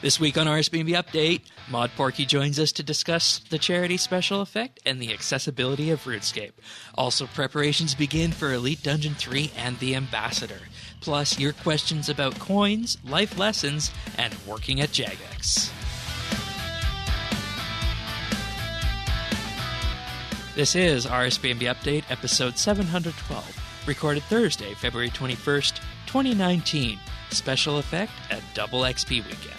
This week on RSBANDB Update, Mod Porky joins us to discuss the charity SpecialEffect and the accessibility of RuneScape. Also, preparations begin for Elite Dungeon 3 and the Ambassador. Plus, your questions about coins, life lessons, and working at Jagex. This is RSBANDB Update, episode 712, recorded Thursday, February 21st, 2019. SpecialEffect at Double XP Weekend.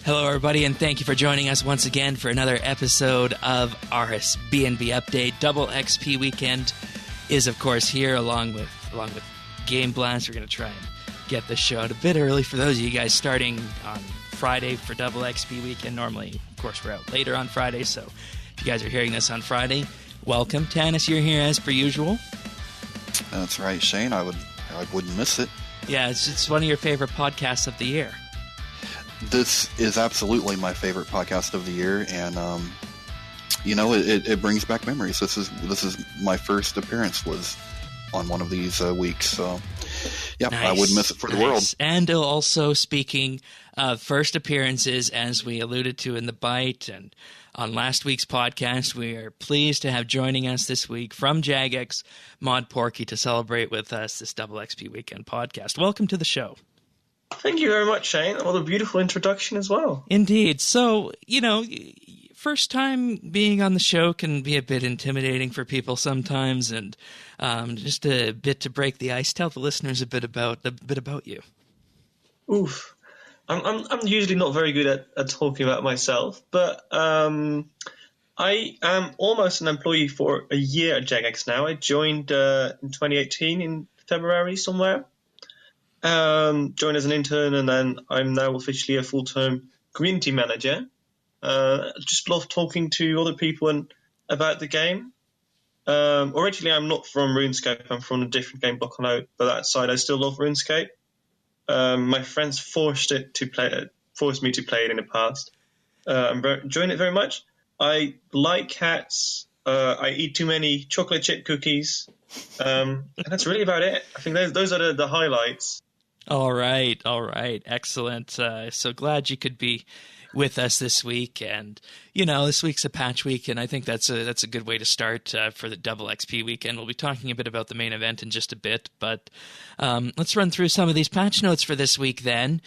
Hello, everybody, and thank you for joining us once again for another episode of RSBANDB Update. Double XP Weekend is, of course, here along with Game Blast. We're going to try and get the show out a bit early for those of you guys starting on Friday for Double XP Weekend. Normally, of course, we're out later on Friday, so if you guys are hearing this on Friday, welcome. Tanis, you're here as per usual. That's right, Shane. I wouldn't miss it. Yeah, it's one of your favorite podcasts of the year. This is absolutely my favorite podcast of the year, and it brings back memories. This is my first appearance was on one of these weeks, so yeah, nice. I wouldn't miss it for the world. And also, speaking of first appearances, as we alluded to in the Bite and on last week's podcast, we are pleased to have joining us this week from Jagex, Mod Porky, to celebrate with us this Double XP Weekend podcast. Welcome to the show. Thank you very much, Shane. What a beautiful introduction as well. Indeed. So, first time being on the show can be a bit intimidating for people sometimes, and just a bit to break the ice, tell the listeners a bit about you. Oof. I'm usually not very good at talking about myself, but I am almost an employee for a year at Jagex now. I joined in 2018 in February somewhere. Joined as an intern, and then I'm now officially a full-time community manager. Just love talking to other people about the game. Originally, I'm not from RuneScape. I'm from a different game block on out, but that side, I still love RuneScape. My friends forced me to play it in the past. I'm enjoying it very much. I like cats. I eat too many chocolate chip cookies. And that's really about it. I think those are the highlights. All right. Excellent. So glad you could be with us this week. And, this week's a patch week, and I think that's a good way to start for the Double XP Weekend. We'll be talking a bit about the main event in just a bit, but let's run through some of these patch notes for this week then.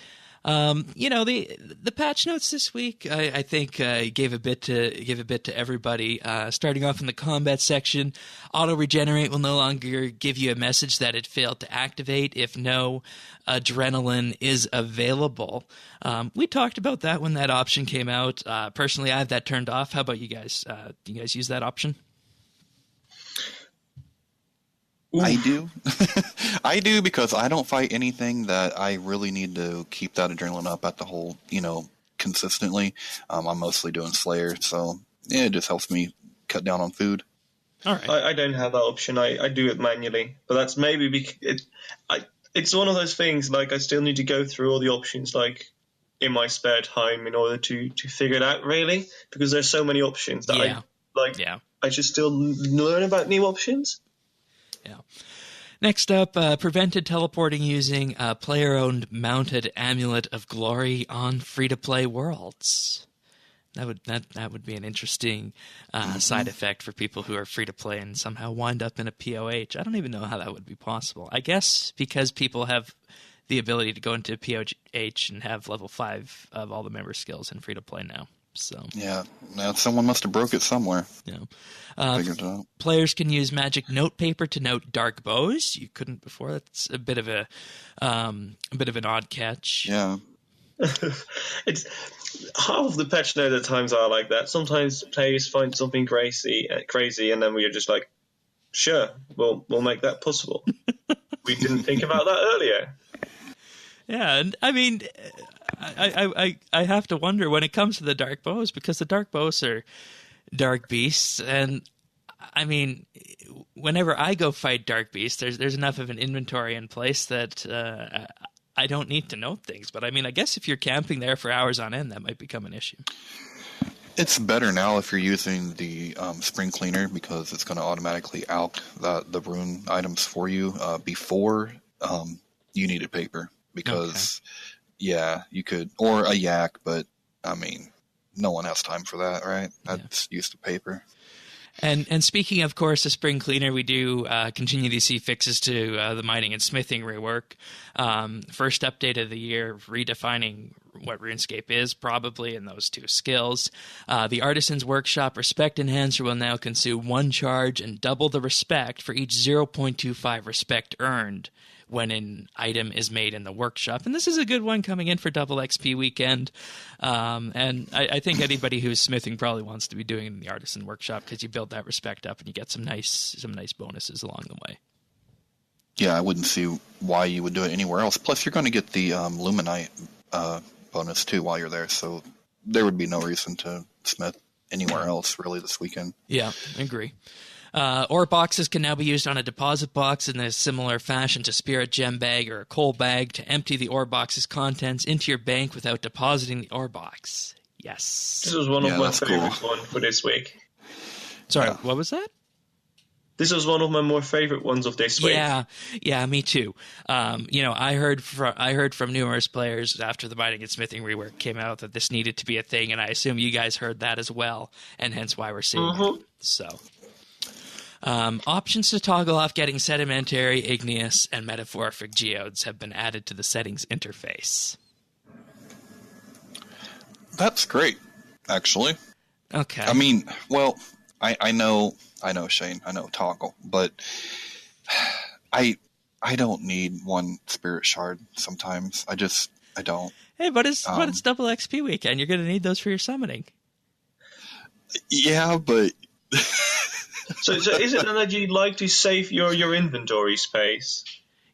The patch notes this week, I think, gave a bit to everybody. Starting off in the combat section, auto regenerate will no longer give you a message that it failed to activate if no adrenaline is available. We talked about that when that option came out. Personally, I have that turned off. How about you guys? Do you guys use that option? Ooh. I do. I do, because I don't fight anything that I really need to keep that adrenaline up at the whole, consistently. I'm mostly doing Slayer, so yeah, it just helps me cut down on food. All right. I don't have that option. I do it manually, but that's maybe because it's one of those things, like, I still need to go through all the options, like, in my spare time in order to figure it out, really, because there's so many options that I should still learn about new options. Yeah. Next up, prevented teleporting using a player-owned mounted Amulet of Glory on free-to-play worlds. That would be an interesting side effect for people who are free-to-play and somehow wind up in a POH. I don't even know how that would be possible. I guess because people have the ability to go into a POH and have level 5 of all the member skills in free-to-play now. So yeah, someone must have broke it somewhere. Yeah, figured it out. Players can use magic notepaper to note dark bows. You couldn't before. That's a bit of an odd catch. Yeah, it's half of the patch note at times are like that. Sometimes players find something crazy, and then we're just like, sure, we'll make that possible. We didn't think about that earlier. Yeah, and I mean, I have to wonder when it comes to the dark bows, because the dark bows are dark beasts, and I mean, whenever I go fight dark beasts, there's enough of an inventory in place that I don't need to note things. But I mean, I guess if you're camping there for hours on end, that might become an issue. It's better now if you're using the spring cleaner because it's going to automatically alch the rune items for you. Before, you needed paper because, yeah, you could, or a yak, but I mean, no one has time for that, right? That's used to paper. And speaking, of course, of Spring Cleaner, we do continue to see fixes to the mining and smithing rework. First update of the year, redefining what RuneScape is, probably, in those two skills. The Artisan's Workshop Respect Enhancer will now consume 1 charge and double the respect for each 0.25 respect earned when an item is made in the workshop. And this is a good one coming in for double XP weekend. And I think anybody who's smithing probably wants to be doing it in the Artisan Workshop because you build that respect up and you get some nice bonuses along the way. Yeah, I wouldn't see why you would do it anywhere else. Plus, you're going to get the Luminite bonus too while you're there, so there would be no reason to smith anywhere else really this weekend. Yeah, I agree. Ore boxes can now be used on a deposit box in a similar fashion to Spirit Gem Bag or a Coal Bag to empty the ore box's contents into your bank without depositing the ore box. Yes. This was one of my favorite ones for this week. Sorry, what was that? This was one of my more favorite ones of this week. Yeah, me too. I heard from numerous players after the mining and smithing rework came out that this needed to be a thing, and I assume you guys heard that as well, and hence why we're seeing it. So. Options to toggle off getting sedimentary, igneous, and metamorphic geodes have been added to the settings interface. That's great, actually. Okay. I mean, well, I know, Shane, I know toggle, but I don't need 1 spirit shard sometimes. I don't. Hey, but it's double XP weekend. You're going to need those for your summoning. Yeah, but... So is it that you'd like to save your inventory space?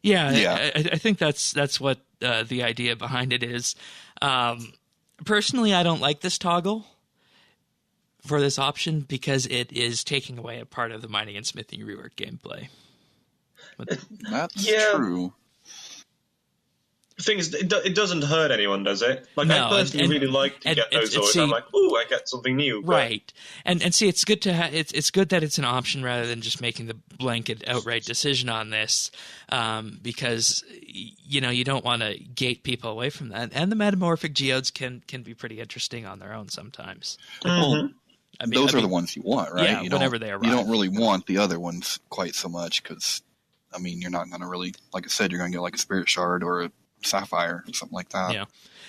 Yeah. I think that's what the idea behind it is. Personally, I don't like this toggle for this option because it is taking away a part of the mining and smithing rework gameplay. That's true. The thing is, it doesn't hurt anyone, does it? Like, no, I personally really like to get those orders. I'm like, ooh, I get something new. But... Right. And see, it's good to it's good that it's an option rather than just making the blanket outright decision on this, because you don't want to gate people away from that. And the metamorphic geodes can be pretty interesting on their own sometimes. Well, those are the ones you want, right? Yeah, whenever they arrive. You don't really want the other ones quite so much because, I mean, you're not going to really, like I said, you're going to get like a spirit shard or a sapphire or something like that. Yeah.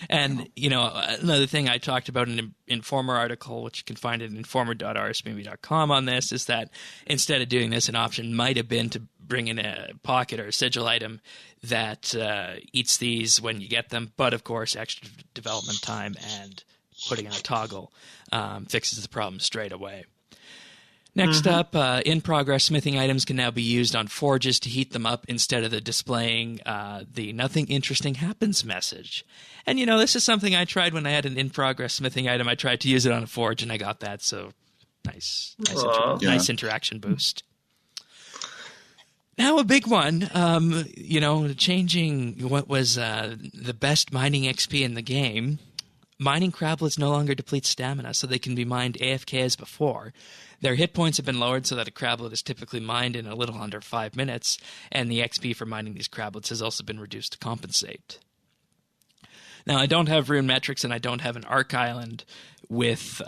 And, another thing I talked about in an Informer article, which you can find at informer.rsbnb.com on this, is that instead of doing this, an option might have been to bring in a pocket or a sigil item that eats these when you get them. But, of course, extra development time and putting in a toggle fixes the problem straight away. Next up, in-progress smithing items can now be used on forges to heat them up instead of displaying the nothing interesting happens message. And, this is something I tried when I had an in-progress smithing item. I tried to use it on a forge, and I got that, so nice interaction boost. Now a big one, changing what was the best mining XP in the game. Mining crablets no longer deplete stamina, so they can be mined AFK as before. Their hit points have been lowered so that a crablet is typically mined in a little under 5 minutes, and the XP for mining these crablets has also been reduced to compensate. Now, I don't have rune metrics, and I don't have an Arc Island with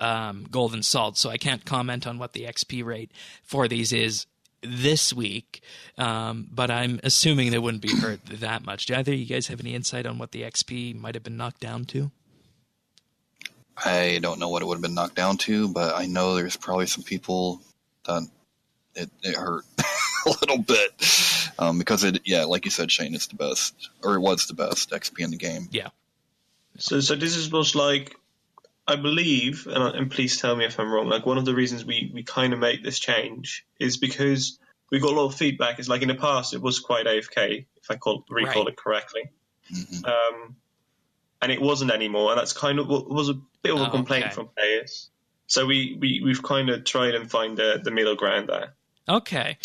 golden salt, so I can't comment on what the XP rate for these is this week, but I'm assuming they wouldn't be hurt that much. Do either of you guys have any insight on what the XP might have been knocked down to? I don't know what it would have been knocked down to, but I know there's probably some people that it hurt a little bit because like you said, Shane, it's the best, or it was the best XP in the game. Yeah. So this was like, I believe, and please tell me if I'm wrong, like one of the reasons we kind of make this change is because we got a lot of feedback. It's like in the past it was quite AFK, if I recall it correctly. Mm-hmm. And it wasn't anymore, and that's kind of what was a bit of a complaint from players. So we've kind of tried and find the middle ground there. Okay.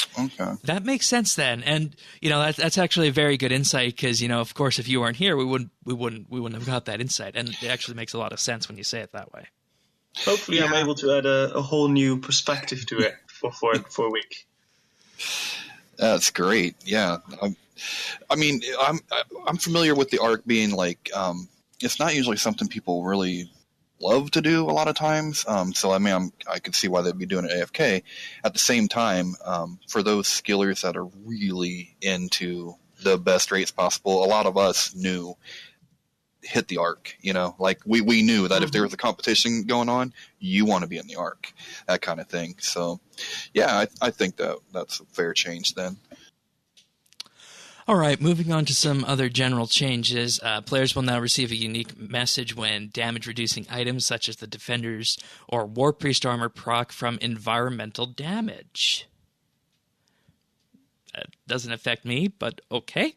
That makes sense then, and that's actually a very good insight because of course if you weren't here we wouldn't have got that insight, and it actually makes a lot of sense when you say it that way. Hopefully, I'm able to add a whole new perspective to it for a week. That's great. Yeah. I'm familiar with the arc being like, it's not usually something people really love to do a lot of times. So I can see why they'd be doing it AFK. At the same time, for those skillers that are really into the best rates possible, a lot of us knew hit the arc, like we knew that if there was a competition going on, you want to be in the arc, that kind of thing. So yeah, I think that's a fair change then. All right, moving on to some other general changes. Players will now receive a unique message when damage-reducing items such as the Defender's or War Priest armor proc from environmental damage. That doesn't affect me, but okay.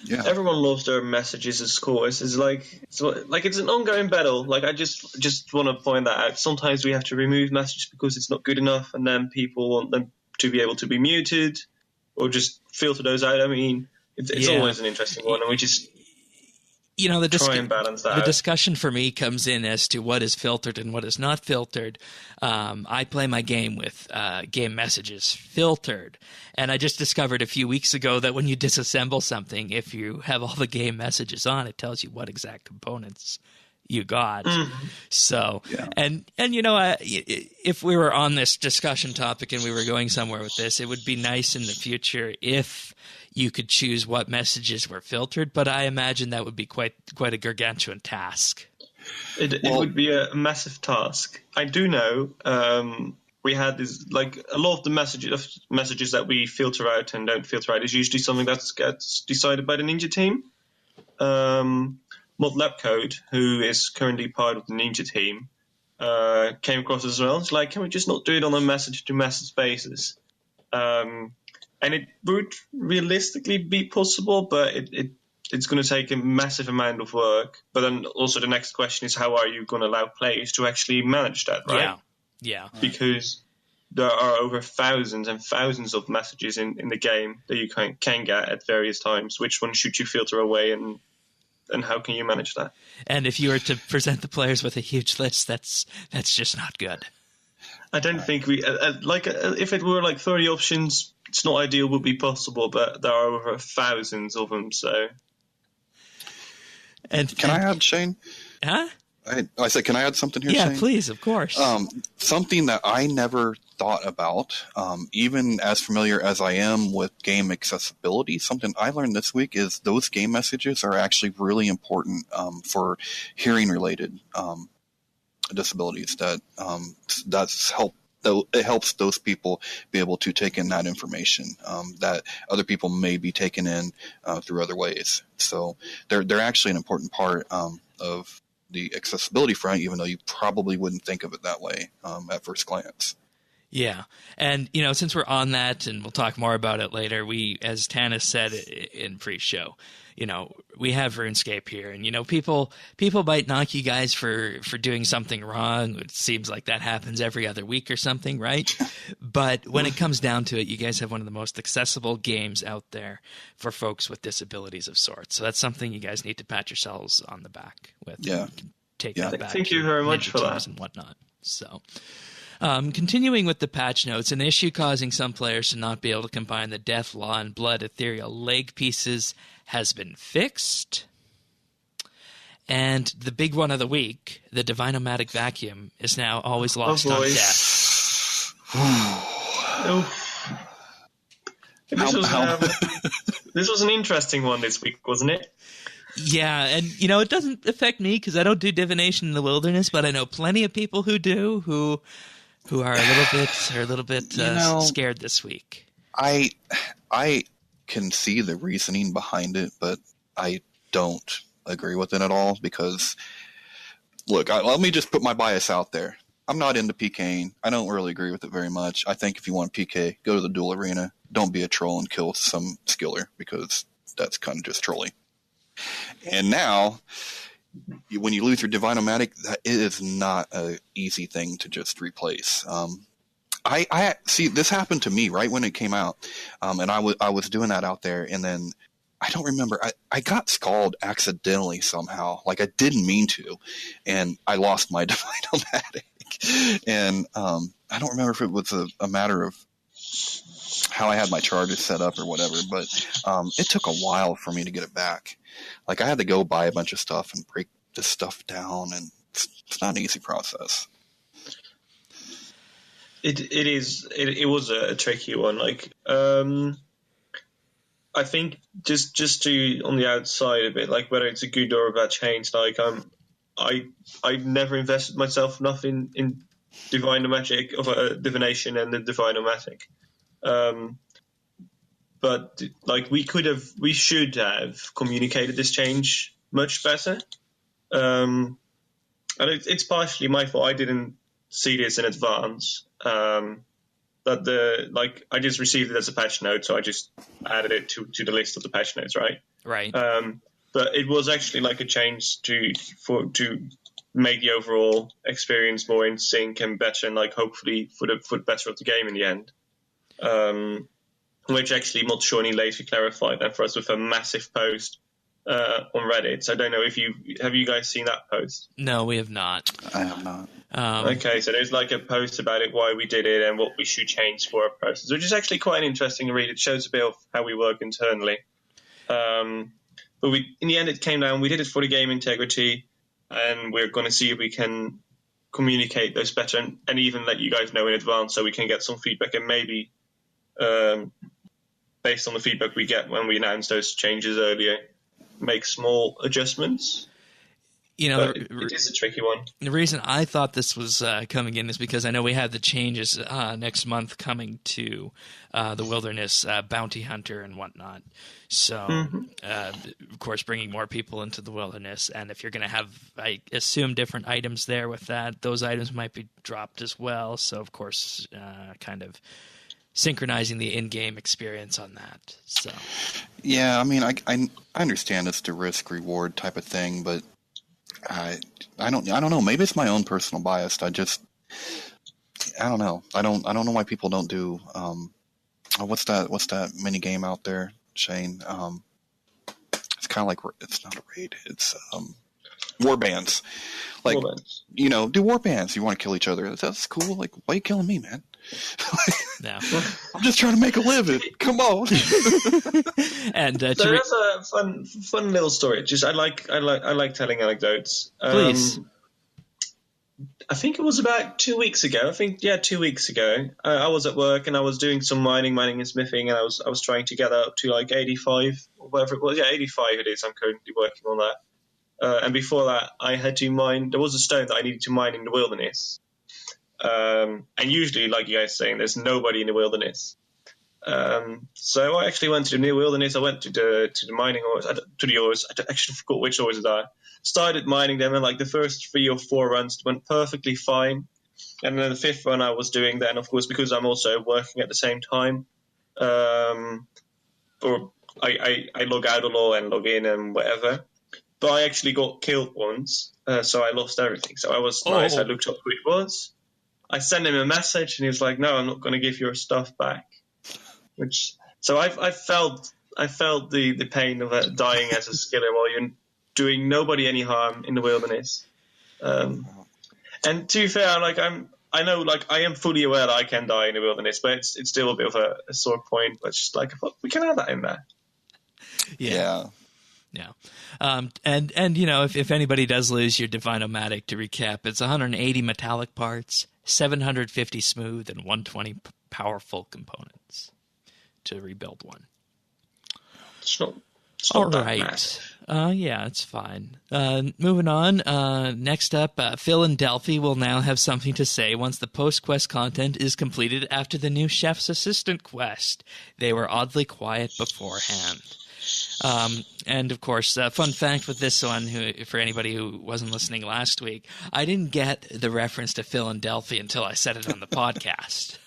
Yeah. Everyone loves their messages as scores. It's an ongoing battle. Like, I just want to point that out. Sometimes we have to remove messages because it's not good enough, and then people want them to be able to be muted, or just filter those out. I mean, it's always an interesting one, and we just try and balance that out. The discussion for me comes in as to what is filtered and what is not filtered. I play my game with game messages filtered, and I just discovered a few weeks ago that when you disassemble something, if you have all the game messages on, it tells you what exact components you got. So, yeah. and if we were on this discussion topic and we were going somewhere with this, it would be nice in the future if you could choose what messages were filtered, but I imagine that would be quite a gargantuan task. It would be a massive task. I do know we had this, like, a lot of the messages that we filter out and don't filter out is usually something that gets decided by the Ninja team. Mod Lab Code, who is currently part of the Ninja team, came across as well. It's like, can we just not do it on a message-to-message basis? And it would realistically be possible, but it's going to take a massive amount of work. But then also the next question is, how are you going to allow players to actually manage that, right? Yeah. Because there are over thousands and thousands of messages in the game that you can get at various times. Which one should you filter away, and how can you manage that? And if you were to present the players with a huge list, that's just not good. I don't think we if it were like 30 options, it's not ideal, would be possible, but there are over thousands of them. So, can I add, Shane? Huh? I said, can I add something here, Yeah, Shane? please, of course. Something that I never thought about, even as familiar as I am with game accessibility, something I learned this week is those game messages are actually really important for hearing-related disabilities. It helps those people be able to take in that information that other people may be taking in through other ways. So they're actually an important part of the accessibility front, even though you probably wouldn't think of it that way at first glance. Yeah. And, since we're on that, and we'll talk more about it later, we, as Tanis said in pre-show, we have RuneScape here, and, people might knock you guys for doing something wrong. It seems like that happens every other week or something, right? But when it comes down to it, you guys have one of the most accessible games out there for folks with disabilities of sorts. So that's something you guys need to pat yourselves on the back with. Yeah. Take that back. Thank you very much for that. And whatnot. So, continuing with the patch notes, an issue causing some players to not be able to combine the Death, Law, and Blood ethereal leg pieces has been fixed. And the big one of the week, the Divinomatic vacuum, is now always lost on death. This was an interesting one this week, wasn't it? Yeah, and it doesn't affect me because I don't do divination in the wilderness, but I know plenty of people who do who are a little bit scared this week. I can see the reasoning behind it, but I don't agree with it at all because, look, let me just put my bias out there. I'm not into PKing. I don't really agree with it very much. I think if you want PK, go to the duel arena. Don't be a troll and kill some skiller because that's kind of just trolling. And now, when you lose your Divinomatic, it is not an easy thing to just replace. I see this happened to me right when it came out, and I was doing that out there, and then I don't remember. I got scalded accidentally somehow. Like I didn't mean to, and I lost my Divinomatic. And I don't remember if it was a matter of how I had my charges set up or whatever, but it took a while for me to get it back. Like I had to go buy a bunch of stuff and break this stuff down, and it's not an easy process. It was a tricky one. Like I think just to on the outside of it, like whether it's a good or a bad change, like I never invested myself enough in Divinomatic of divination and the Divinomatic. But like we should have communicated this change much better. And it's partially my fault. I didn't see this in advance. But I just received it as a patch note, so I just added it to the list of the patch notes, right? Right. But it was actually like a change to make the overall experience more in sync and better, and like hopefully for the better of the game in the end. Which actually Mod Shawnee later clarified that for us with a massive post on Reddit. So I don't know if have you guys seen that post? No, we have not. I have not. Okay, so there's like a post about it, why we did it, and what we should change for our process, which is actually quite an interesting read. It shows a bit of how we work internally. But in the end, it came down. We did it for the game integrity, and we're going to see if we can communicate those better and even let you guys know in advance so we can get some feedback and maybe, based on the feedback we get when we announce those changes earlier, make small adjustments. You know, it is a tricky one. The reason I thought this was coming in is because I know we have the changes next month coming to the Wilderness Bounty Hunter and whatnot. So, of course, bringing more people into the Wilderness. And if you're going to have, I assume, different items there with that, those items might be dropped as well. So, of course, kind of synchronizing the in-game experience on that. So, yeah, I mean, I understand it's the risk-reward type of thing, but I don't know. Maybe it's my own personal bias. I don't know. I don't know why people don't do what's that mini game out there, Shane? It's kind of like, it's not a raid. It's war bands. Like, you know, do war bands. You want to kill each other. That's cool. Like, why are you killing me, man? No. I'm just trying to make a living. Come on. And so that's a fun little story. Just I like telling anecdotes. Please. I think it was about 2 weeks ago. 2 weeks ago. I was at work and I was doing some mining and smithing, and I was trying to get up to like 85 or whatever it was. Yeah, 85 it is. I'm currently working on that. And before that, I had to mine. There was a stone that I needed to mine in the wilderness. And usually, like you guys are saying, there's nobody in the wilderness. So I actually went to the near wilderness. I went to the mining ores, to the ores. I actually forgot which ores they are. Started mining them, and like the first 3 or 4 runs went perfectly fine. And then the 5th run I was doing then, of course, because I'm also working at the same time. Or I log out a lot and log in and whatever. But I actually got killed once, so I lost everything. So I was nice. I looked up who it was. I sent him a message, and he was like, "No, I'm not going to give your stuff back." So I felt the pain of dying as a skiller while you're doing nobody any harm in the wilderness. And to be fair, I know I am fully aware that I can die in the wilderness, but it's still a bit of a sore point. But just like, we can have that in there. Yeah. And you know, if anybody does lose your Divinomatic, to recap, it's 180 metallic parts, 750 smooth, and 120 powerful components to rebuild one. It's not all that right. Yeah, it's fine. Moving on. Next up, Philadelphia will now have something to say once the post-quest content is completed after the new Chef's Assistant quest. They were oddly quiet beforehand. And of course, fun fact with this one, for anybody who wasn't listening last week, I didn't get the reference to Philadelphia until I said it on the podcast.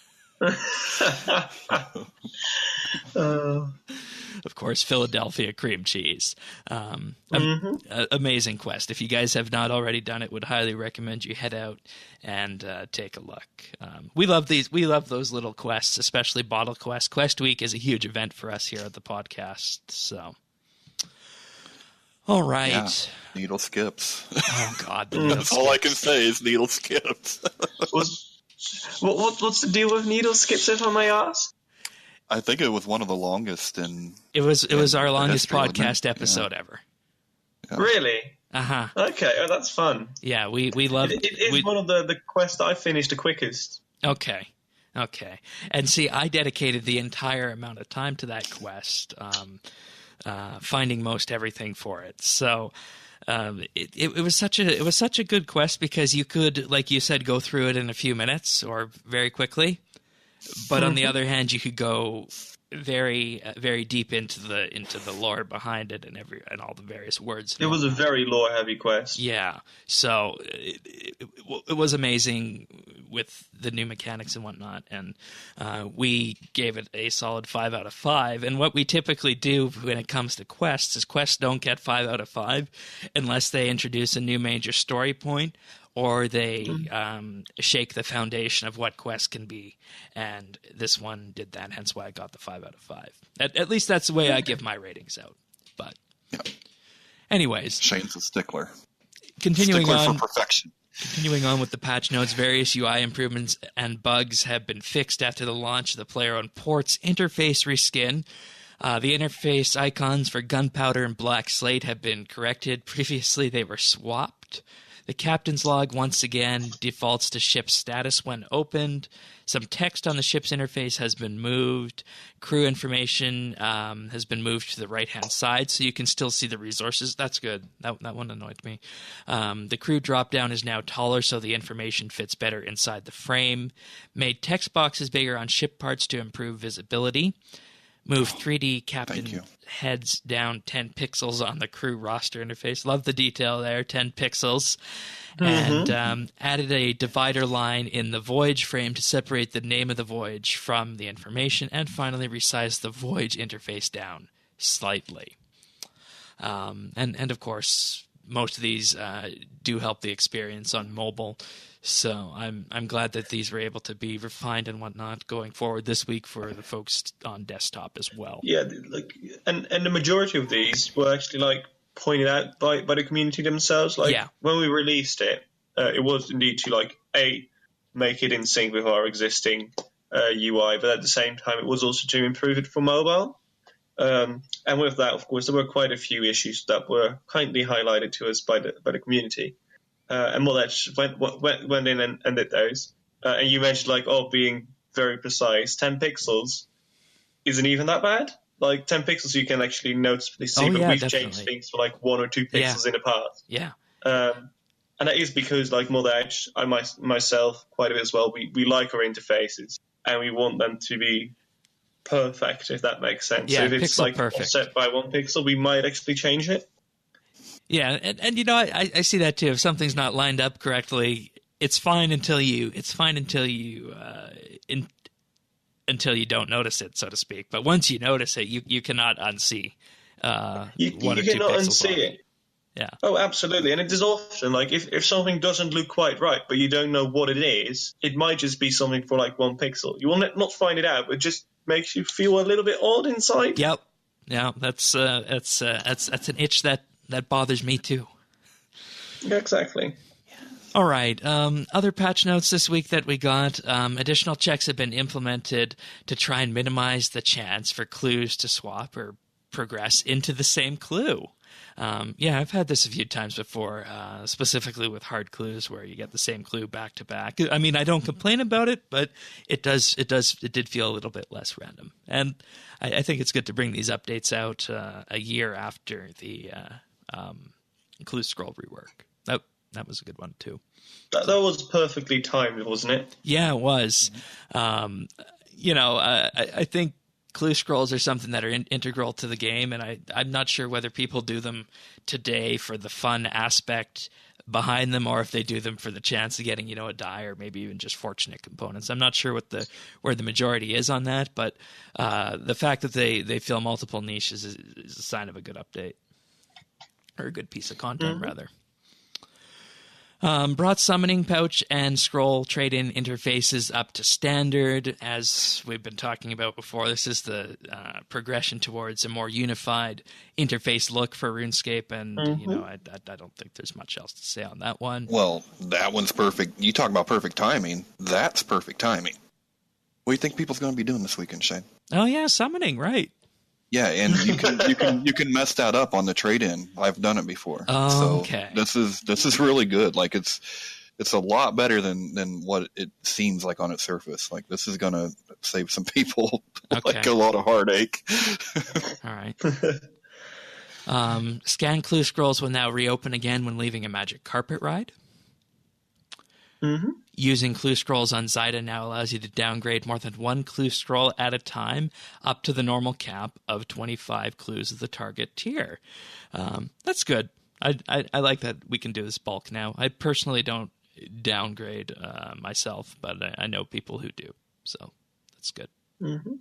Of course, Philadelphia cream cheese. Amazing quest. If you guys have not already done it, would highly recommend you head out and take a look. We love these. We love those little quests, especially bottle quests. Quest week is a huge event for us here at the podcast. So, All right. Yeah. Needle skips. Oh God, the needle That's all I skips. can say is needle skips. What's the deal with needle skips, if I may ask? I think it was one of the longest in. It was our longest history, wasn't it? podcast episode ever. Yeah. Really? Uh-huh. Okay, that's fun. Yeah, we love It is one of the quests that I finished the quickest. Okay. And see, I dedicated the entire amount of time to that quest, finding most everything for it. So it was such a good quest because you could, like you said, go through it in a few minutes or very quickly. But on the other hand, you could go very very deep into the lore behind it and all the various words. It was a very lore heavy quest. Yeah, so it was amazing with the new mechanics and whatnot, and we gave it a solid 5 out of 5. And what we typically do when it comes to quests is quests don't get 5 out of 5 unless they introduce a new major story point or they shake the foundation of what quests can be. And this one did that, hence why I got the 5 out of 5. At least that's the way I give my ratings out. But anyways. Shane's a stickler. Continuing Stickler on for perfection. Continuing on with the patch notes, various UI improvements and bugs have been fixed after the launch of the player-owned ports interface reskin. The interface icons for Gunpowder and Black Slate have been corrected. Previously, they were swapped. The captain's log once again defaults to ship status when opened. Some text on the ship's interface has been moved. Crew information has been moved to the right-hand side, so you can still see the resources. That's good. That one annoyed me. The crew drop-down is now taller, so the information fits better inside the frame. Made text boxes bigger on ship parts to improve visibility. Move 3D captain heads down 10 pixels on the crew roster interface. Love the detail there, 10 pixels. And added a divider line in the voyage frame to separate the name of the voyage from the information. And finally resized the voyage interface down slightly. And of course, most of these do help the experience on mobile. So I'm glad that these were able to be refined and whatnot going forward this week for the folks on desktop as well. Yeah, and the majority of these were actually pointed out by the community themselves. When we released it, it was indeed to make it in sync with our existing UI, but at the same time it was also to improve it for mobile. And with that, of course, there were quite a few issues that were kindly highlighted to us by the community. And Molech went in and did those. And you mentioned being very precise. 10 pixels isn't even that bad. 10 pixels you can actually noticeably see, but we've changed things for 1 or 2 pixels in the past. Yeah. And that is because Molech, I myself quite a bit as well, we like our interfaces and we want them to be perfect, if that makes sense. Yeah, so if it's perfect. offset by 1 pixel, we might actually change it. Yeah, and I see that too. If something's not lined up correctly, it's fine until you don't notice it, so to speak. But once you notice it, you cannot unsee you 1 or 2 cannot pixels unsee off. it. Yeah. Oh, absolutely. And it is often if something doesn't look quite right, but you don't know what it is, it might just be something for 1 pixel. You will not find it out, but it just makes you feel a little bit odd inside. Yep. Yeah, that's an itch that bothers me too. Yeah, exactly. All right. Other patch notes this week that we got. Additional checks have been implemented to try and minimize the chance for clues to swap or progress into the same clue. I've had this a few times before, specifically with hard clues where you get the same clue back to back. I mean, I don't complain about it, but it did feel a little bit less random. And I think it's good to bring these updates out a year after the clue scroll rework. That was a good one too. That was perfectly timed, wasn't it? Yeah, it was. I think clue scrolls are something that are integral to the game, and I'm not sure whether people do them today for the fun aspect behind them, or if they do them for the chance of getting a die, or maybe even just fortunate components. I'm not sure where the majority is on that, but the fact that they fill multiple niches is a sign of a good update, or a good piece of content rather. Brought summoning pouch and scroll trade-in interfaces up to standard. As we've been talking about before, this is the progression towards a more unified interface look for RuneScape, and I don't think there's much else to say on that one. Well, that one's perfect. You talk about perfect timing. That's perfect timing. What do you think people's going to be doing this weekend, Shane? Oh yeah, summoning, right? Yeah, and you can mess that up on the trade-in. I've done it before. Oh, okay. This is really good. Like it's a lot better than what it seems like on its surface. Like this is gonna save some people like a lot of heartache. All right. Scan clue scrolls will now reopen again when leaving a magic carpet ride. Mm-hmm. Using clue scrolls on Zyda now allows you to downgrade more than one clue scroll at a time up to the normal cap of 25 clues of the target tier. That's good. I like that we can do this bulk now. I personally don't downgrade myself, but I know people who do, so that's good. Mm-hmm.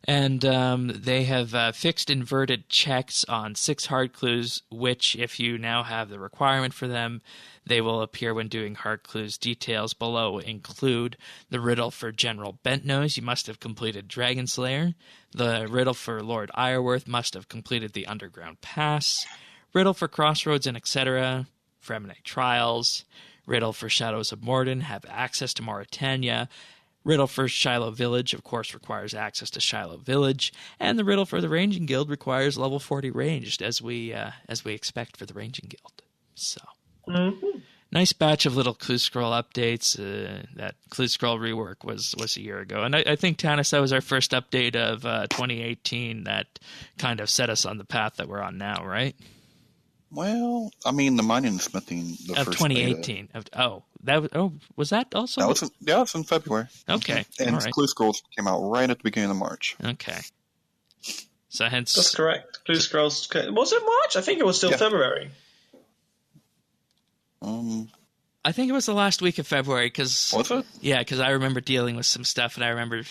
And they have fixed inverted checks on 6 hard clues, which, if you now have the requirement for them, they will appear when doing hard clues. Details below include the riddle for General Bentnose. You must have completed Dragon Slayer. The riddle for Lord Ireworth must have completed the Underground Pass. Riddle for Crossroads and etc. Fremine Trials. Riddle for Shadows of Morden, have access to Mauritania. Riddle for Shiloh Village, of course, requires access to Shiloh Village, and the riddle for the Ranging Guild requires level 40 ranged, as we expect for the Ranging Guild. So, nice batch of little clue scroll updates. That clue scroll rework was a year ago, and I think, Tanis, that was our first update of 2018 that kind of set us on the path that we're on now, right? Well, I mean, the mining and smithing the of first 2018. Was that also? That was it's in February. Okay, and right. Clue Scrolls came out right at the beginning of March. Okay, so hence that's correct. Clue Scrolls was it March? I think it was still February. I think it was the last week of February because was it? Yeah, because I remember dealing with some stuff, and I remember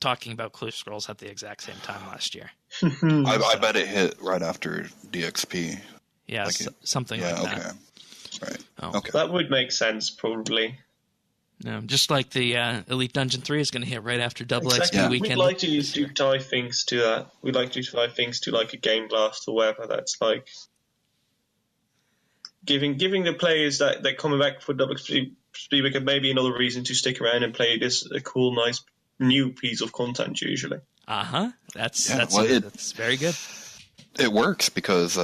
talking about Clue Scrolls at the exact same time last year. I bet it hit right after DXP. Yeah, something like that. Okay. Right. Oh. Okay. That would make sense, probably. No, just like the Elite Dungeon 3 is going to hit right after Double Exactly. XP weekend. We'd like to tie things to that. We'd like to tie things to like a Game Blast or whatever. That's like giving the players that they're coming back for Double XP weekend maybe another reason to stick around and play this a cool, nice new piece of content usually. That's very good. It works because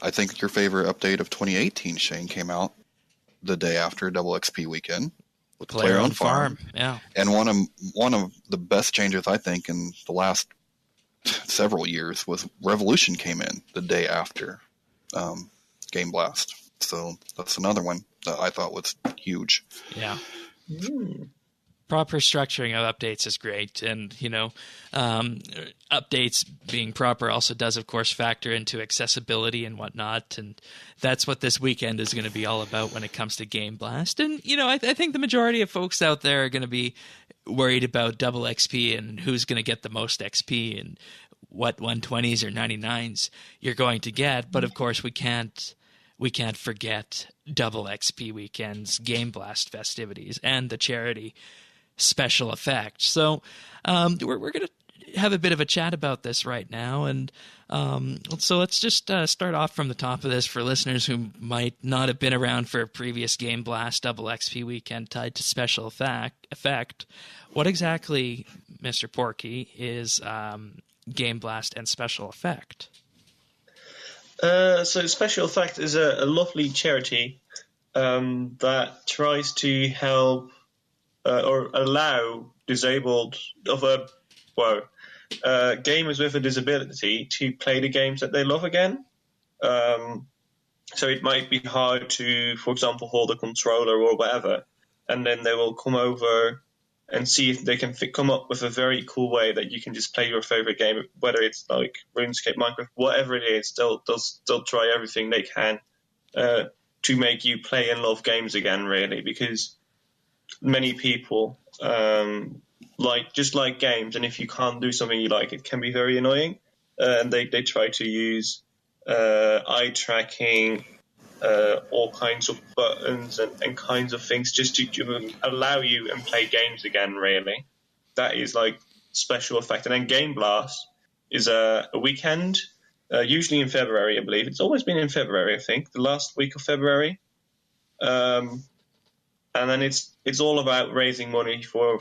I think your favorite update of 2018, Shane, came out the day after Double XP weekend with Player on Farm. Yeah, and one of the best changes I think in the last several years was Revolution came in the day after Game Blast. So that's another one that I thought was huge. Yeah. Proper structuring of updates is great, and updates being proper also does, of course, factor into accessibility and whatnot, and that's what this weekend is going to be all about when it comes to Game Blast. And I think the majority of folks out there are going to be worried about double XP and who's going to get the most XP and what 120s or 99s you're going to get. But of course, we can't forget double XP weekends, Game Blast festivities, and the charity SpecialEffect. So we're going to have a bit of a chat about this right now, and so let's just start off from the top of this for listeners who might not have been around for a previous Game Blast double XP weekend tied to SpecialEffect. What exactly, Mr. Porky, is Game Blast and SpecialEffect? So SpecialEffect is a lovely charity that tries to help or allow gamers with a disability to play the games that they love again. So it might be hard to, for example, hold a controller or whatever, and then they will come over and see if they can come up with a very cool way that you can just play your favorite game, whether it's like RuneScape, Minecraft, whatever it is. They'll try everything they can to make you play and love games again, really, because many people like games, and if you can't do something you like, it can be very annoying. And they try to use eye tracking all kinds of buttons and kinds of things just to allow you and play games again, really. That is like SpecialEffect. And then Game Blast is a weekend, usually in February, I believe. It's always been in February, I think, the last week of February. And then it's all about raising money for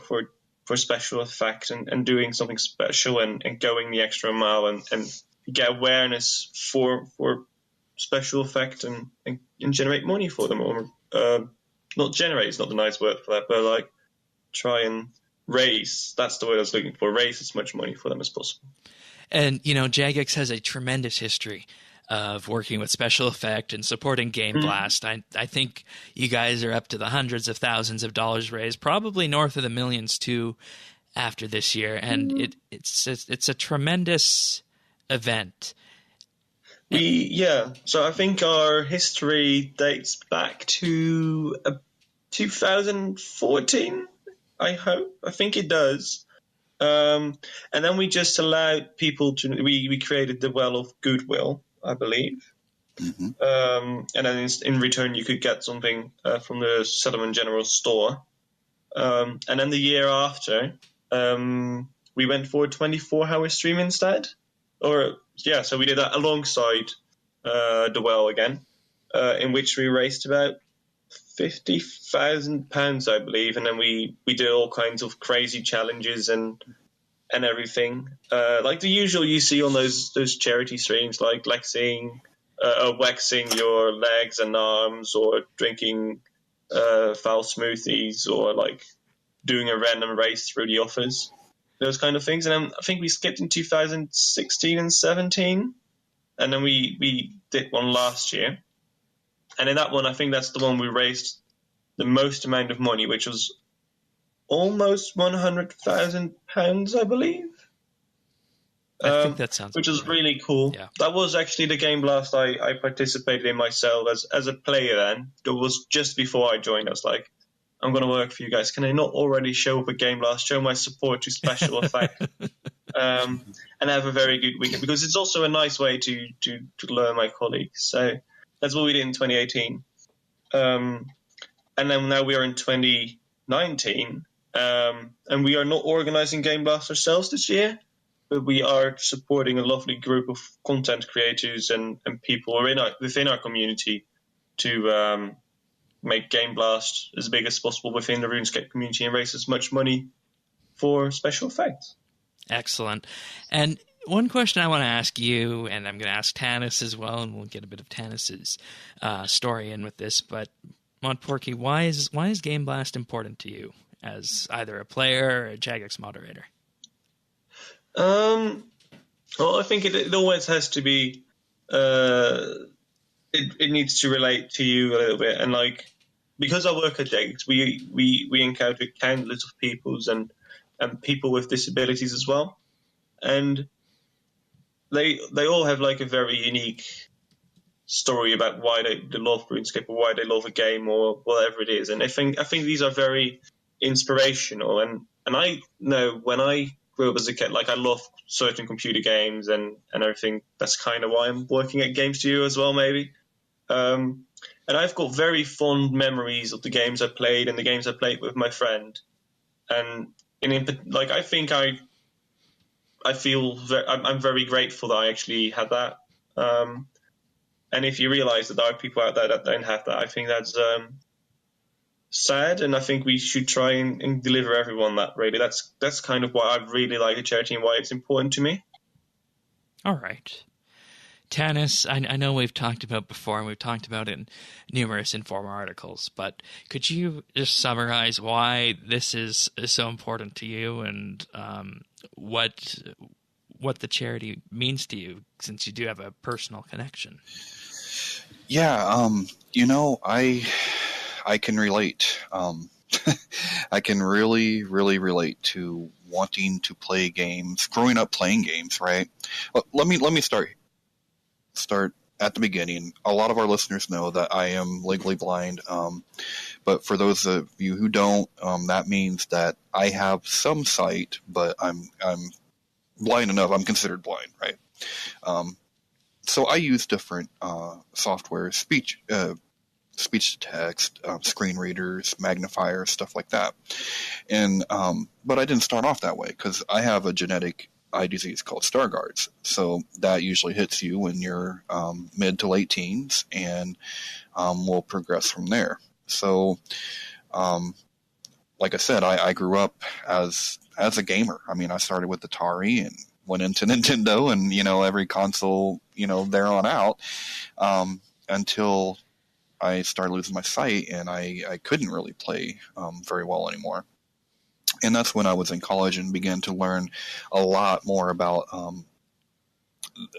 SpecialEffect and doing something special and going the extra mile and get awareness for SpecialEffect and generate money for them, or not generate is not the nice word for that, but like try and raise, that's the word I was looking for, raise as much money for them as possible. And Jagex has a tremendous history of working with SpecialEffect and supporting Game Blast. I think you guys are up to the hundreds of thousands of dollars raised, probably north of the millions too after this year, and it's a tremendous event. So I think our history dates back to 2014, I think it does. And then we just allowed people to, we created the Well of Goodwill, I believe. Mm-hmm. And then in return you could get something from the Solomon General store. And then the year after, we went for a 24-hour stream instead. So we did that alongside the Well again, in which we raised about £50,000, I believe, and then we did all kinds of crazy challenges and everything, like the usual you see on those charity streams, like waxing your legs and arms, or drinking foul smoothies, or like doing a random race through the office, those kind of things. And then I think we skipped in 2016 and 17, and then we did one last year. And in that one, I think that's the one we raised the most amount of money, which was almost £100,000, I believe. I think that sounds which was really cool. Yeah. That was actually the Game Blast I participated in myself as a player then. It was just before I joined. I was like, I'm going to work for you guys. Can I not already show up at Game Blast, show my support to SpecialEffect, and have a very good weekend? Because it's also a nice way to learn my colleagues. So that's what we did in 2018. And then now we are in 2019, and we are not organizing Game Blast ourselves this year, but we are supporting a lovely group of content creators and people within our community to make Game Blast as big as possible within the RuneScape community and raise as much money for SpecialEffect. Excellent. And one question I want to ask you, and I'm going to ask Tanis as well, and we'll get a bit of Tanis's story in with this, but Porky, why is Game Blast important to you as either a player or a Jagex moderator? Well, I think it always has to be. It needs to relate to you a little bit, and like, because I work at Jagex, we encounter countless of peoples and people with disabilities as well, and they all have like a very unique story about why they love RuneScape or why they love a game or whatever it is. And I think these are very inspirational. And I know when I grew up as a kid, like I love certain computer games and everything. That's kind of why I'm working at Game Studio as well, maybe. And I've got very fond memories of the games I played and the games I played with my friend. And I think I feel I'm very grateful that I actually had that. And if you realize that there are people out there that don't have that, I think that's sad, and I think we should try and deliver everyone that, really. That's kind of why I really like a charity and why it's important to me. All right. Tanis, I know we've talked about before, and we've talked about it in numerous Informer articles, but could you just summarize why this is so important to you and what the charity means to you, since you do have a personal connection? Yeah, I can relate. I can really, really relate to wanting to play games, growing up playing games, right? Well, let me start at the beginning. A lot of our listeners know that I am legally blind, but for those of you who don't, that means that I have some sight, but I'm blind enough. I'm considered blind, right? so I use different software, speech to text, screen readers, magnifiers, stuff like that. And but I didn't start off that way because I have a genetic eye disease called Stargardt's. So that usually hits you when you're mid to late teens, and will progress from there. So, like I said, I grew up as a gamer. I mean, I started with Atari and went into Nintendo, and every console, there on out, until I started losing my sight, and I couldn't really play very well anymore. And that's when I was in college and began to learn a lot more about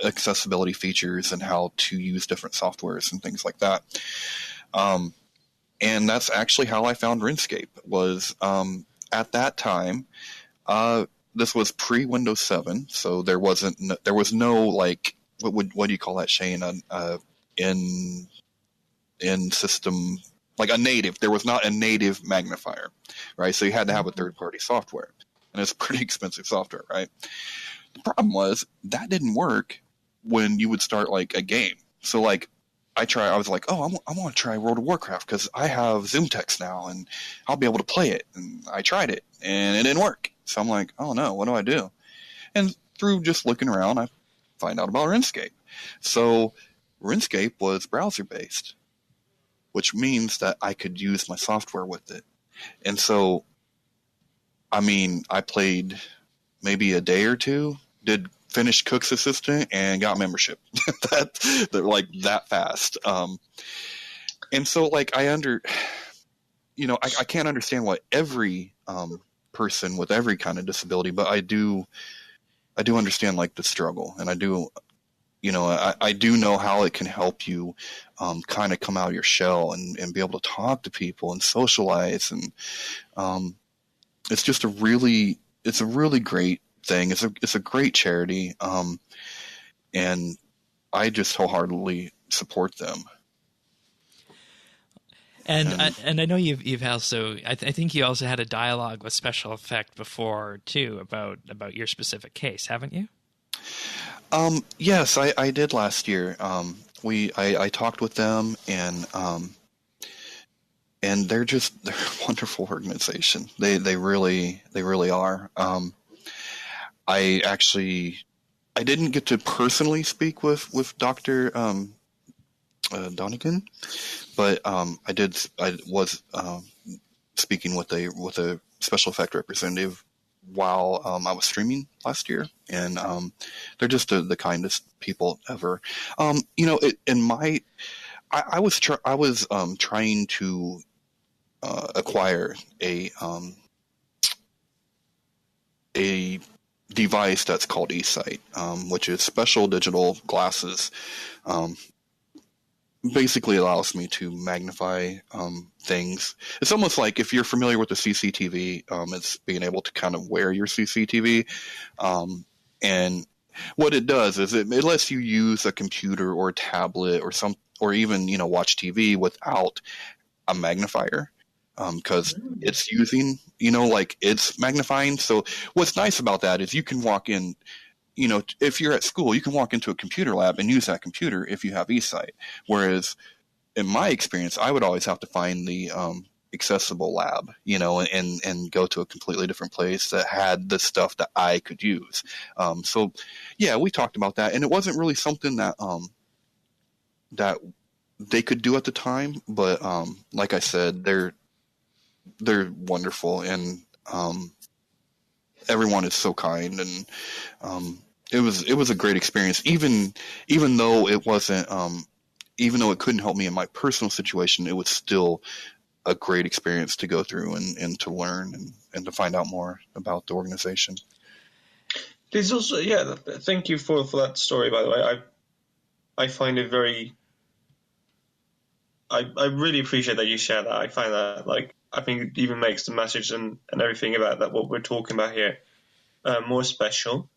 accessibility features and how to use different softwares and things like that. And that's actually how I found RuneScape. Was at that time, this was pre-Windows 7, so there was no like what do you call that, Shane? In system, like a native. There was not a native magnifier, right? So you had to have a third-party software, and it's pretty expensive software, right? The problem was that didn't work when you would start like a game. So like I was like, oh, I want to try World of Warcraft because I have Zoom text now and I'll be able to play it. And I tried it and it didn't work. So I'm like, oh no, what do I do? And through just looking around, I find out about RuneScape. So RuneScape was browser-based, which means that I could use my software with it. And so, I mean, I played maybe a day or two, finished Cook's Assistant, and got membership. They're like that fast. And so, like, I can't understand why every person with every kind of disability, but I do understand, like, the struggle, and I do know how it can help you kind of come out of your shell and be able to talk to people and socialize. And it's just a really great thing. It's a great charity. And I just wholeheartedly support them. And I know you've also, I think you also had a dialogue with SpecialEffect before too about your specific case, haven't you? Yes, I did last year. I talked with them, and they're a wonderful organization. They really are. I didn't get to personally speak with Dr. Donegan, but I was speaking with a SpecialEffect representative while I was streaming last year, and they're just the kindest people ever. I was trying to acquire a device that's called eSight, which is special digital glasses. Basically allows me to magnify things. It's almost like if you're familiar with the CCTV, it's being able to kind of wear your CCTV. And what it does is it lets you use a computer or a tablet or even watch TV without a magnifier, because it's using like it's magnifying. So what's nice about that is you can walk in. If you're at school, you can walk into a computer lab and use that computer if you have eSight. Whereas, in my experience, I would always have to find the accessible lab, and go to a completely different place that had the stuff that I could use. So, yeah, we talked about that, and it wasn't really something that that they could do at the time. But like I said, they're wonderful, and everyone is so kind, and it was a great experience. Even though it wasn't, even though it couldn't help me in my personal situation, it was still a great experience to go through and to learn and to find out more about the organization. There's also, thank you for that story, by the way. I find it very. I really appreciate that you share that. I find that, like, I think it even makes the message and everything about that, what we're talking about here, more special.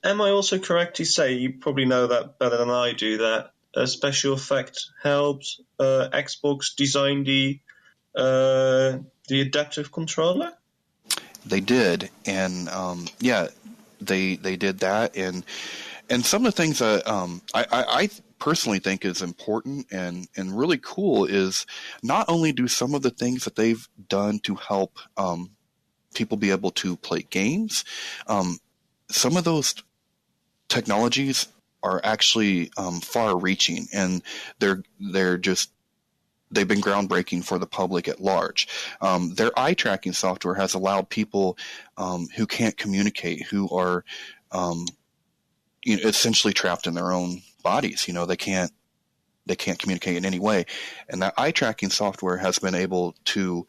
Am I also correct to say, you probably know that better than I do, that SpecialEffect helped Xbox design the adaptive controller? They did, and they did that, and And some of the things that I personally think is important and really cool is not only do some of the things that they've done to help people be able to play games, some of those technologies are actually far-reaching, and they've been groundbreaking for the public at large. Their eye tracking software has allowed people who can't communicate, who are essentially trapped in their own bodies. They can't communicate in any way, and that eye tracking software has been able to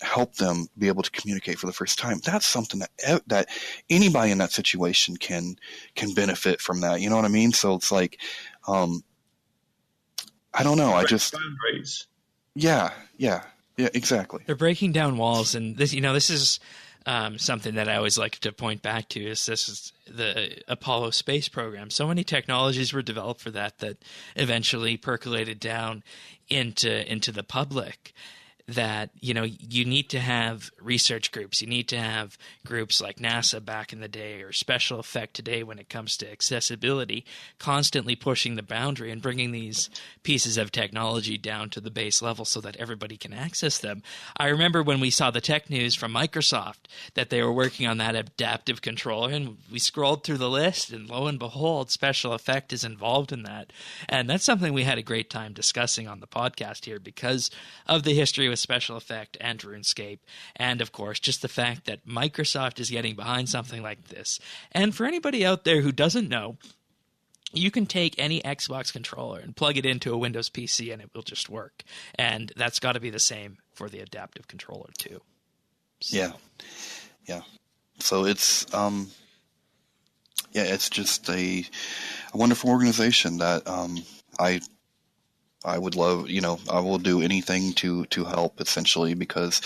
help them be able to communicate for the first time. That's something that anybody in that situation can benefit from that. You know what I mean? So it's like, I don't know. I just boundaries. Yeah, exactly. They're breaking down walls, and this is something that I always like to point back to. This is the Apollo space program. So many technologies were developed for that eventually percolated down into the public. That you need to have research groups. You need to have groups like NASA back in the day, or SpecialEffect today when it comes to accessibility, constantly pushing the boundary and bringing these pieces of technology down to the base level so that everybody can access them. I remember when we saw the tech news from Microsoft that they were working on that adaptive controller, and we scrolled through the list, and lo and behold, SpecialEffect is involved in that. And that's something we had a great time discussing on the podcast here because of the history with SpecialEffect and RuneScape, and of course just the fact that Microsoft is getting behind something like this. And for anybody out there who doesn't know, you can take any Xbox controller and plug it into a Windows PC and it will just work. And that's got to be the same for the adaptive controller too. So. Yeah. So it's it's just a wonderful organization that I would love, I will do anything to help, essentially, because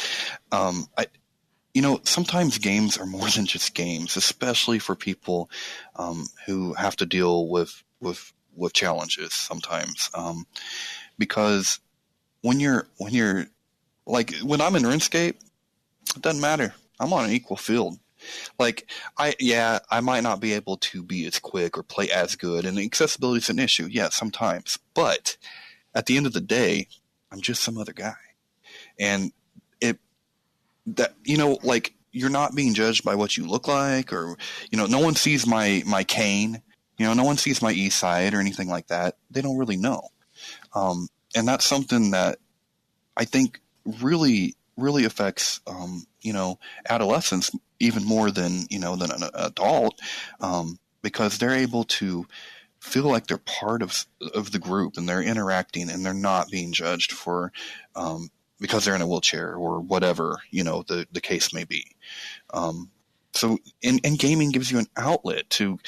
sometimes games are more than just games, especially for people who have to deal with challenges sometimes. Because when you're like, when I'm in RuneScape, it doesn't matter. I'm on an equal field. Like, I might not be able to be as quick or play as good, and accessibility is an issue, sometimes, but at the end of the day, I'm just some other guy. And you're not being judged by what you look like, or, no one sees my cane, no one sees my east side or anything like that. They don't really know. And that's something that I think really, really affects, adolescents even more than an adult, because they're able to feel like they're part of the group, and they're interacting, and they're not being judged for because they're in a wheelchair or whatever the case may be. So and gaming gives you an outlet to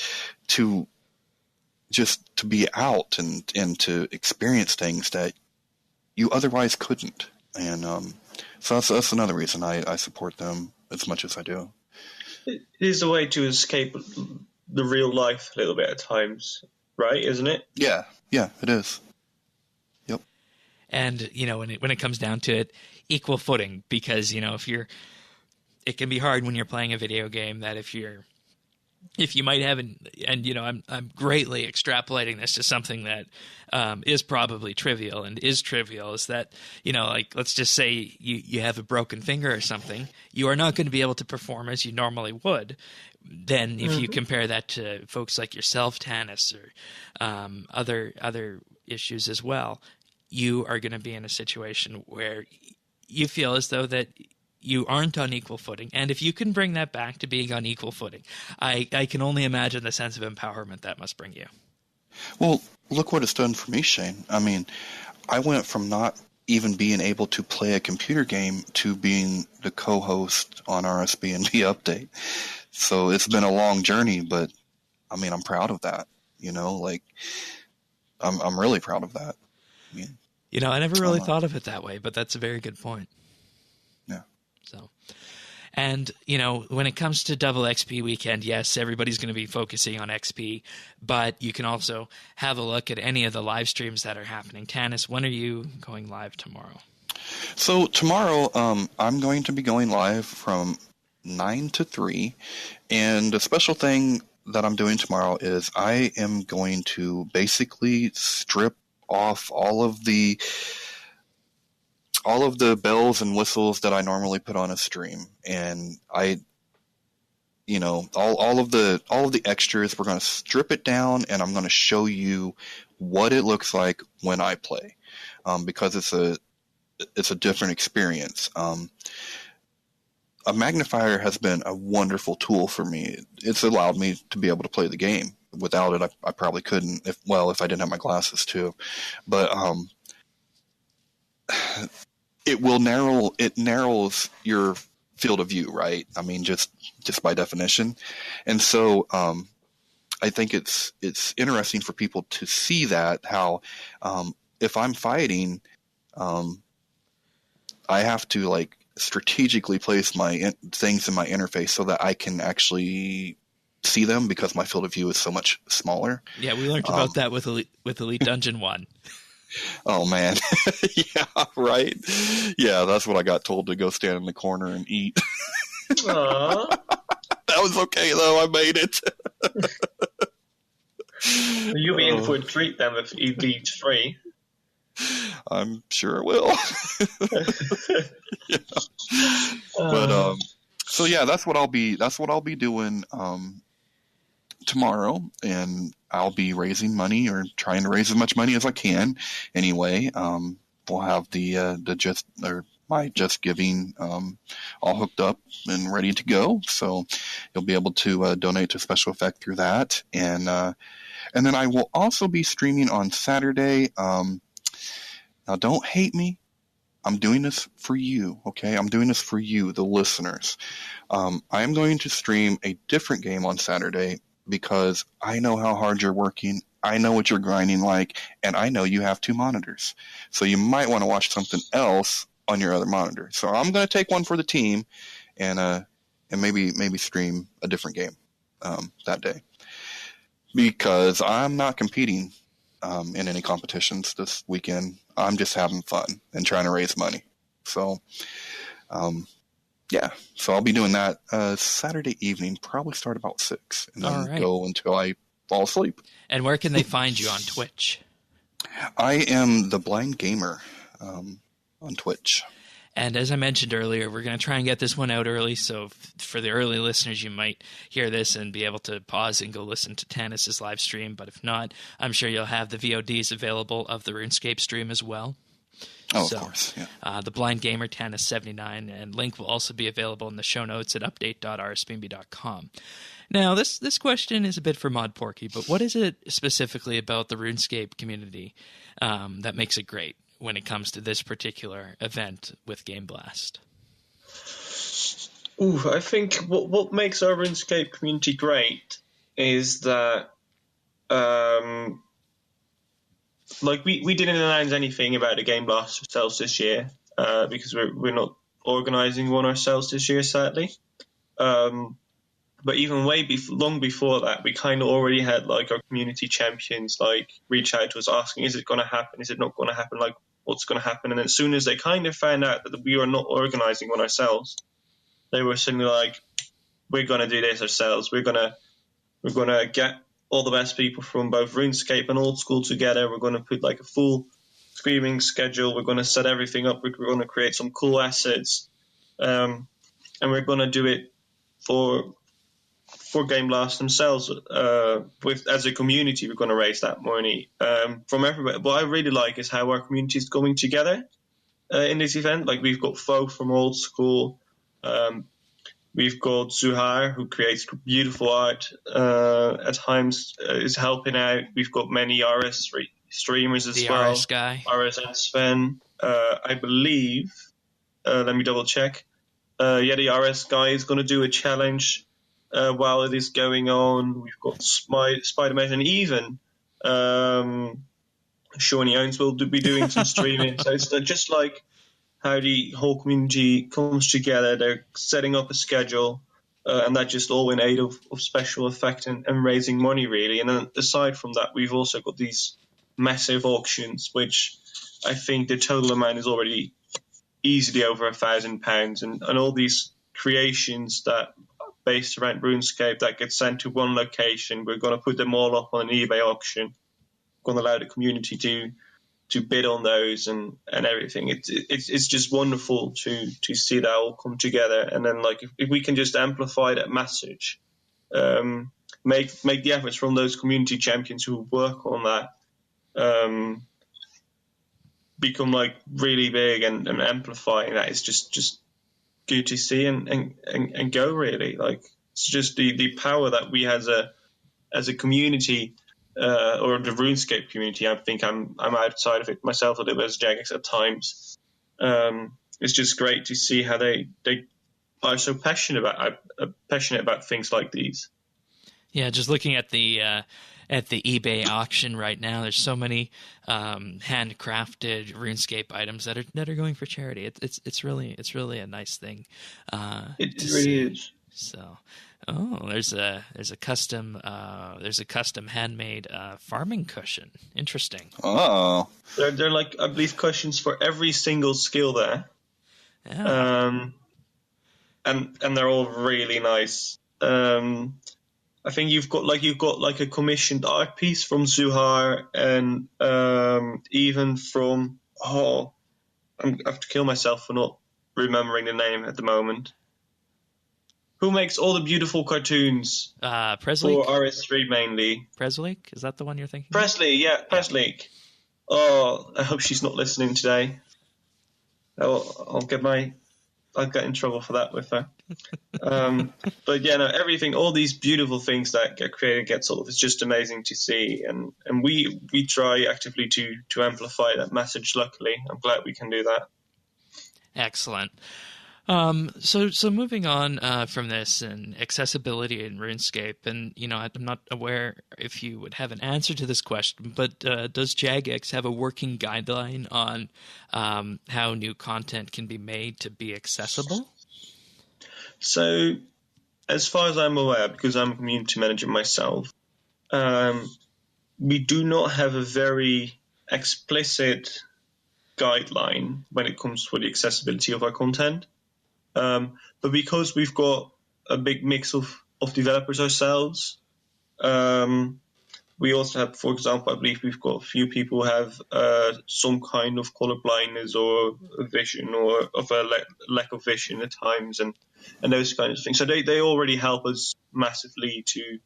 just to be out and to experience things that you otherwise couldn't. And so that's another reason I support them as much as I do. It is a way to escape the real life a little bit at times. Right, isn't it? Yeah, it is. Yep. And when it comes down to it, equal footing, because it can be hard when you're playing a video game that if you might have I'm greatly extrapolating this to something that is probably trivial, and is trivial is that like, let's just say you have a broken finger or something, you are not going to be able to perform as you normally would. Then if you compare that to folks like yourself, Tanis, or other issues as well, you are going to be in a situation where you feel as though that you aren't on equal footing. And if you can bring that back to being on equal footing, I can only imagine the sense of empowerment that must bring you. Well, look what it's done for me, Shane. I mean, I went from not even being able to play a computer game to being the co-host on RSBANDBupdate. So it's been a long journey, but I mean, I'm proud of that. I'm really proud of that. I mean, I never really thought of it that way, but that's a very good point. Yeah. So, and when it comes to Double XP weekend, yes, everybody's going to be focusing on XP, but you can also have a look at any of the live streams that are happening. Tanis, when are you going live tomorrow? So tomorrow, I'm going to be going live from 9 to 3, and a special thing that I'm doing tomorrow is I am going to basically strip off all of the bells and whistles that I normally put on a stream, and all of the extras. We're going to strip it down, and I'm going to show you what it looks like when I play, because it's a different experience. A magnifier has been a wonderful tool for me. It's allowed me to be able to play the game. Without it, I probably couldn't. If I didn't have my glasses too, but it narrows your field of view, right? I mean, just by definition. And so I think it's interesting for people to see that, how if I'm fighting, I have to strategically place my things in my interface so that I can actually see them, because my field of view is so much smaller. Yeah, we learned about that with Elite Dungeon 1. Oh, man. Yeah, right? Yeah, that's what I got told, to go stand in the corner and eat. Aww. That was okay, though. I made it. You'll be in for a treat then with Elite 3. I'm sure it will. Yeah. But so yeah, that's what I'll be doing tomorrow, and I'll be raising money, or trying to raise as much money as I can. Anyway, we'll have my Just Giving all hooked up and ready to go, so you'll be able to donate to SpecialEffect through that, and then I will also be streaming on Saturday. Now, don't hate me. I'm doing this for you, okay? I'm doing this for you, the listeners. I am going to stream a different game on Saturday, because I know how hard you're working. I know what you're grinding like, and I know you have 2 monitors. So you might want to watch something else on your other monitor. So I'm going to take one for the team, and maybe stream a different game that day, because I'm not competing in any competitions this weekend. I'm just having fun and trying to raise money. So, yeah. So I'll be doing that Saturday evening, probably start about 6, and then go until I fall asleep. And where can they find you on Twitch? I am the Blind Gamer on Twitch. And as I mentioned earlier, we're going to try and get this one out early, so for the early listeners, you might hear this and be able to pause and go listen to Tanis's live stream. But if not, I'm sure you'll have the VODs available of the RuneScape stream as well. Oh, of course, yeah. The Blind Gamer, Tanis79, and link will also be available in the show notes at update.rsbnb.com. Now, this question is a bit for Mod Porky, but what is it specifically about the RuneScape community that makes it great when it comes to this particular event with Game Blast? I think what makes our RuneScape community great is that we didn't announce anything about the Game Blast ourselves this year, because we're not organizing one ourselves this year, sadly. But even long before that, we kind of already had our community champions reach out to us asking, is it going to happen? Is it not going to happen? What's going to happen? And as soon as they kind of found out that we were not organizing one ourselves, they were suddenly like, we're going to do this ourselves. We're going to get all the best people from both RuneScape and Old School together. We're going to put a full streaming schedule. We're going to set everything up. We're going to create some cool assets. And we're going to do it for Game Blast themselves. As a community, we're going to raise that money from everybody. What I really like is how our community is coming together in this event. We've got folk from Old School. We've got Zuhair, who creates beautiful art. At times is helping out. We've got many RS streamers as well. The RS guy. RS and Sven. I believe. Let me double check. The RS guy is going to do a challenge while it is going on. We've got Spider-Man, and even Shawnee Owens will be doing some streaming. So it's just how the whole community comes together. They're setting up a schedule, and that just all in aid of SpecialEffect and raising money, really. And then aside from that, we've also got these massive auctions, which I think the total amount is already easily over £1,000, and all these creations that based around RuneScape that get sent to one location. We're going to put them all up on an eBay auction. We're going to allow the community to bid on those and everything. It's just wonderful to see that all come together. And then like if we can just amplify that message, make the efforts from those community champions who work on that become like really big and amplifying that is just good to see and go really. Like it's just the power that we as a community. Or the RuneScape community. I think I'm outside of it myself a little bit as Jagex at times. It's just great to see how they are so passionate about things like these. Yeah, just looking at the eBay auction right now, there's so many handcrafted RuneScape items that are going for charity. It's really a nice thing. It really is. So. Oh, there's a custom handmade farming cushion. Interesting. Oh, they're like, I believe, cushions for every single skill there. Yeah. And they're all really nice. I think you've got like a commissioned art piece from Zuhar and even from I have to kill myself for not remembering the name at the moment. Who makes all the beautiful cartoons? Presley? For RS3 mainly. Presley? Is that the one you're thinking? Presley, yeah, Presley. Oh, I hope she's not listening today. I'll get in trouble for that with her. But yeah, no, everything, all these beautiful things that get created, get sold. It's just amazing to see, and we try actively to amplify that message. Luckily, I'm glad we can do that. Excellent. So moving on from this and accessibility in RuneScape, and I'm not aware if you would have an answer to this question, but does Jagex have a working guideline on how new content can be made to be accessible? So, as far as I'm aware, because I'm a community manager myself, we do not have a very explicit guideline when it comes to the accessibility of our content. But because we've got a big mix of developers ourselves, we also have, for example, I believe we've got a few people who have some kind of color blindness or vision or of a lack of vision at times and those kinds of things. So they already help us massively to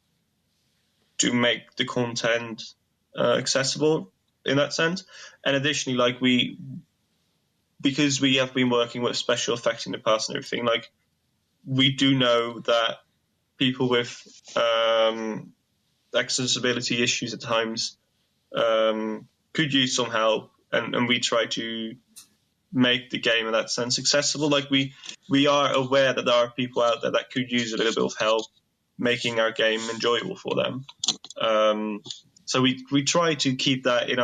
make the content accessible in that sense. And additionally, like because we have been working with SpecialEffect in the past and everything, like we do know that people with accessibility issues at times could use some help, and we try to make the game in that sense accessible. Like we are aware that there are people out there that could use a little bit of help making our game enjoyable for them. So we try to keep that in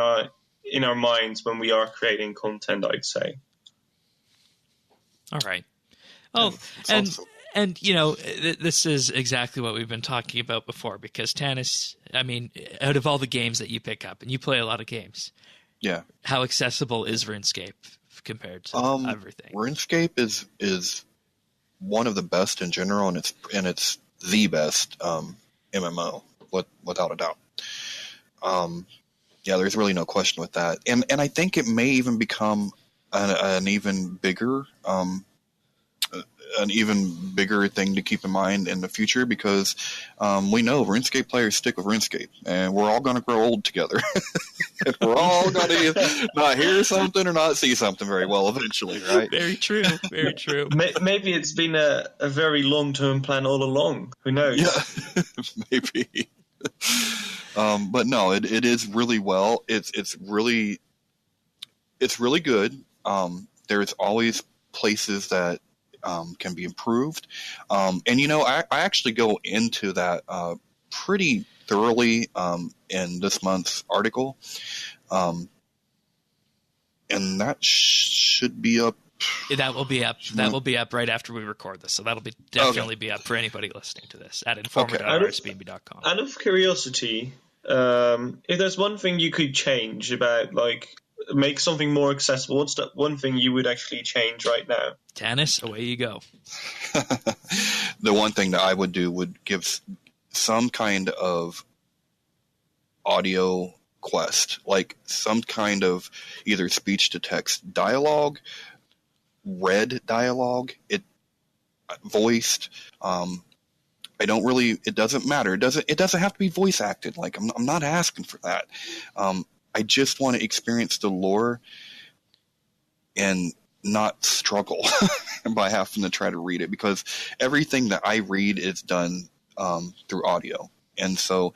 our minds when we are creating content, I'd say. All right. Oh, and this is exactly what we've been talking about before, because Tanis, I mean, out of all the games that you pick up, and you play a lot of games, yeah, how accessible is RuneScape compared to everything? RuneScape is one of the best in general, and it's the best MMO, without a doubt. Yeah, there's really no question with that, and I think it may even become an even bigger thing to keep in mind in the future, because we know RuneScape players stick with RuneScape, and we're all going to grow old together. And we're all going to not hear something or not see something very well eventually, right? Very true. Very true. Maybe it's been a very long-term plan all along. Who knows? Yeah, maybe. But no, it is really well. It's really good. There's always places that can be improved. And, I actually go into that pretty thoroughly in this month's article. And that should be up. That will be up. That will be up right after we record this. So that'll definitely be up for anybody listening to this at informer.rsbnb.com. Out of curiosity, if there's one thing you could change about, like, make something more accessible, what's that one thing you would actually change right now? Tanis, away you go. the one thing that I would do would give some kind of audio quest, like some kind of either speech to text dialogue, read dialogue, voiced. I don't really. It doesn't matter. It doesn't have to be voice acted. Like I'm not asking for that. I just want to experience the lore and not struggle by having to try to read it, because everything that I read is done through audio. And so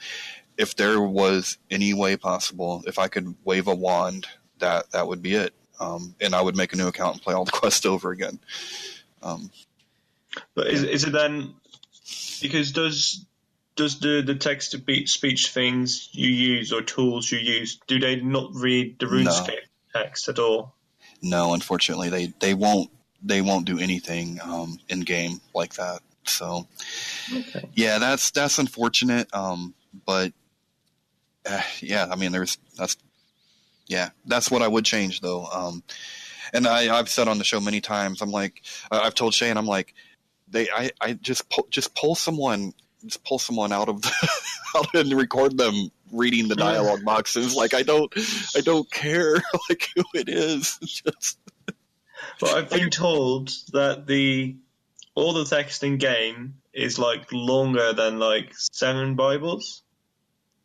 if there was any way possible, if I could wave a wand, that would be it. And I would make a new account and play all the quests over again. But is it then, because does the text to speech things you use or tools you use, do they not read the RuneScape text at all? No, unfortunately, they won't do anything in game like that. So, okay. Yeah, that's unfortunate. But yeah, I mean, that's what I would change though. And I've said on the show many times, I'm like, I've told Shane, I'm like, I just pull someone out of out and record them reading the dialogue boxes. Like I don't care like who it is. Just. Well, I've been told that all the text in game is like longer than like 7 Bibles.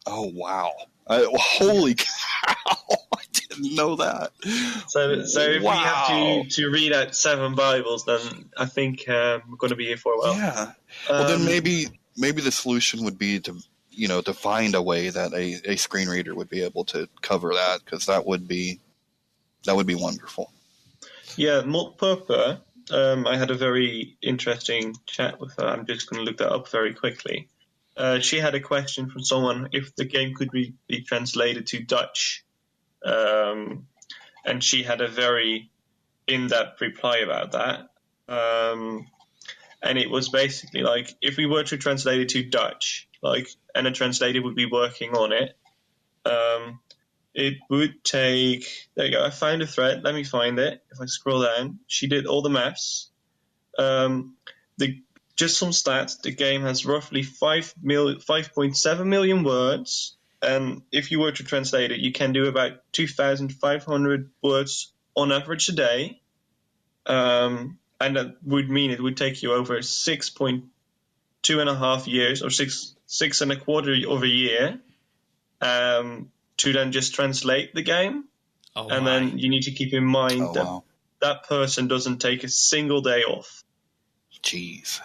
Oh wow! Holy cow! I didn't know that. So if we have to read out 7 Bibles, then I think we're going to be here for a while. Yeah. Well, then maybe the solution would be to find a way that a screen reader would be able to cover that, because that would be wonderful. Yeah, Malt Purple. I had a very interesting chat with her. I'm just going to look that up very quickly. She had a question from someone if the game could be translated to Dutch. And she had a very in-depth reply about that. And it was basically like, if we were to translate it to Dutch, and a translator would be working on it, it would take... There you go, I found a thread. Let me find it. If I scroll down, she did all the maths. Just some stats, the game has roughly 5.7 million words. And if you were to translate it, you can do about 2,500 words on average a day. And that would mean it would take you over 6.2.5 years, or 6.25 of a year, to then just translate the game. Oh, and then you need to keep in mind that person doesn't take a single day off. Jeez.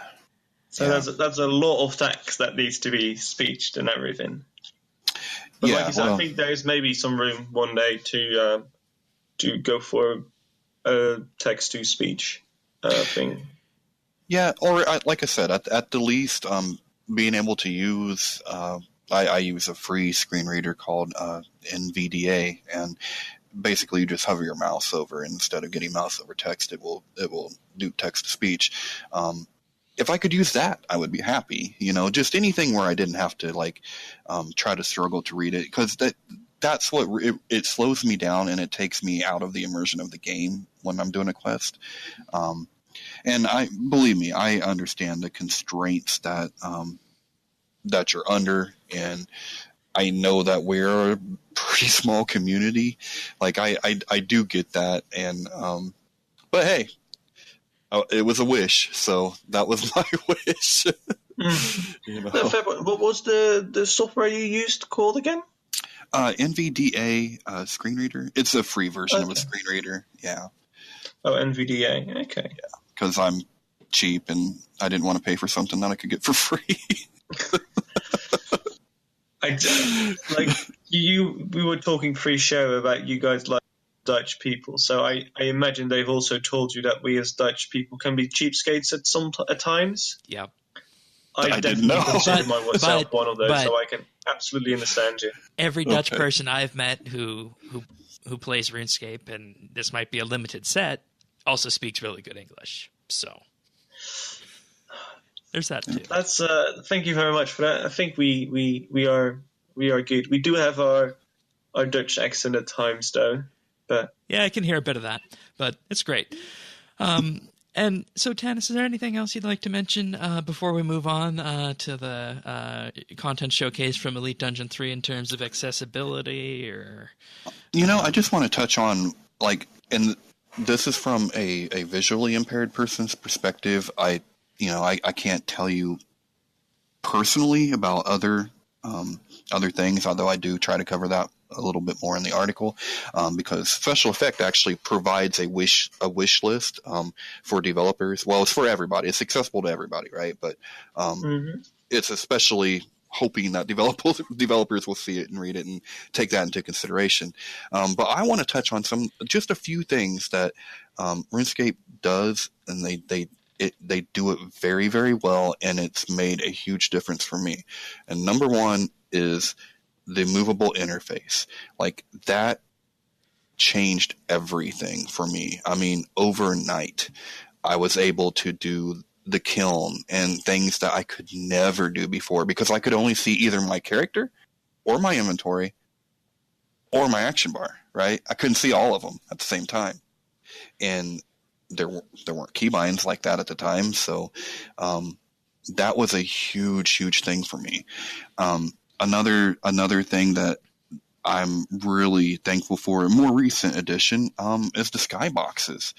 So that's a lot of text that needs to be speeched and everything. But like you said, I think there's maybe some room one day to go for a text-to-speech thing. Yeah, or like I said, at the least, being able to use... I use a free screen reader called NVDA, and basically you just hover your mouse over, and instead of getting mouse over text, it will do text-to-speech. If I could use that, I would be happy. Just anything where I didn't have to try to struggle to read it, because that's what it slows me down, and it takes me out of the immersion of the game when I'm doing a quest. And believe me, I understand the constraints that you're under, and I know that we're a pretty small community. Like I do get that, and but hey. It was a wish, so that was my wish. What was the software you used called again? NVDA screen reader. It's a free version of a screen reader. Yeah. Oh, NVDA. Okay. Yeah, because I'm cheap and I didn't want to pay for something that I could get for free. We were talking pre-show about you guys like Dutch people, so I imagine they've also told you that we as Dutch people can be cheapskates at times. Yeah, I didn't know. Consider myself one of those, so I can absolutely understand you. Every Dutch person I've met who plays RuneScape, and this might be a limited set, also speaks really good English. So there's that too. That's thank you very much for that. I think we are good. We do have our Dutch accent at times, though. But yeah, I can hear a bit of that, but it's great. And so, Tanis, is there anything else you'd like to mention before we move on to the content showcase from Elite Dungeon 3 in terms of accessibility? Or I just want to touch on, like, and this is from a visually impaired person's perspective. I can't tell you personally about other things, although I do try to cover that a little bit more in the article, because SpecialEffect actually provides a wish list for developers. Well, it's for everybody. It's accessible to everybody, right? But it's especially hoping that developers will see it and read it and take that into consideration. But I want to touch on just a few things that RuneScape does, and they do it very, very well, and it's made a huge difference for me. And number one is the movable interface. Like, that changed everything for me. I mean, overnight, I was able to do the kiln and things that I could never do before, because I could only see either my character or my inventory or my action bar, right? I couldn't see all of them at the same time. And there weren't keybinds like that at the time. So that was a huge thing for me. Another thing that I'm really thankful for, a more recent addition, is the skyboxes.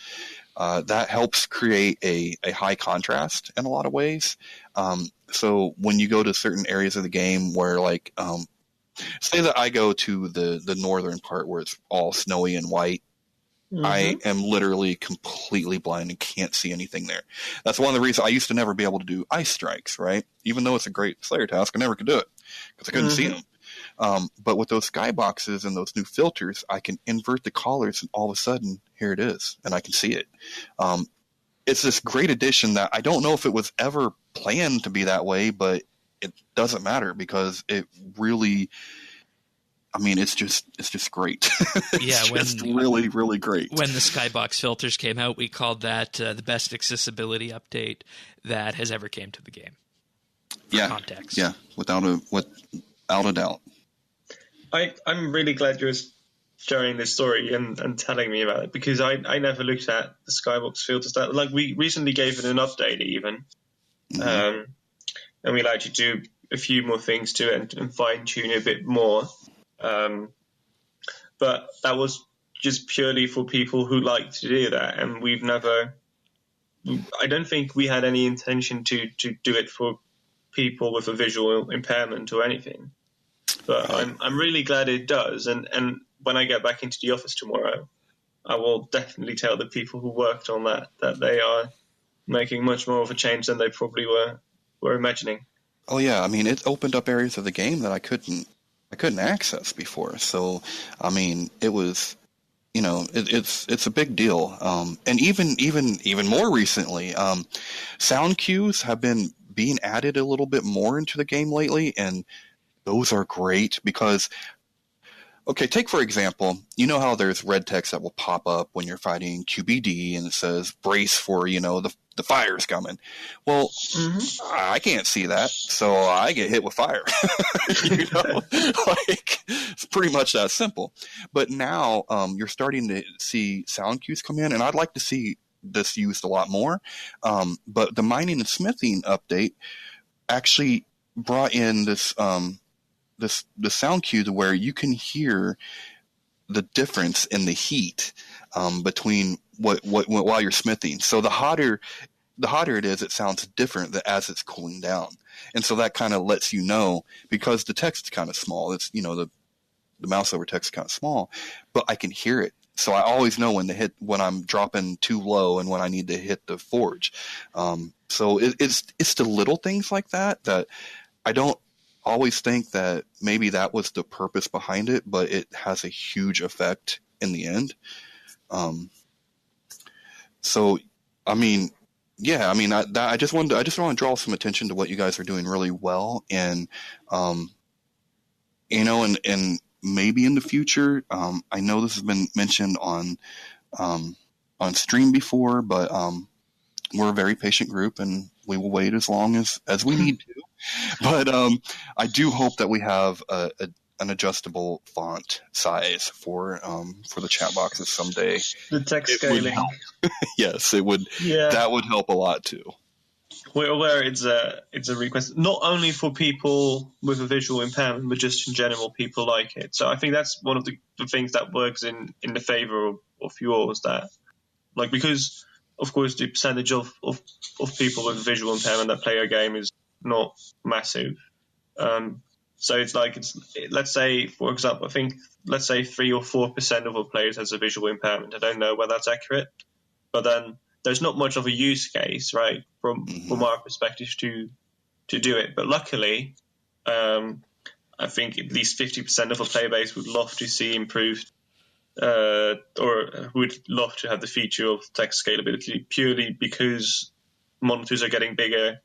That helps create a high contrast in a lot of ways. So when you go to certain areas of the game where, like, say that I go to the northern part where it's all snowy and white, I am literally completely blind and can't see anything there. That's one of the reasons I used to never be able to do ice strikes, right? Even though it's a great Slayer task, I never could do it because I couldn't see them. But with those skyboxes and those new filters, I can invert the colors, and all of a sudden, here it is, and I can see it. It's this great addition that I don't know if it was ever planned to be that way, but it doesn't matter because it really, I mean, it's just great. It's just really, really great. When the skybox filters came out, we called that the best accessibility update that has ever came to the game. Context. Yeah, without a doubt. I'm really glad you're sharing this story and telling me about it, because I never looked at the skybox filters. Like, we recently gave it an update even, and we allowed you to do a few more things to it and fine tune it a bit more. But that was just purely for people who like to do that, and I don't think we had any intention to do it for people with a visual impairment or anything. But I'm really glad it does, and when I get back into the office tomorrow, I will definitely tell the people who worked on that they are making much more of a change than they probably were imagining. Oh yeah, I mean, it opened up areas of the game that I couldn't access before. So, I mean, it was, it's a big deal. And even more recently, sound cues have been being added a little bit more into the game lately, and those are great because, okay, take for example, you know how there's red text that will pop up when you're fighting QBD and it says brace for, the fire's coming. Well, I can't see that, so I get hit with fire. Like, it's pretty much that simple. But now you're starting to see sound cues come in, and I'd like to see this used a lot more. But the mining and smithing update actually brought in this the sound cue to where you can hear the difference in the heat between what while you're smithing. So the hotter it is, it sounds different as it's cooling down, and so that kind of lets you know, because the text's kind of small. It's the mouse over text is kind of small, but I can hear it. So I always know when I'm dropping too low and when I need to hit the forge. So it's the little things like that I don't always think that maybe that was the purpose behind it, but it has a huge effect in the end. So, I mean, yeah, I mean, I just want to draw some attention to what you guys are doing really well, and and maybe in the future, I know this has been mentioned on stream before, but we're a very patient group, and we will wait as long as we need to. But I do hope that we have an adjustable font size for the chat boxes someday, The text scaling. Yes, it would. Yeah. That would help a lot too. We're aware it's a request, not only for people with a visual impairment, but just in general, people like it. So I think that's one of the things that works in the favor of yours. That, like, because of course the percentage of people with a visual impairment that play a game is not massive. So let's say, for example, I think let's say 3 or 4% of our players has a visual impairment. I don't know whether that's accurate, but then there's not much of a use case, right, from our perspective to do it. But luckily, I think at least 50% of a player base would love to see improved, or would love to have the feature of text scalability, purely because monitors are getting bigger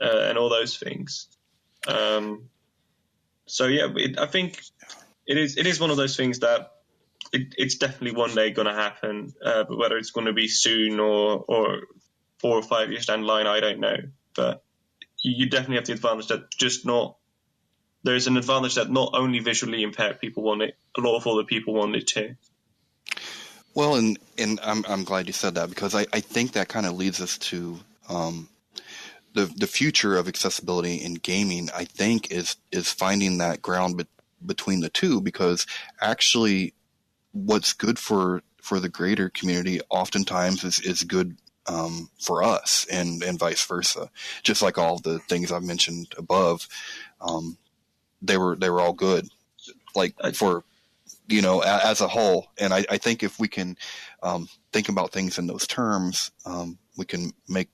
and all those things. So yeah, I think it is one of those things that it's definitely one day going to happen, but whether it's going to be soon or 4 or 5 years down the line, I don't know. But you definitely have the advantage that there's an advantage that not only visually impaired people want it, a lot of other people want it too. Well, and I'm glad you said that, because I think that kind of leads us to the future of accessibility in gaming. I think is finding that ground between the two, because actually what's good for the greater community oftentimes is good for us, and vice versa. Just like all the things I've mentioned above, they were all good, like for, as a whole. And I think if we can think about things in those terms, we can make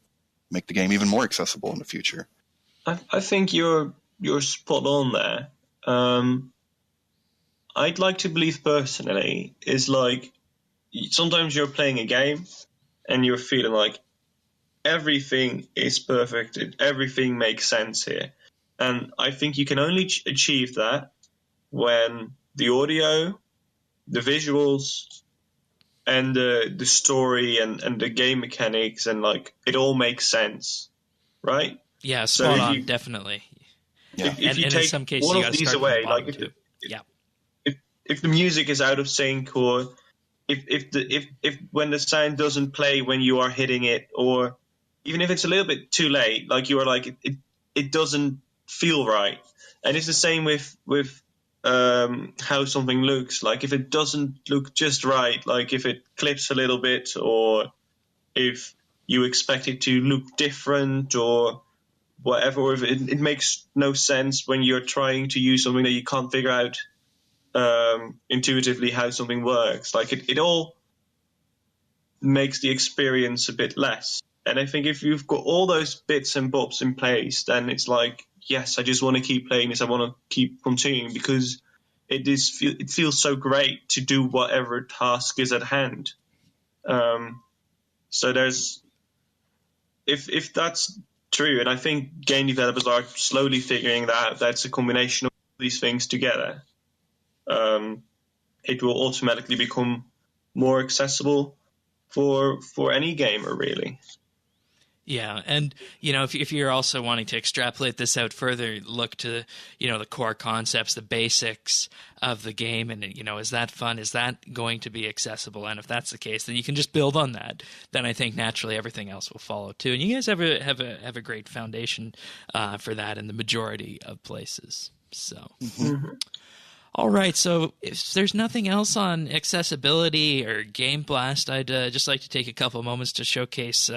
the game even more accessible in the future. I think you're spot on there. I'd like to believe personally is like, sometimes you're playing a game and you're feeling like everything is perfect, everything makes sense here. And I think you can only achieve that when the audio, the visuals, and the story and the game mechanics and like it all makes sense, right? Yeah, spot on, definitely. Yeah. If you and take in some cases, one you of gotta these start away, from the like bottom, too. Yeah. if the music is out of sync, or if when the sound doesn't play when you are hitting it, or even if it's a little bit too late, like you are like it doesn't feel right. And it's the same with how something looks. Like if it doesn't look just right, like if it clips a little bit, or if you expect it to look different or whatever, or if it makes no sense when you're trying to use something that you can't figure out intuitively how something works. Like it all makes the experience a bit less. And I think if you've got all those bits and bobs in place, then it's like, yes, I just want to keep playing this. I want to keep continuing, because it feels so great to do whatever task is at hand. So there's, if that's true, and I think game developers are slowly figuring that out, that's a combination of these things together, it will automatically become more accessible for any gamer, really. Yeah, and if you're also wanting to extrapolate this out further, look to the core concepts, the basics of the game, and is that fun? Is that going to be accessible? And if that's the case, then you can just build on that. Then I think naturally everything else will follow too. And you guys have a great foundation for that in the majority of places. So. Mm-hmm. All right, so if there's nothing else on accessibility or Game Blast, I'd just like to take a couple moments to showcase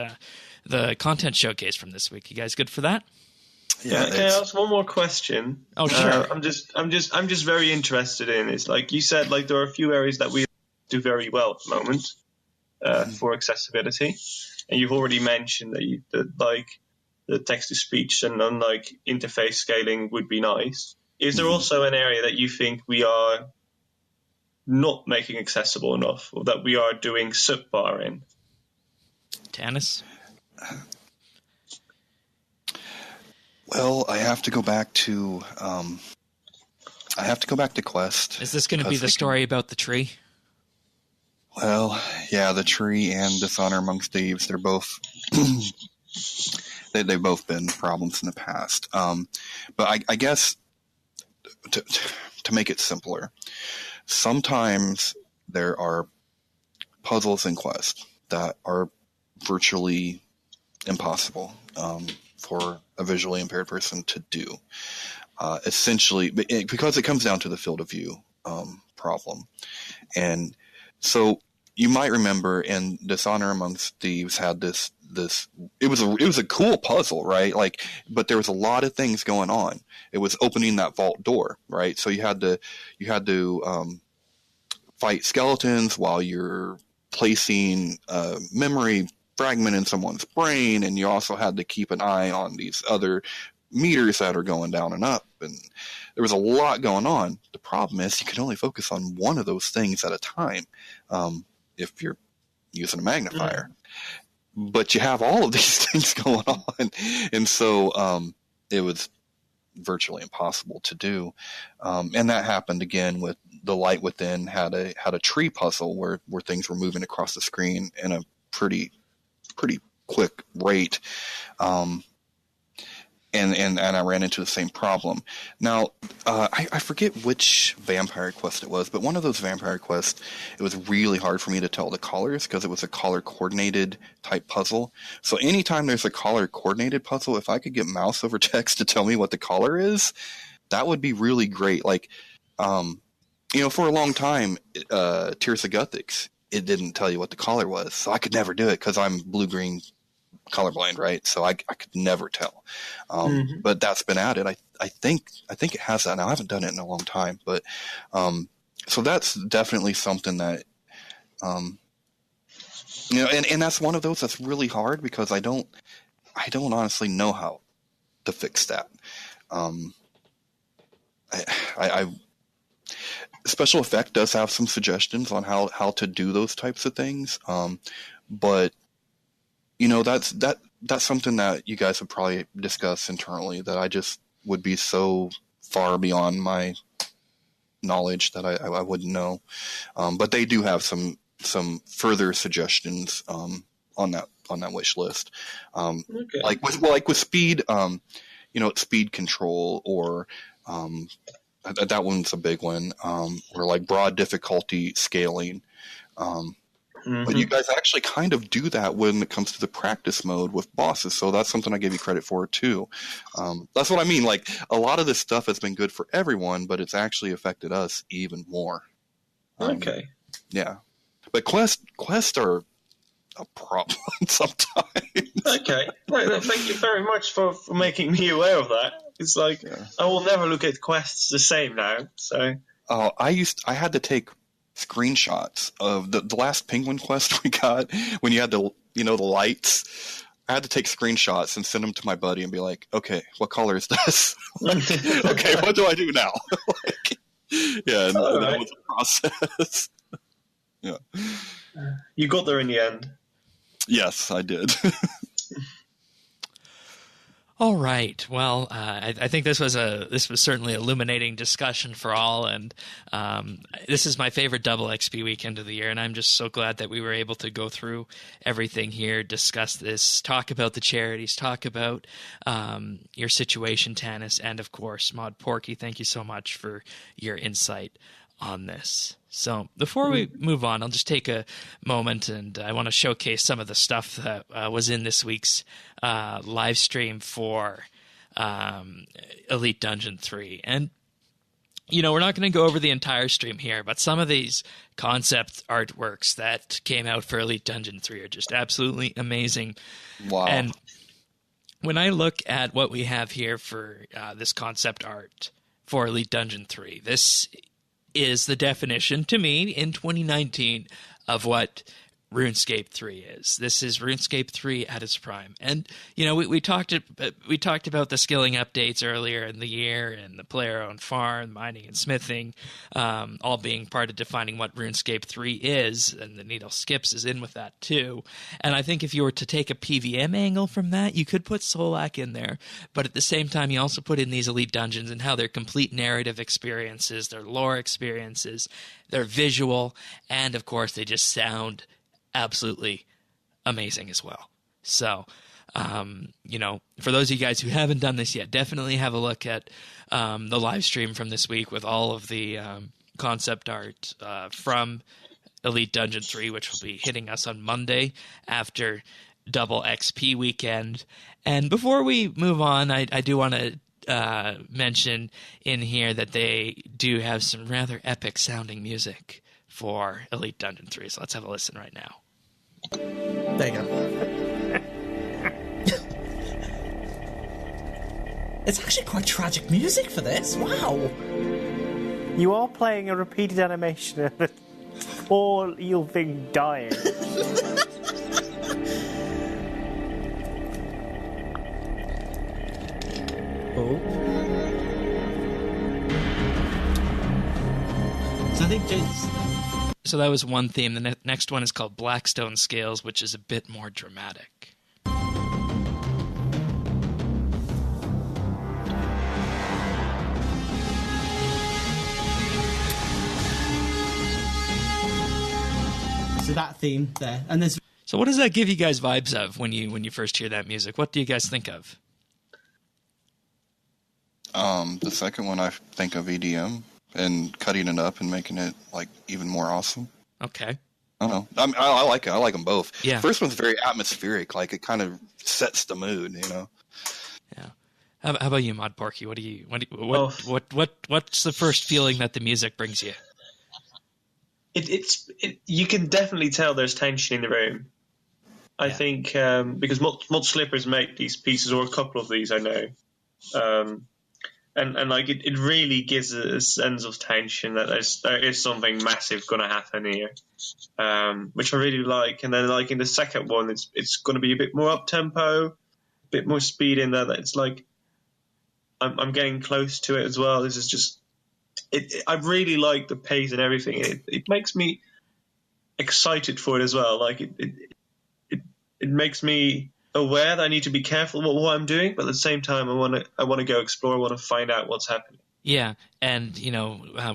the content showcase from this week. You guys good for that? Yeah. Can I ask one more question? Oh, sure. I'm just very interested in. It's like you said, like there are a few areas that we do very well at the moment for accessibility, and you've already mentioned that like the text to speech and like interface scaling would be nice. Is there also an area that you think we are not making accessible enough, or that we are doing subpar in? Tannis? Well, I have to go back to Quest. Is this going to be the story about the tree? Well, yeah, the tree and Dishonor Amongst Thieves, they're both they've both been problems in the past. But I guess to to make it simpler, sometimes there are puzzles in Quest that are virtually impossible for a visually impaired person to do. Essentially, because it comes down to the field of view problem. And so you might remember in Dishonor Amongst Thieves had this it was a cool puzzle, right? Like, but there was a lot of things going on. It was opening that vault door, right? So you had to fight skeletons while you're placing a memory fragment in someone's brain, and you also had to keep an eye on these other meters that are going down and up, and there was a lot going on. The problem is you can only focus on one of those things at a time if you're using a magnifier. But you have all of these things going on, and so it was virtually impossible to do. And that happened again with The Light Within had a tree puzzle where things were moving across the screen in a pretty quick rate. And I ran into the same problem. Now, I forget which vampire quest it was, but one of those vampire quests, it was really hard for me to tell the colors because it was a color-coordinated type puzzle. So anytime there's a color-coordinated puzzle, if I could get mouse over text to tell me what the color is, that would be really great. Like, for a long time, Tears of Guthix, it didn't tell you what the color was. So I could never do it because I'm blue-green colorblind, right? So I could never tell. But that's been added. I think it has that now. I haven't done it in a long time, but so that's definitely something that and that's one of those that's really hard because I don't honestly know how to fix that. I SpecialEffect does have some suggestions on how to do those types of things, but that's something that you guys would probably discuss internally that I just would be so far beyond my knowledge that I wouldn't know. But they do have some further suggestions on that wish list. Okay. Like with speed, speed control or that one's a big one. Or like broad difficulty scaling. But you guys actually kind of do that when it comes to the practice mode with bosses, so that's something I give you credit for too. That's what I mean. Like a lot of this stuff has been good for everyone, but it's actually affected us even more. Okay. Yeah, but quests are a problem sometimes. Okay. No, thank you very much for making me aware of that. It's like I will never look at quests the same now. So. Oh, I had to take screenshots of the last penguin quest we got when you had the lights. I had to take screenshots and send them to my buddy and be like, okay, what color is this? Okay, what do I do now? And that was a process. Yeah. You got there in the end. Yes, I did. All right. Well, I think this was certainly an illuminating discussion for all, and this is my favorite double XP weekend of the year, and I'm just so glad that we were able to go through everything here, discuss this, talk about the charities, talk about your situation, Tanis, and of course, Mod Porky. Thank you so much for your insight on this. So before we move on, I'll just take a moment and I want to showcase some of the stuff that was in this week's live stream for Elite Dungeon 3. And, we're not going to go over the entire stream here, but some of these concept artworks that came out for Elite Dungeon 3 are just absolutely amazing. Wow. And when I look at what we have here for this concept art for Elite Dungeon 3, this is the definition to me in 2019 of what RuneScape 3 is. This is RuneScape 3 at its prime. And, we talked about the skilling updates earlier in the year and the player-owned farm, mining and smithing, all being part of defining what RuneScape 3 is, and the needle skips is in with that too. And I think if you were to take a PVM angle from that, you could put Solak in there. But at the same time, you also put in these elite dungeons and how they're complete narrative experiences, their lore experiences, they're visual, and of course they just sound absolutely amazing as well. So for those of you guys who haven't done this yet, definitely have a look at the live stream from this week with all of the concept art from Elite Dungeon 3, which will be hitting us on Monday after Double XP weekend. And before we move on, I do want to mention in here that they do have some rather epic sounding music for Elite Dungeon 3. So let's have a listen right now. There you go. It's actually quite tragic music for this. Wow. You are playing a repeated animation of a poor eel thing dying. Oh. So I think James. So that was one theme. The next one is called Blackstone Scales, which is a bit more dramatic. So that theme there, and there's. So what does that give you guys vibes of when you first hear that music? What do you guys think of? The second one, I think of EDM and cutting it up and making it like even more awesome. Okay. I don't know. I like it. I like them both. Yeah. First one's very atmospheric. Like it kind of sets the mood, Yeah. How about you, Mod Porky? What's the first feeling that the music brings you? You can definitely tell there's tension in the room. I think because Mod Slippers make these pieces, or a couple of these, I know. And like it really gives a sense of tension that there is something massive going to happen here, which I really like. And then like in the second one, it's going to be a bit more up tempo, a bit more speed in there. That it's like I'm getting close to it as well. This is just I really like the pace and everything. It makes me excited for it as well. Like it makes me aware that I need to be careful what I'm doing, but at the same time, I want to go explore. I want to find out what's happening. Yeah, and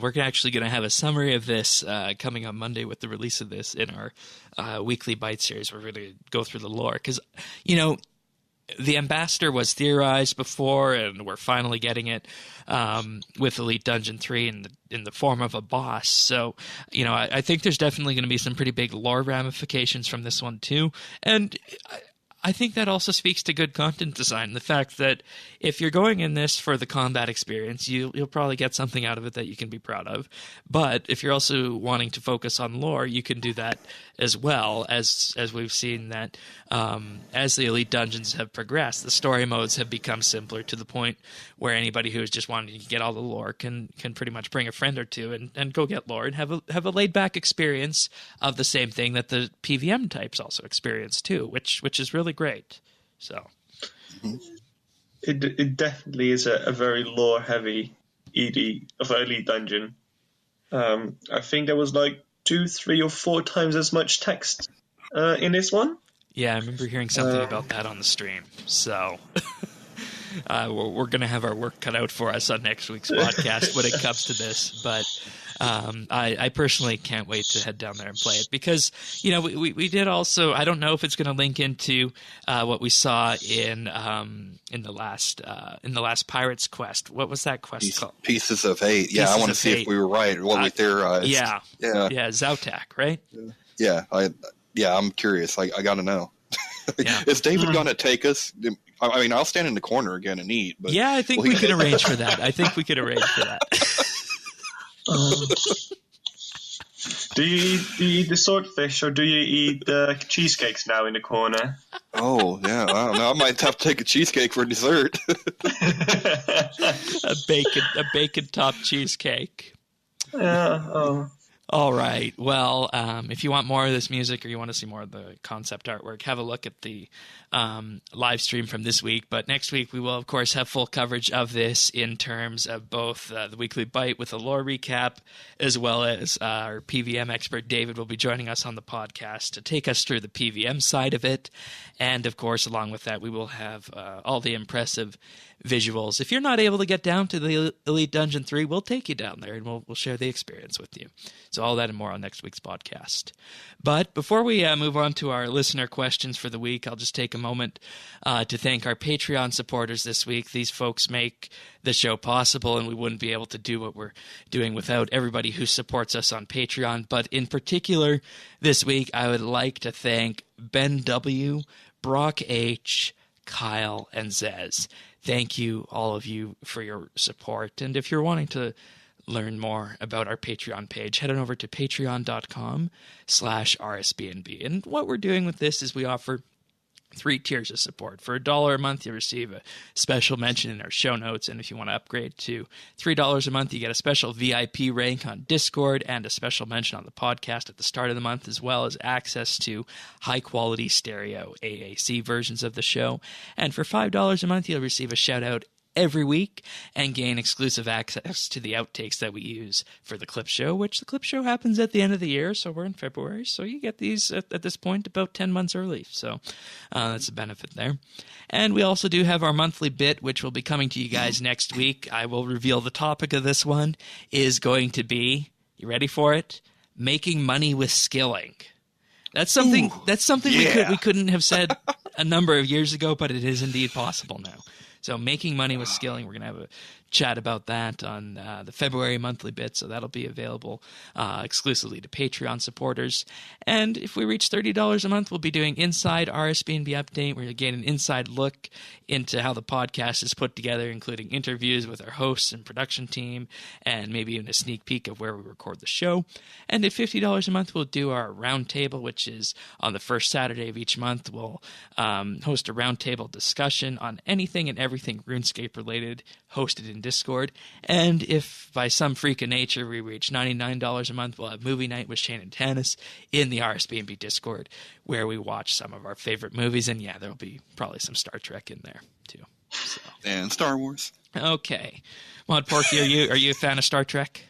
we're actually going to have a summary of this coming on Monday with the release of this in our weekly Byte series. We're going to go through the lore because the Ambassador was theorized before, and we're finally getting it with Elite Dungeon 3 in the form of a boss. So, I think there's definitely going to be some pretty big lore ramifications from this one too, and I think that also speaks to good content design. The fact that if you're going in this for the combat experience, you'll probably get something out of it that you can be proud of. But if you're also wanting to focus on lore, you can do that as well, as we've seen that as the Elite Dungeons have progressed, the story modes have become simpler to the point where anybody who is just wanting to get all the lore can pretty much bring a friend or two and go get lore and have a laid-back experience of the same thing that the PVM types also experience too, which is really great. So it definitely is a very lore heavy Elite Dungeon. I think there was like 2, 3, or 4 times as much text in this one. Yeah, I remember hearing something about that on the stream. So we're going to have our work cut out for us on next week's podcast when it comes to this. But I personally can't wait to head down there and play it because, we did also, I don't know if it's going to link into what we saw in the last Pirates quest. What was that quest called? Pieces of Hate. Yeah, I want to see if we were right or what we theorized. Yeah, Zautak, right? Yeah, I'm curious. I got to know. Yeah. Is David going to take us? I mean, I'll stand in the corner again and eat. But yeah, I think we could arrange for that. Do you eat the swordfish or do you eat the cheesecakes now in the corner? Oh, yeah. I don't know. I might have to take a cheesecake for dessert. a bacon topped cheesecake. Yeah. Oh. All right. Well, if you want more of this music or you want to see more of the concept artwork, have a look at the live stream from this week. But next week, we will, of course, have full coverage of this in terms of both the Weekly Byte with a lore recap, as well as our PVM expert, David, will be joining us on the podcast to take us through the PVM side of it. And, of course, along with that, we will have all the impressive visuals. If you're not able to get down to the Elite Dungeon 3, we'll take you down there and we'll share the experience with you. So all that and more on next week's podcast. But before we move on to our listener questions for the week, I'll just take a moment to thank our Patreon supporters this week. These folks make the show possible, and we wouldn't be able to do what we're doing without everybody who supports us on Patreon. But in particular, this week, I would like to thank Ben W., Brock H., Kyle, and Zez. Thank you, all of you, for your support. And if you're wanting to learn more about our Patreon page, head on over to patreon.com/RSBANDB. And what we're doing with this is we offer 3 tiers of support. For $1 a month, you receive a special mention in our show notes. And if you want to upgrade to $3 a month, you get a special VIP rank on Discord and a special mention on the podcast at the start of the month, as well as access to high-quality stereo AAC versions of the show. And for $5 a month, you'll receive a shout-out every week and gain exclusive access to the outtakes that we use for the clip show, which the clip show happens at the end of the year, so we're in February, so you get these at this point about 10 months early, so that's a benefit there. And we also do have our monthly bit, which will be coming to you guys next week. I will reveal the topic of this one is going to be, you ready for it? Making money with skilling. That's something we couldn't have said a number of years ago, but it is indeed possible now. So making money with skilling, we're going to have a chat about that on the February monthly bit, so that'll be available exclusively to Patreon supporters. And if we reach $30 a month, we'll be doing Inside RSBANDB Update, where you get an inside look into how the podcast is put together, including interviews with our hosts and production team, and maybe even a sneak peek of where we record the show. And at $50 a month, we'll do our roundtable, which is on the first Saturday of each month. We'll host a roundtable discussion on anything and everything RuneScape related, hosted in Discord. And if by some freak of nature we reach $99 a month, we'll have movie night with Shane and Tanis in the RSBANDB Discord, where we watch some of our favorite movies. And yeah, there'll be probably some Star Trek in there too. So. And Star Wars. Okay. Mod Porky, are you a fan of Star Trek?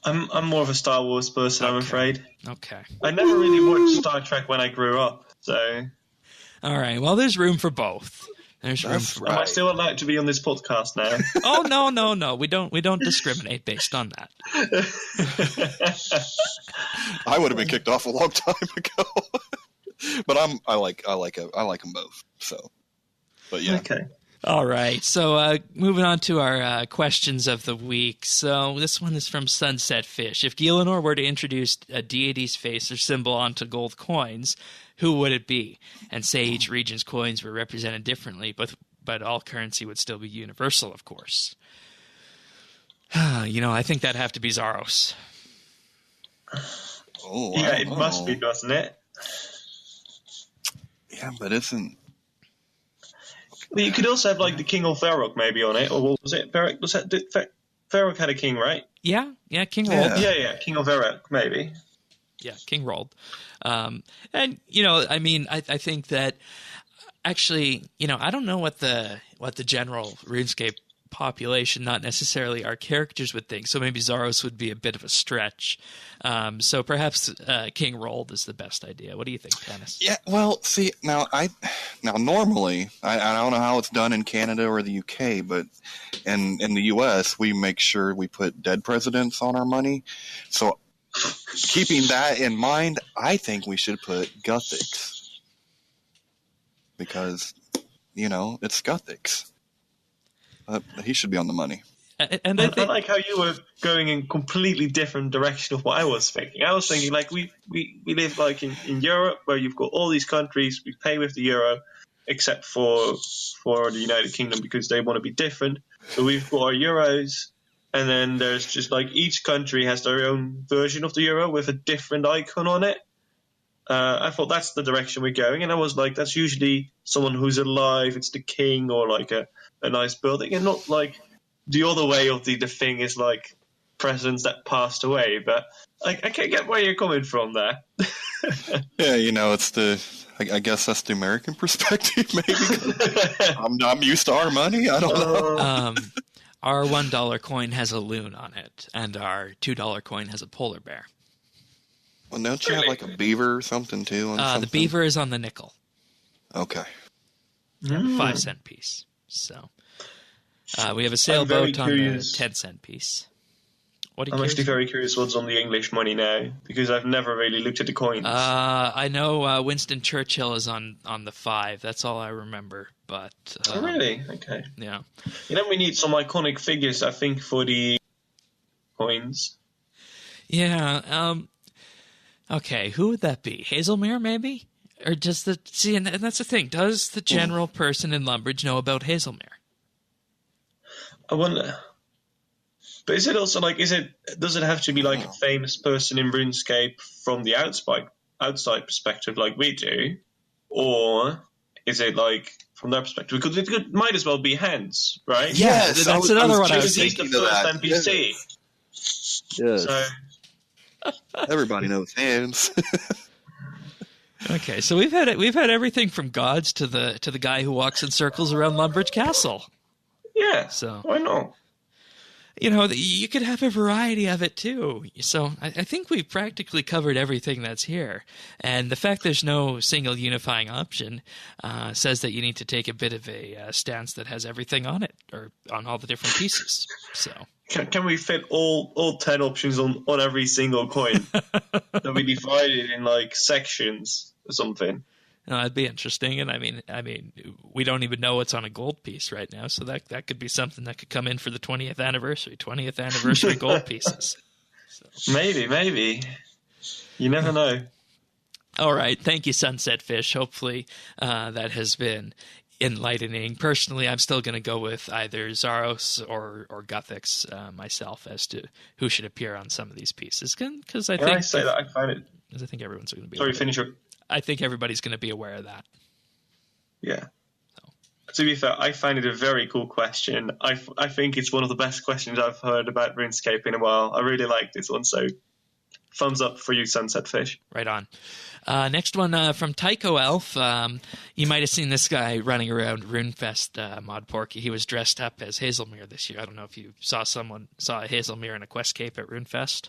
I'm more of a Star Wars person, Okay. I'm afraid. Okay. I never really watched Star Trek when I grew up, so... All right. Well, there's room for both. There's room That's for right. Am I still allowed to be on this podcast now? Oh, no. We don't discriminate based on that. I would have been kicked off a long time ago. But I like them both. So, but yeah. Okay. All right. So moving on to our questions of the week. So this one is from Sunset Fish. If Gielinor were to introduce a deity's face or symbol onto gold coins, who would it be? And say each region's coins were represented differently, but all currency would still be universal, of course. I think that'd have to be Zaros. Oh, Yeah, it I don't must know. be, doesn't it? Yeah, but isn't... Well, you could also have, like, the King of Varrock maybe on it, or what was it? Varrock, Varrock had a king, right? Yeah, King Rolled. Yeah, King of Varrock, maybe. Yeah, King Rolled. And, I think that actually, I don't know what the general RuneScape population, not necessarily our characters, would think. So maybe Zaros would be a bit of a stretch. So perhaps King Rolled is the best idea. What do you think, Tanis? Yeah, well, see, now normally, I don't know how it's done in Canada or the UK, but in the US, we make sure we put dead presidents on our money. So keeping that in mind, I think we should put Guthix. Because, it's Guthix. He should be on the money. And I like how you were going in completely different direction of what I was thinking. I was thinking, like, we live, like, in Europe, where you've got all these countries, we pay with the euro, except for the United Kingdom, because they want to be different. So we've got our euros, and then there's just, like, each country has their own version of the euro with a different icon on it. I thought that's the direction we're going, and I was like, that's usually someone who's alive, it's the king, or, like, a nice building, and not, like, the other way of the thing is, like, presidents that passed away. But I can't get where you're coming from there. Yeah, it's I guess that's the American perspective, maybe. I'm used to our money. I don't know. Our $1 coin has a loon on it, and our $2 coin has a polar bear. Well, don't you have like a beaver or something too? The beaver is on the nickel. Okay. 5-cent piece. So We have a very sailboat on the curious. 10-cent piece. What are you I'm curious actually about? very curious what's on the English money now, because I've never really looked at the coins. I know Winston Churchill is on the 5. That's all I remember. But Oh, really? Okay. yeah. We need some iconic figures, I think, for the coins. Yeah. Okay, who would that be? Hazelmere, maybe? Or does and that's the thing. Does the general person in Lumbridge know about Hazelmere? I wonder. But is it also does it have to be like a famous person in RuneScape from the outside perspective like we do? Or is it like from their perspective? Because it might as well be Hans, right? Yeah, that's another one I was He's the thinking of first that. NPC. Yes. So Everybody knows hands. Okay, so we've had everything from gods to the guy who walks in circles around Lumbridge Castle. yeah, So why not? You could have a variety of it too. So I think we've practically covered everything that's here. And the fact there's no single unifying option says that you need to take a bit of a stance that has everything on it, or on all the different pieces. So Can we fit all 10 options on every single coin? That we divided in like sections or something. that'd be interesting. And I mean, we don't even know what's on a gold piece right now, so that could be something that could come in for the 20th anniversary gold pieces. So. Maybe. You never know. All right. Thank you, Sunset Fish. Hopefully that has been enlightening. Personally, I'm still going to go with either Zaros or Guthix myself as to who should appear on some of these pieces. Because I think I find it. I think everyone's going to be. Sorry, finish your. I think everybody's going to be aware of that. Yeah. To be fair, I find it a very cool question. I think it's one of the best questions I've heard about RuneScape in a while. I really like this one, so thumbs up for you, Sunset Fish. Right on. Next one from Tycho Elf. You might have seen this guy running around RuneFest, Mod Porky. He was dressed up as Hazelmere this year. I don't know if you saw a Hazelmere in a quest cape at RuneFest.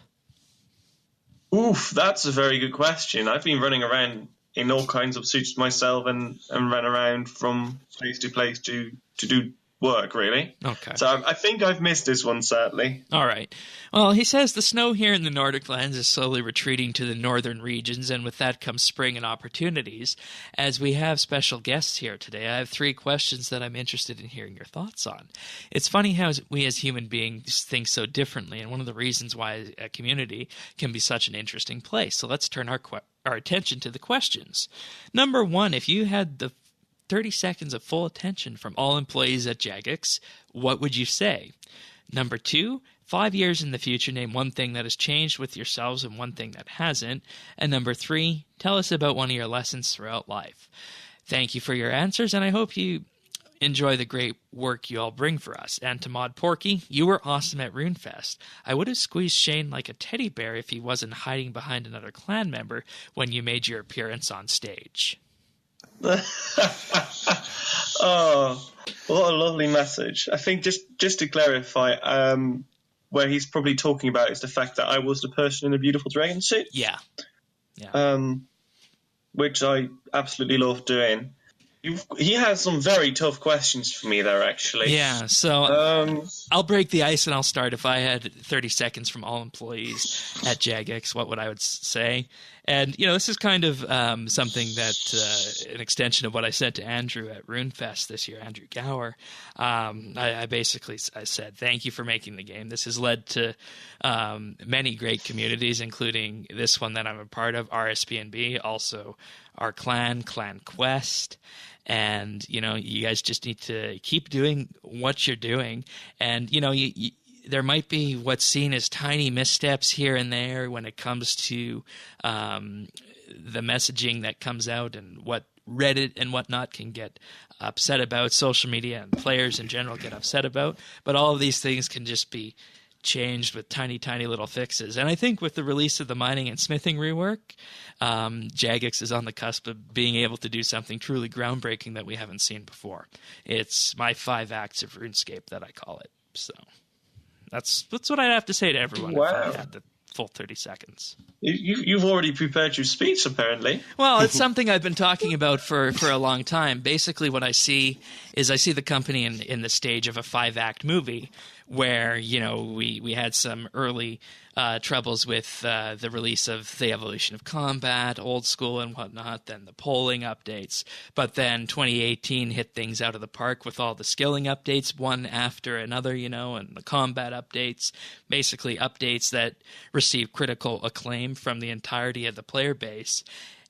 Oof, that's a very good question. I've been running around in all kinds of suits myself and ran around from place to place to do work, really. Okay. So I think I've missed this one, sadly. All right. Well, he says the snow here in the Nordic lands is slowly retreating to the northern regions, and with that comes spring and opportunities. As we have special guests here today, I have 3 questions that I'm interested in hearing your thoughts on. It's funny how we as human beings think so differently, and one of the reasons why a community can be such an interesting place. So let's turn our attention to the questions. Number 1, if you had the 30 seconds of full attention from all employees at Jagex, what would you say? Number 2, 5 years in the future, name one thing that has changed with yourselves and one thing that hasn't. And number 3, tell us about one of your lessons throughout life. Thank you for your answers, and I hope you enjoy the great work you all bring for us. And to Mod Porky, you were awesome at RuneFest. I would have squeezed Shane like a teddy bear if he wasn't hiding behind another clan member when you made your appearance on stage. Oh, what a lovely message. I think just to clarify, where he's probably talking about is the fact that I was the person in a beautiful dragon suit. Yeah. Which I absolutely love doing. He has some very tough questions for me there, actually. Yeah, so I'll break the ice and I'll start. If I had 30 seconds from all employees at Jagex, what would I would say? And, this is kind of something that, an extension of what I said to Andrew at RuneFest this year, Andrew Gower. I said, thank you for making the game. This has led to many great communities, including this one that I'm a part of, RSBANDB, also our Clan Quest. And, you guys just need to keep doing what you're doing. And, there might be what's seen as tiny missteps here and there when it comes to the messaging that comes out and what Reddit and whatnot can get upset about, social media and players in general get upset about. But all of these things can just be changed with tiny, tiny little fixes. And I think with the release of the mining and smithing rework, Jagex is on the cusp of being able to do something truly groundbreaking that we haven't seen before. It's my 5 acts of RuneScape that I call it. So that's what I'd have to say to everyone if I had the full 30 seconds. You've already prepared your speech, apparently. Well, it's something I've been talking about for a long time. Basically, what I see the company in the stage of a 5-act movie where, you know, we had some early troubles with the release of the evolution of combat, old school and whatnot, then the polling updates. But then 2018 hit things out of the park with all the skilling updates, one after another, you know, and the combat updates, basically updates that receive critical acclaim from the entirety of the player base.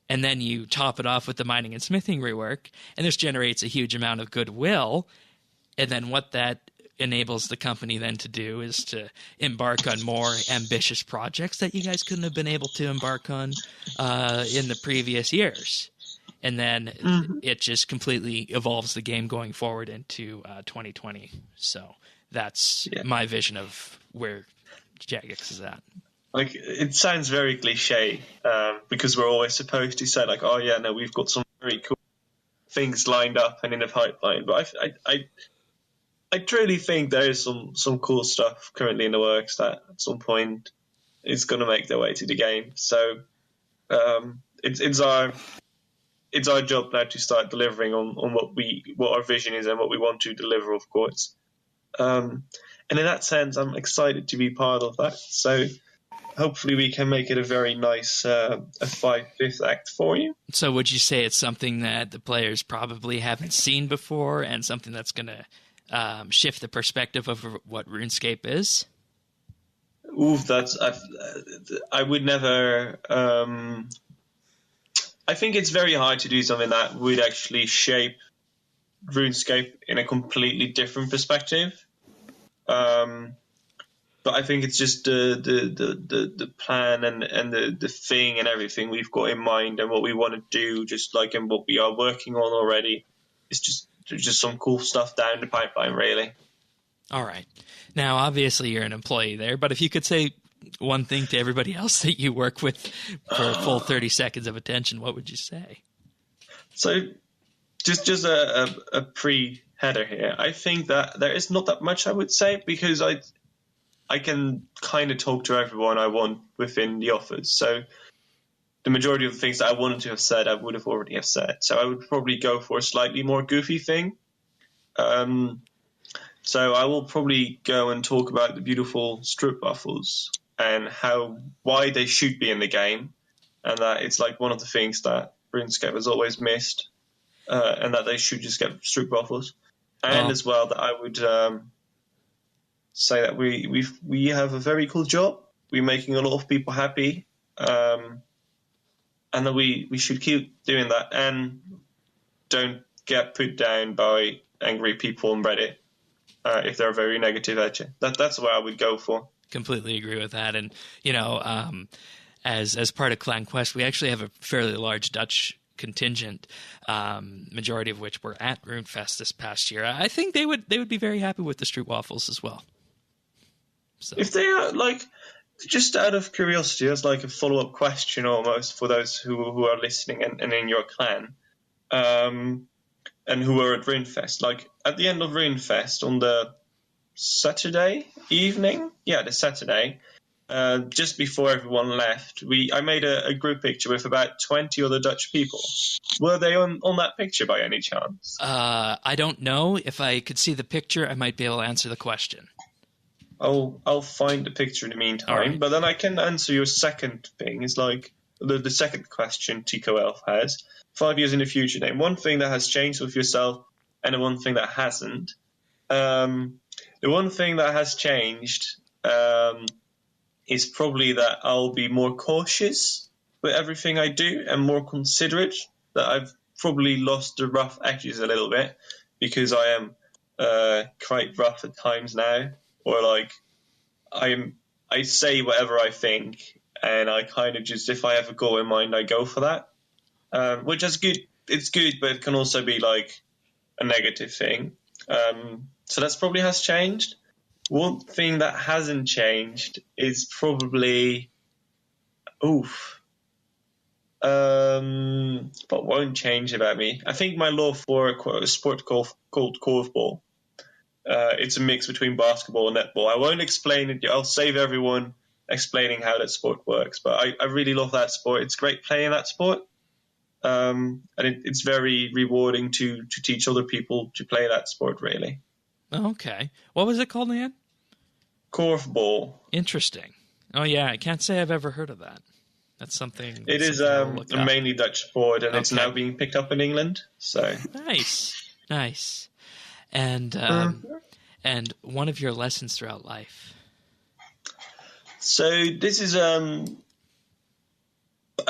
And then you top it off with the mining and smithing rework, and this generates a huge amount of goodwill. And then what that enables the company then to do is to embark on more ambitious projects that you guys couldn't have been able to embark on in the previous years. And then it just completely evolves the game going forward into 2020. So that's my vision of where Jagex is at. Like, it sounds very cliche because we're always supposed to say, like, oh, yeah, no, we've got some very cool things lined up and in the pipeline. But I truly think there is some cool stuff currently in the works that at some point is going to make their way to the game. So it's our job now to start delivering on what our vision is and what we want to deliver, of course. And in that sense, I'm excited to be part of that. So hopefully we can make it a very nice a 5/5 act for you. So would you say it's something that the players probably haven't seen before and something that's going to shift the perspective of what RuneScape is? Ooh, I would never. I think it's very hard to do something that would actually shape RuneScape in a completely different perspective. But I think it's just the plan and the thing and everything we've got in mind and what we want to do, just like and what we are working on already. It's just some cool stuff down the pipeline, really. All right. Now, obviously, you're an employee there, but if you could say one thing to everybody else that you work with for a full 30 seconds of attention, what would you say? So, just a pre-header here. I think that there is not that much I would say because I can kind of talk to everyone I want within the office. So the majority of the things that I wanted to have said, I would have already have said. So I would probably go for a slightly more goofy thing. So I will probably go and talk about the beautiful strip buffles and why they should be in the game, and that it's like one of the things that RuneScape has always missed, and that they should just get strip buffles. And as well that I would say that we have a very cool job. We're making a lot of people happy, and that we should keep doing that and don't get put down by angry people on Reddit if they're very negative at you. That's what I would go for. Completely agree with that. And, you know, as part of Clan Quest, we actually have a fairly large Dutch contingent, majority of which were at RuneFest this past year. I think they would be very happy with the street waffles as well. So if they are, like, just out of curiosity, as like a follow-up question almost for those who are listening and in your clan, and who are at RuneFest, like at the end of RuneFest on the Saturday evening, the Saturday, just before everyone left, I made a group picture with about 20 other Dutch people. Were they on that picture by any chance? I don't know. If I could see the picture, I might be able to answer the question. I'll find the picture in the meantime, right. But then I can answer your second thing. It's like the second question Tico Elf has. 5 years in the future, name one thing that has changed with yourself and the one thing that hasn't. The one thing that has changed is probably that I'll be more cautious with everything I do and more considerate. That I've probably lost the rough edges a little bit because I am quite rough at times now. Or like I say whatever I think, and I kind of just, if I have a goal in mind, I go for that. Which is good. It's good, but it can also be like a negative thing. So that's probably has changed. One thing that hasn't changed is probably, what won't change about me? I think my love for a sport called korfball. It's a mix between basketball and netball. I won't explain it. I'll save everyone explaining how that sport works. But I really love that sport. It's great playing that sport. And it's very rewarding to teach other people to play that sport, really. Okay. What was it called again? Korfball. Interesting. Oh, yeah. I can't say I've ever heard of that. That's something. It is I'll look a up. mainly Dutch sport, and it's Okay. now being picked up in England. So Nice. And and one of your lessons throughout life. So this is I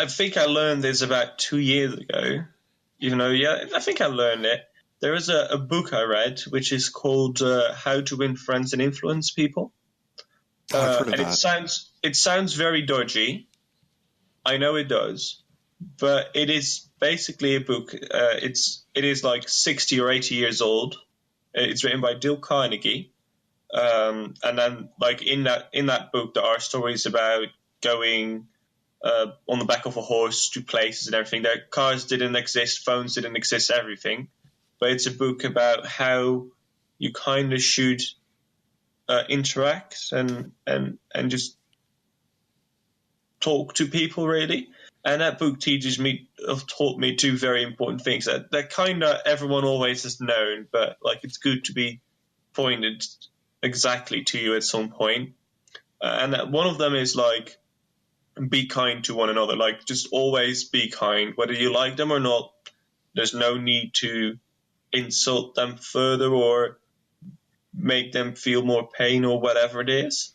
think I learned this about 2 years ago. I think I learned it. There is a book I read which is called How to Win Friends and Influence People. I've heard of and that. it sounds very dodgy. I know it does, but it is basically a book. It is like 60 or 80 years old. It's written by Dale Carnegie, and then like in that book there are stories about going on the back of a horse to places and everything. That cars didn't exist, phones didn't exist, everything. But it's a book about how you kind of should interact and just talk to people, really. And that book taught me two very important things that kind of everyone always has known, but like it's good to be pointed exactly to you at some point. And that one of them is like, be kind to one another. Like, just always be kind, whether you like them or not. There's no need to insult them further or make them feel more pain or whatever it is.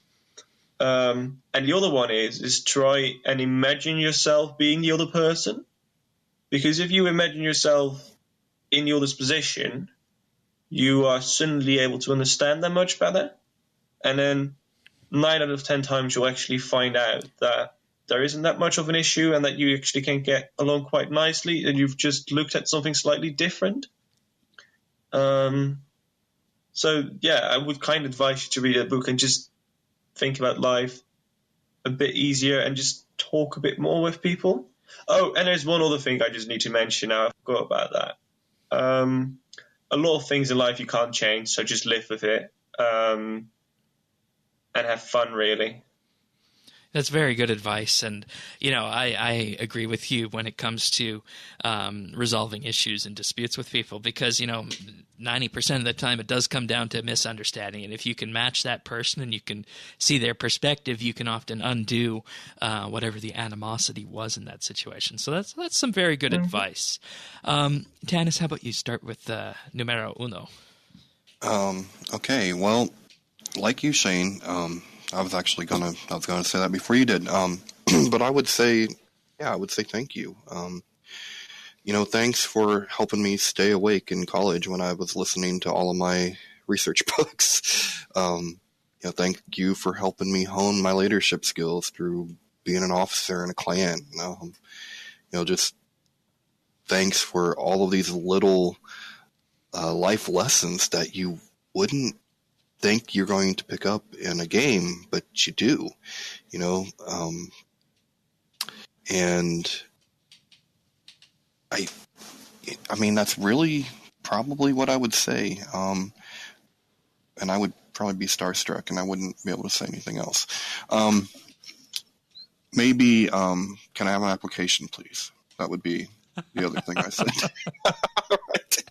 And the other one is try and imagine yourself being the other person. Because if you imagine yourself in the other's position, you are suddenly able to understand them much better. And then 9 out of 10 times you'll actually find out that there isn't that much of an issue and that you actually can get along quite nicely and you've just looked at something slightly different. So, yeah, I would kind of advise you to read a book and just think about life a bit easier and just talk a bit more with people. Oh, and there's one other thing I just need to mention now. I forgot about that. A lot of things in life you can't change, so just live with it and have fun, really. That's very good advice. And, I agree with you when it comes to resolving issues and disputes with people because, 90% of the time it does come down to misunderstanding. And if you can match that person and you can see their perspective, you can often undo whatever the animosity was in that situation. So that's some very good advice. Tanis, how about you start with numero uno? Okay, well, like you, Shane, I was gonna say that before you did. But I would say thank you. Thanks for helping me stay awake in college when I was listening to all of my research books. Thank you for helping me hone my leadership skills through being an officer in a clan. Just thanks for all of these little life lessons that you wouldn't think you're going to pick up in a game, but you do, and I mean, that's really probably what I would say. And I would probably be starstruck and I wouldn't be able to say anything else. Maybe, can I have an application, please? That would be the other thing I said. Right.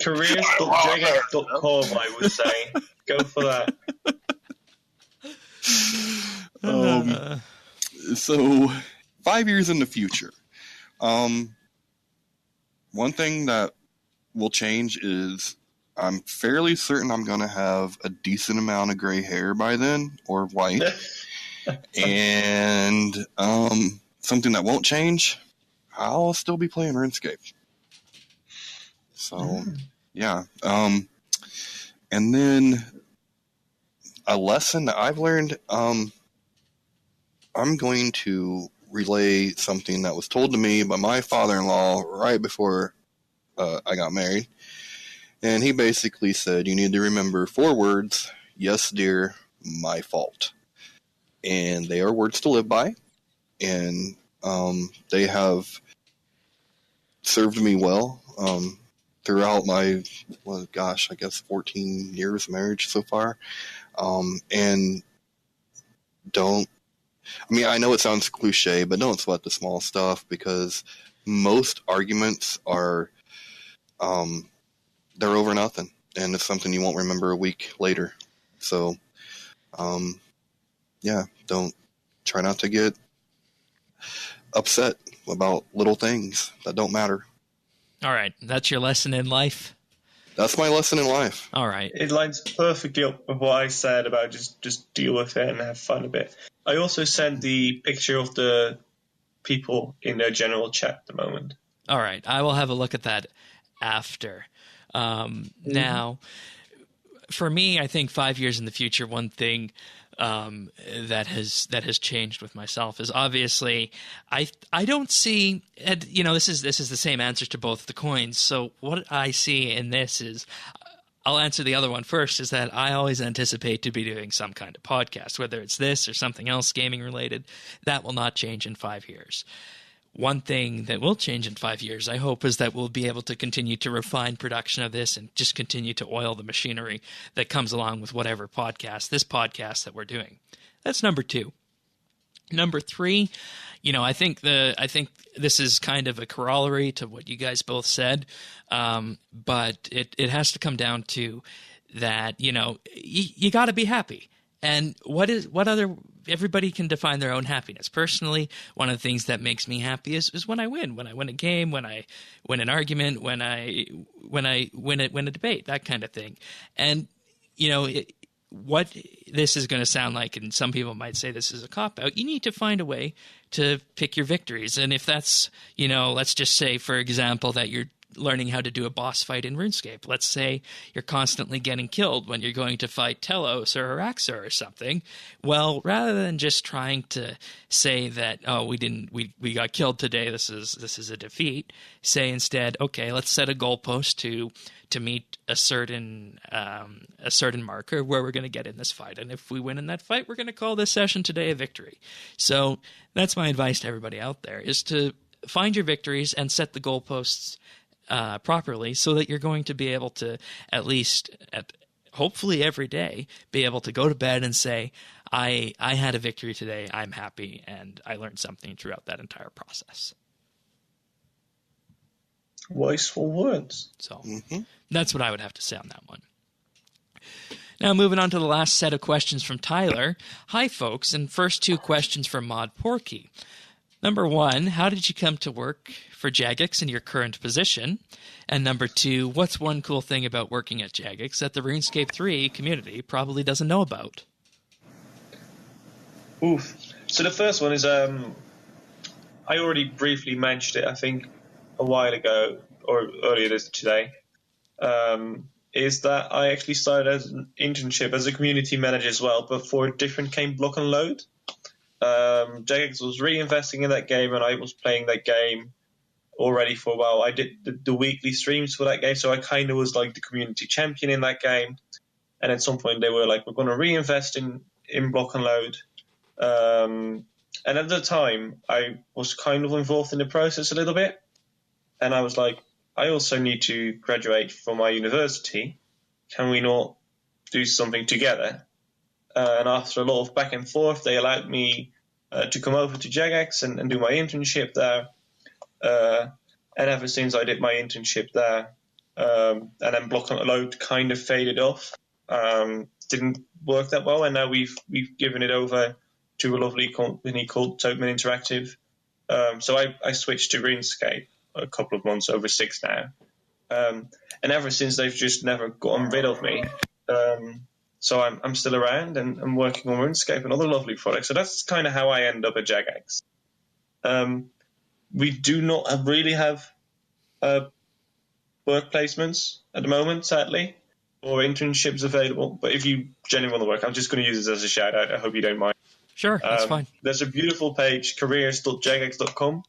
Careers.jagex.com, I would say. Go for that. So 5 years in the future, one thing that will change is I'm fairly certain I'm going to have a decent amount of gray hair by then, or white. And something that won't change, I'll still be playing RuneScape. So, yeah. And then a lesson that I've learned, I'm going to relay something that was told to me by my father-in-law right before I got married. And he basically said, you need to remember 4 words: yes, dear, my fault. And they are words to live by. And they have served me well throughout my, 14 years of marriage so far. And don't. I mean, I know it sounds cliche, but don't sweat the small stuff, because most arguments are, they're over nothing, and it's something you won't remember a week later. So, yeah, don't try not to get upset about little things that don't matter. All right. That's your lesson in life? That's my lesson in life. All right. It lines perfectly up with what I said about just deal with it and have fun a bit. I also sent the picture of the people in their general chat at the moment. All right. I will have a look at that after. Now, for me, I think 5 years in the future, one thing that has changed with myself is obviously I don't see, and this is the same answers to both the coins. So what I see in this is, I'll answer the other one first, is that I always anticipate to be doing some kind of podcast, whether it's this or something else gaming related. That will not change in 5 years. One thing that will change in 5 years, I hope, is that we'll be able to continue to refine production of this and just continue to oil the machinery that comes along with whatever this podcast that we're doing. That's number 2. Number 3, I think this is kind of a corollary to what you guys both said, but it has to come down to that, you got to be happy. And everybody can define their own happiness. Personally, one of the things that makes me happy is when I win a game, when I win an argument, when I win a debate, that kind of thing. And, what this is going to sound like, and some people might say this is a cop-out, you need to find a way to pick your victories. And if that's, let's just say, for example, that you're learning how to do a boss fight in RuneScape. Let's say you're constantly getting killed when you're going to fight Telos or Araxor or something. Well, rather than just trying to say that, oh, we got killed today, this is a defeat, say instead, okay, let's set a goalpost to meet a certain marker where we're going to get in this fight. And if we win in that fight, we're going to call this session today a victory. So that's my advice to everybody out there, is to find your victories and set the goalposts properly, so that you're going to be able to, at least hopefully every day, be able to go to bed and say, I had a victory today, I'm happy, and I learned something throughout that entire process. Wasteful words. So that's what I would have to say on that one. Now, moving on to the last set of questions from Tyler. Hi, folks, and first 2 questions from Mod Porky. Number 1, how did you come to work for Jagex in your current position? And number 2, what's one cool thing about working at Jagex that the RuneScape 3 community probably doesn't know about? Oof. So the first one is, I already briefly mentioned it, I think, a while ago, or earlier today, is that I actually started as an internship as a community manager as well, but for a different game, Block and Load. Jagex was reinvesting in that game, and I was playing that game already for a while. I did the weekly streams for that game, so I kind of was like the community champion in that game. And at some point they were like, we're going to reinvest in Block and Load. And at the time, I was kind of involved in the process a little bit. And I was like, I also need to graduate from my university. Can we not do something together? And after a lot of back and forth, they allowed me to come over to Jagex and do my internship there. And ever since I did my internship there, and then Block and Load kind of faded off, didn't work that well. And now we've given it over to a lovely company called Toteman Interactive. So I switched to RuneScape a couple of months, over 6 now. And ever since, they've just never gotten rid of me. So I'm still around, and I'm working on RuneScape and other lovely products. So that's kind of how I end up at Jagex. We do not really have work placements at the moment, sadly, or internships available. But if you genuinely want to work, I'm just going to use this as a shout out. I hope you don't mind. Sure, that's fine. There's a beautiful page, careers.jagex.com.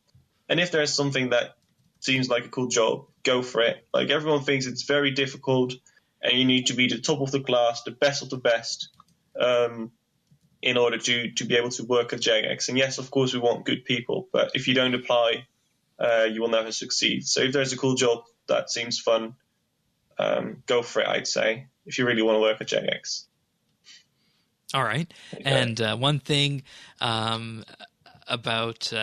And if there's something that seems like a cool job, go for it. Like, everyone thinks it's very difficult, and you need to be the top of the class, the best of the best, in order to be able to work at Jagex. And yes, of course, we want good people, but if you don't apply, you will never succeed. So if there's a cool job that seems fun, go for it, I'd say, if you really want to work at Jagex. All right. Okay. And one thing about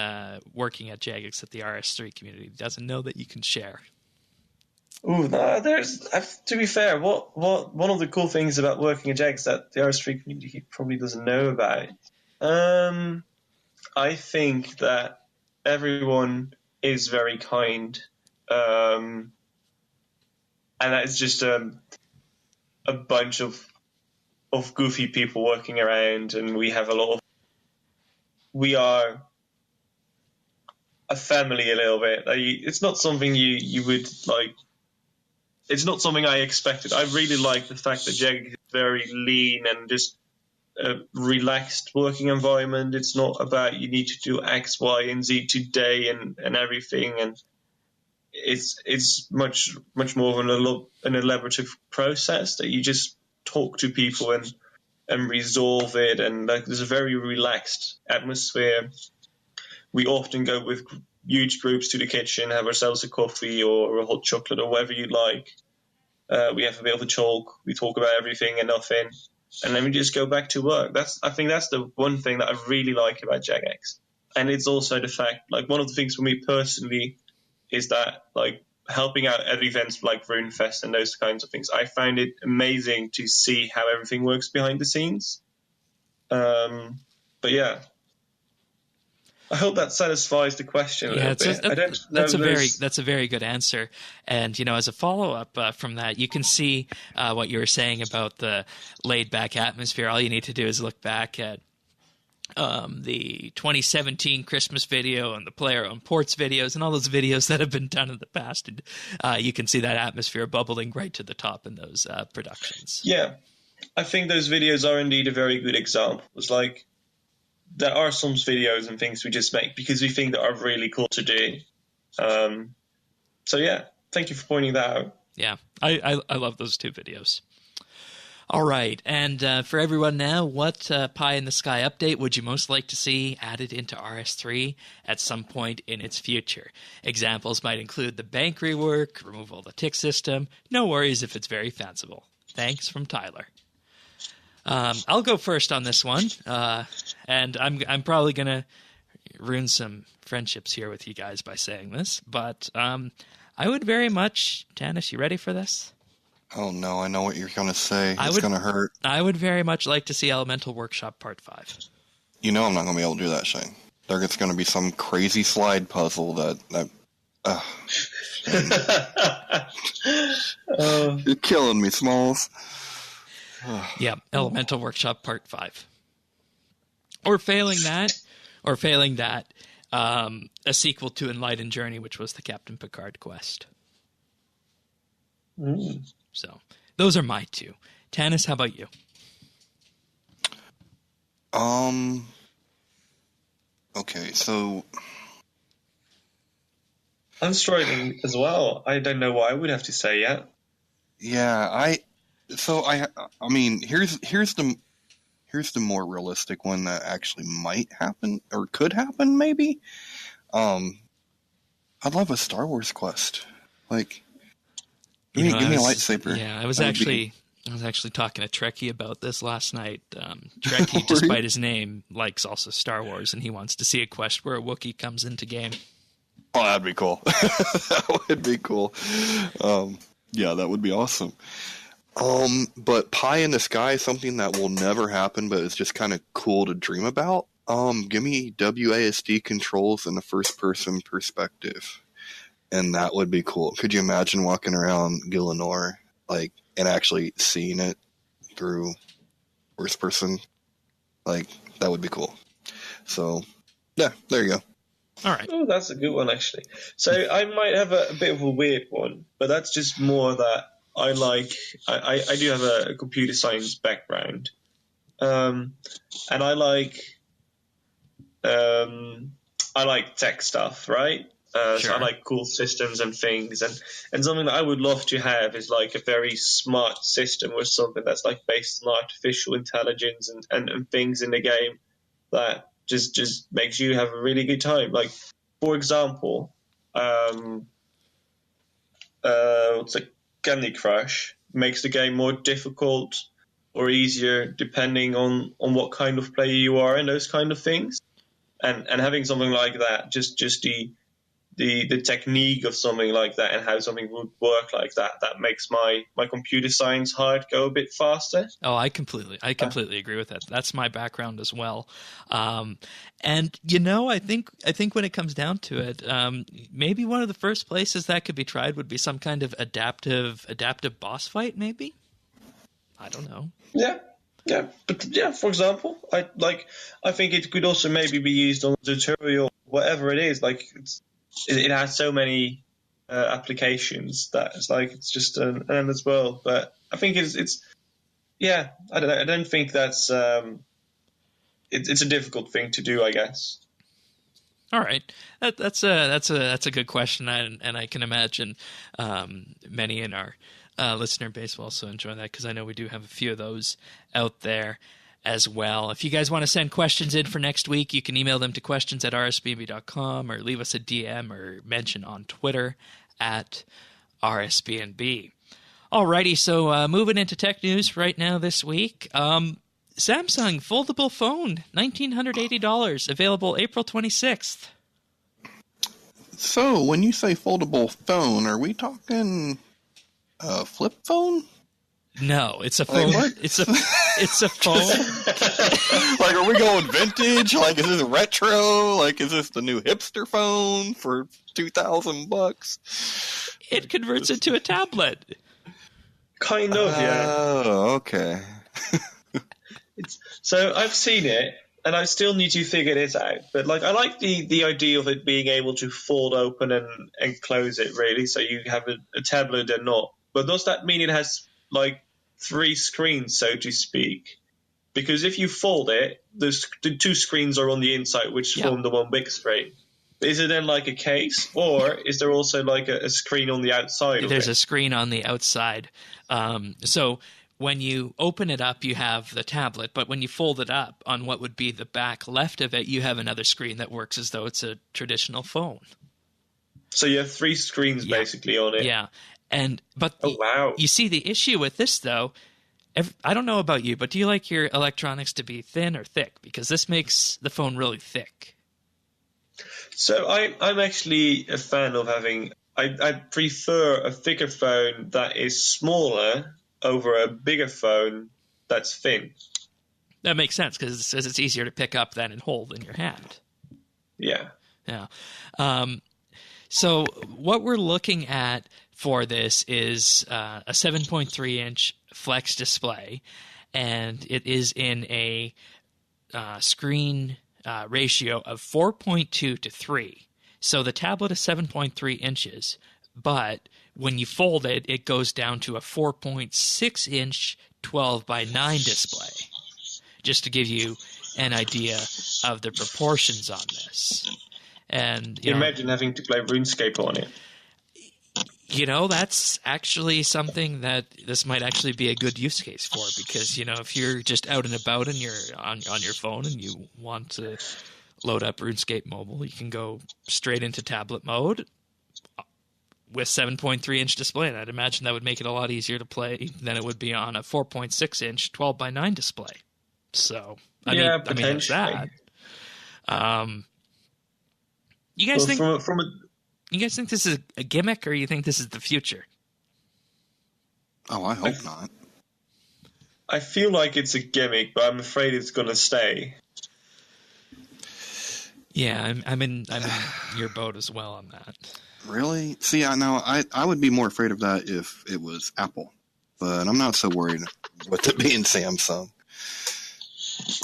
working at Jagex that the RS3 community doesn't know that you can share. Ooh, no, to be fair, what one of the cool things about working at Jagex that the RS3 community probably doesn't know about. I think that everyone is very kind, and that it's just a bunch of goofy people working around, and we are a family a little bit. It's not something you would like. It's not something I expected. I really like the fact that Jagex is very lean and just a relaxed working environment. It's not about you need to do X, Y, and Z today and everything. And it's much more of an elaborative process that you just talk to people and resolve it. And there's a very relaxed atmosphere. We often go with huge groups to the kitchen, have ourselves a coffee or a hot chocolate or whatever you like. We have a bit of a talk. We talk about everything and nothing, and then we just go back to work. I think that's the one thing that I really like about Jagex. And it's also the fact, like, one of the things for me personally is that, like, helping out at events like RuneFest and those kinds of things, I find it amazing to see how everything works behind the scenes. But yeah, I hope that satisfies the question a little bit. That's a very good answer. And, as a follow-up from that, you can see what you were saying about the laid-back atmosphere. All you need to do is look back at the 2017 Christmas video and the player-owned ports videos and all those videos that have been done in the past. And you can see that atmosphere bubbling right to the top in those productions. Yeah, I think those videos are indeed a very good example. It's like, there are some videos and things we just make because we think that are really cool to do. So yeah, thank you for pointing that out. Yeah, I love those two videos. All right, and for everyone now, what Pie in the Sky update would you most like to see added into RS3 at some point in its future? Examples might include the bank rework, removal of the tick system. No worries if it's very fanciful. Thanks from Tyler. I'll go first on this one, and I'm probably gonna ruin some friendships here with you guys by saying this, but I would very much, Tanis, you ready for this? Oh no, I know what you're gonna say. It's gonna hurt. I would very much like to see Elemental Workshop Part 5. You know I'm not gonna be able to do that, Shane. There's gonna be some crazy slide puzzle that you're killing me, Smalls. Yeah, Elemental Workshop Part 5. Or failing that, a sequel to Enlightened Journey, which was the Captain Picard quest. So, those are my two. Tanis, how about you? Okay, so I'm struggling as well. I don't know what I would have to say yet. yeah, I mean, here's the more realistic one that actually might happen or could happen, maybe. I'd love a Star Wars quest. Like, give me a lightsaber. Yeah, I was actually talking to Trekkie about this last night. Trekkie, despite his name, likes also Star Wars, and he wants to see a quest where a Wookiee comes into game. Oh, that'd be cool. That would be cool. Yeah, that would be awesome. But Pie in the Sky is something that will never happen, but it's just kind of cool to dream about. Give me WASD controls in a first-person perspective, and that would be cool. Could you imagine walking around Gillinor, like, and actually seeing it through first-person? Like, that would be cool. So, yeah, there you go. All right. Oh, that's a good one, actually. So I might have a bit of a weird one, but that's just more that I do have a computer science background, and I like tech stuff, right? Sure. So I like cool systems and things, and something that I would love to have is like a very smart system or something that's like based on artificial intelligence and things in the game that just makes you have a really good time. Like, for example, Candy Crush makes the game more difficult or easier depending on what kind of player you are and those kind of things. And having something like that, just the technique of something like that and how something would work like that makes my computer science heart go a bit faster. Oh, I completely agree with that. That's my background as well. And I think when it comes down to it, maybe one of the first places that could be tried would be some kind of adaptive boss fight, maybe. I don't know. Yeah. But for example, I think it could also maybe be used on a tutorial, whatever it is. Like it has so many applications that it's just an endless world. But I think it's I don't know. I don't think that's it's a difficult thing to do, I guess. All right, that's a good question, and I can imagine many in our listener base will also enjoy that, because I know we do have a few of those out there as well. If you guys want to send questions in for next week, you can email them to questions@rsbnb.com or leave us a DM or mention on Twitter @RSBANDB. Alrighty, so moving into tech news right now this week. Samsung foldable phone, $1,980, available April 26th. So, when you say foldable phone, are we talking a flip phone? No, it's a phone. It's a phone. Like, are we going vintage? Like, is this retro? Like, is this the new hipster phone for $2,000? It converts into a tablet. Kind of, yeah. Oh, okay. So I've seen it, and I still need to figure this out. But I like the idea of it being able to fold open and close it, really. So you have a tablet and not. But does that mean it has 3 screens, so to speak? Because if you fold it, the 2 screens are on the inside, which form the one big screen. Is it then like a case, or is there also a screen on the outside? There's a screen on the outside. So when you open it up, you have the tablet, but when you fold it up on what would be the back left of it, you have another screen that works as though it's a traditional phone. So you have 3 screens basically on it. Yeah. But wow. You see the issue with this, though, I don't know about you, but do you like your electronics to be thin or thick? Because this makes the phone really thick. So I'm actually a fan of having I prefer a thicker phone that is smaller over a bigger phone that's thin. That makes sense, because it's easier to pick up than and hold in your hand. Yeah. Yeah. So what we're looking at for this is a 7.3-inch flex display, and it is in a screen ratio of 4.2 to 3. So the tablet is 7.3 inches, but when you fold it, it goes down to a 4.6-inch 12 by 9 display, just to give you an idea of the proportions on this. And imagine having to play RuneScape on it. That's actually something that this might actually be a good use case for, because, if you're just out and about and you're on your phone and you want to load up RuneScape Mobile, you can go straight into tablet mode with 7.3-inch display, and I'd imagine that would make it a lot easier to play than it would be on a 4.6-inch 12 by 9 display. So, I mean, it's that. You guys think you guys think this is a gimmick, or you think this is the future? Oh, I hope not. I feel like it's a gimmick, but I'm afraid it's going to stay. Yeah, I'm in your boat as well on that. Really? See, I would be more afraid of that if it was Apple, but I'm not so worried with it being Samsung.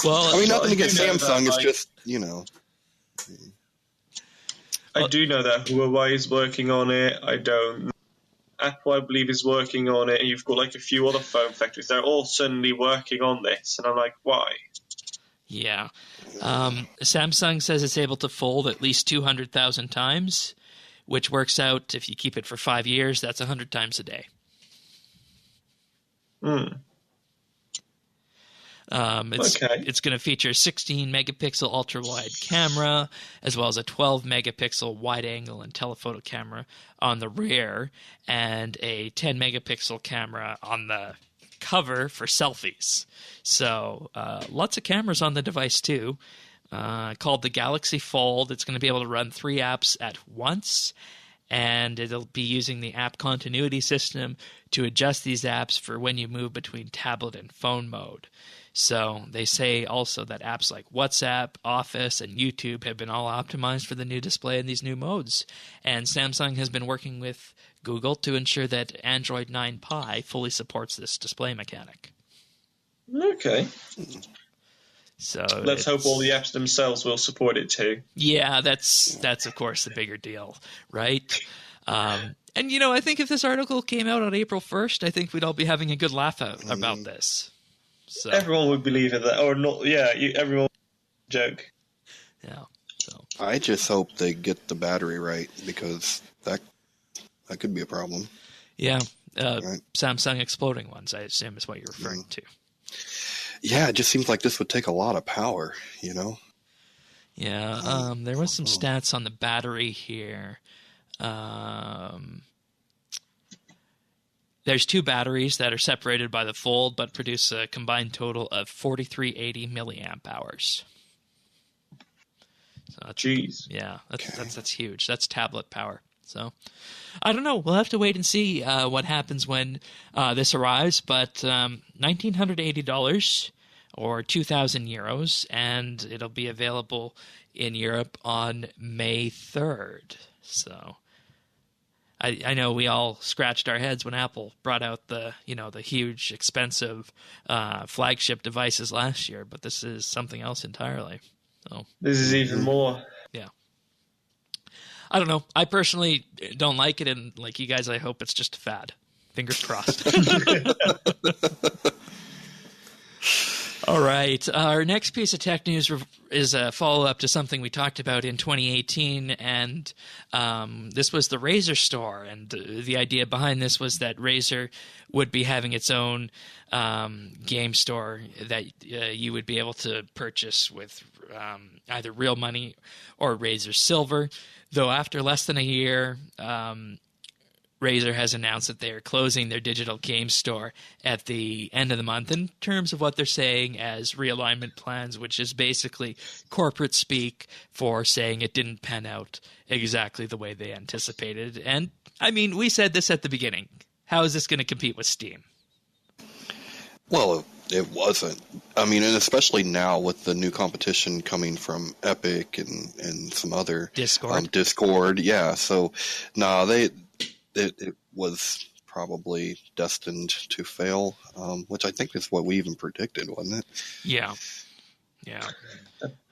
Well, I mean, nothing against Samsung. It's just, I do know that Huawei is working on it. I don't. Apple, I believe, is working on it. And you've got a few other phone factories. They're all suddenly working on this, and I'm like, why? Yeah. Samsung says it's able to fold at least 200,000 times, which works out, if you keep it for 5 years, that's 100 times a day. It's going to feature a 16 megapixel ultra wide camera, as well as a 12 megapixel wide angle and telephoto camera on the rear, and a 10 megapixel camera on the cover for selfies. So lots of cameras on the device too. Called the Galaxy Fold. It's going to be able to run 3 apps at once, and it'll be using the app continuity system to adjust these apps for when you move between tablet and phone mode. So they say also that apps like WhatsApp, Office, and YouTube have been all optimized for the new display in these new modes. And Samsung has been working with Google to ensure that Android 9 Pie fully supports this display mechanic. Okay. So let's hope all the apps themselves will support it too. Yeah, that's of course the bigger deal, right? And I think if this article came out on April 1st, I think we'd all be having a good laugh about this. So everyone would believe in that, or not? Yeah, everyone would joke. Yeah. So I just hope they get the battery right, because that could be a problem. Yeah. Right. Samsung exploding ones, I assume, is what you're referring to. Yeah, it just seems like this would take a lot of power, Yeah, there was some stats on the battery here. There's 2 batteries that are separated by the Fold, but produce a combined total of 4,380 milliamp hours. So jeez. Yeah, that's huge. That's tablet power. So I don't know. We'll have to wait and see what happens when this arrives. But $1,980 or 2,000 euros, and it'll be available in Europe on May 3rd. So I know we all scratched our heads when Apple brought out the huge, expensive flagship devices last year, but this is something else entirely. So this is even more. Yeah. I don't know. I personally don't like it, and like you guys, I hope it's just a fad. Fingers crossed. All right. Our next piece of tech news is a follow-up to something we talked about in 2018, and this was the Razer store. And the idea behind this was that Razer would be having its own game store that you would be able to purchase with either real money or Razer Silver. Though after less than a year, Razer has announced that they are closing their digital game store at the end of the month in terms of what they're saying as realignment plans, which is basically corporate speak for saying it didn't pan out exactly the way they anticipated. And, I mean, we said this at the beginning. How is this going to compete with Steam? Well, it wasn't. I mean, and especially now with the new competition coming from Epic and some other Discord. Yeah. So, it was probably destined to fail, which I think is what we even predicted, wasn't it? Yeah. Yeah.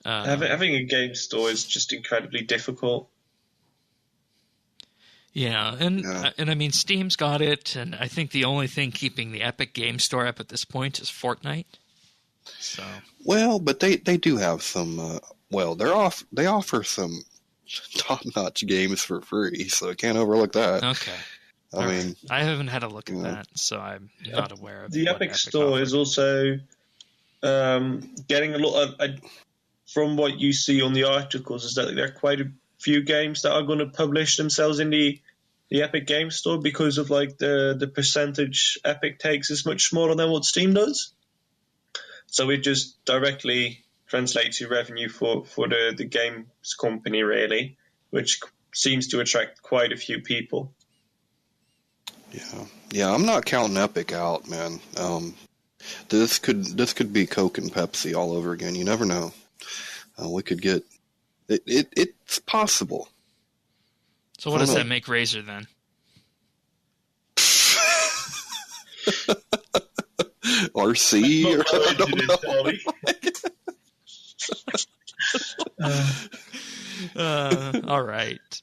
Having a game store is just incredibly difficult. Yeah, and I mean, Steam's got it, and I think the only thing keeping the Epic Game Store up at this point is Fortnite. So well, but they do have some. They offer some top-notch games for free, so I can't overlook that. Okay. I mean, I haven't had a look at that, so I'm not aware of the what Epic Store offers. is also getting a lot of. From what you see on the articles, is that there are quite a few games that are going to publish themselves in the Epic Game Store because of like the percentage Epic takes is much smaller than what Steam does. So it just directly translates to revenue for the games company, really, which seems to attract quite a few people. Yeah. I'm not counting Epic out, man. This could be Coke and Pepsi all over again. You never know. We could get it's possible. So what does that make Razer then? RC? Or, I don't know. All right.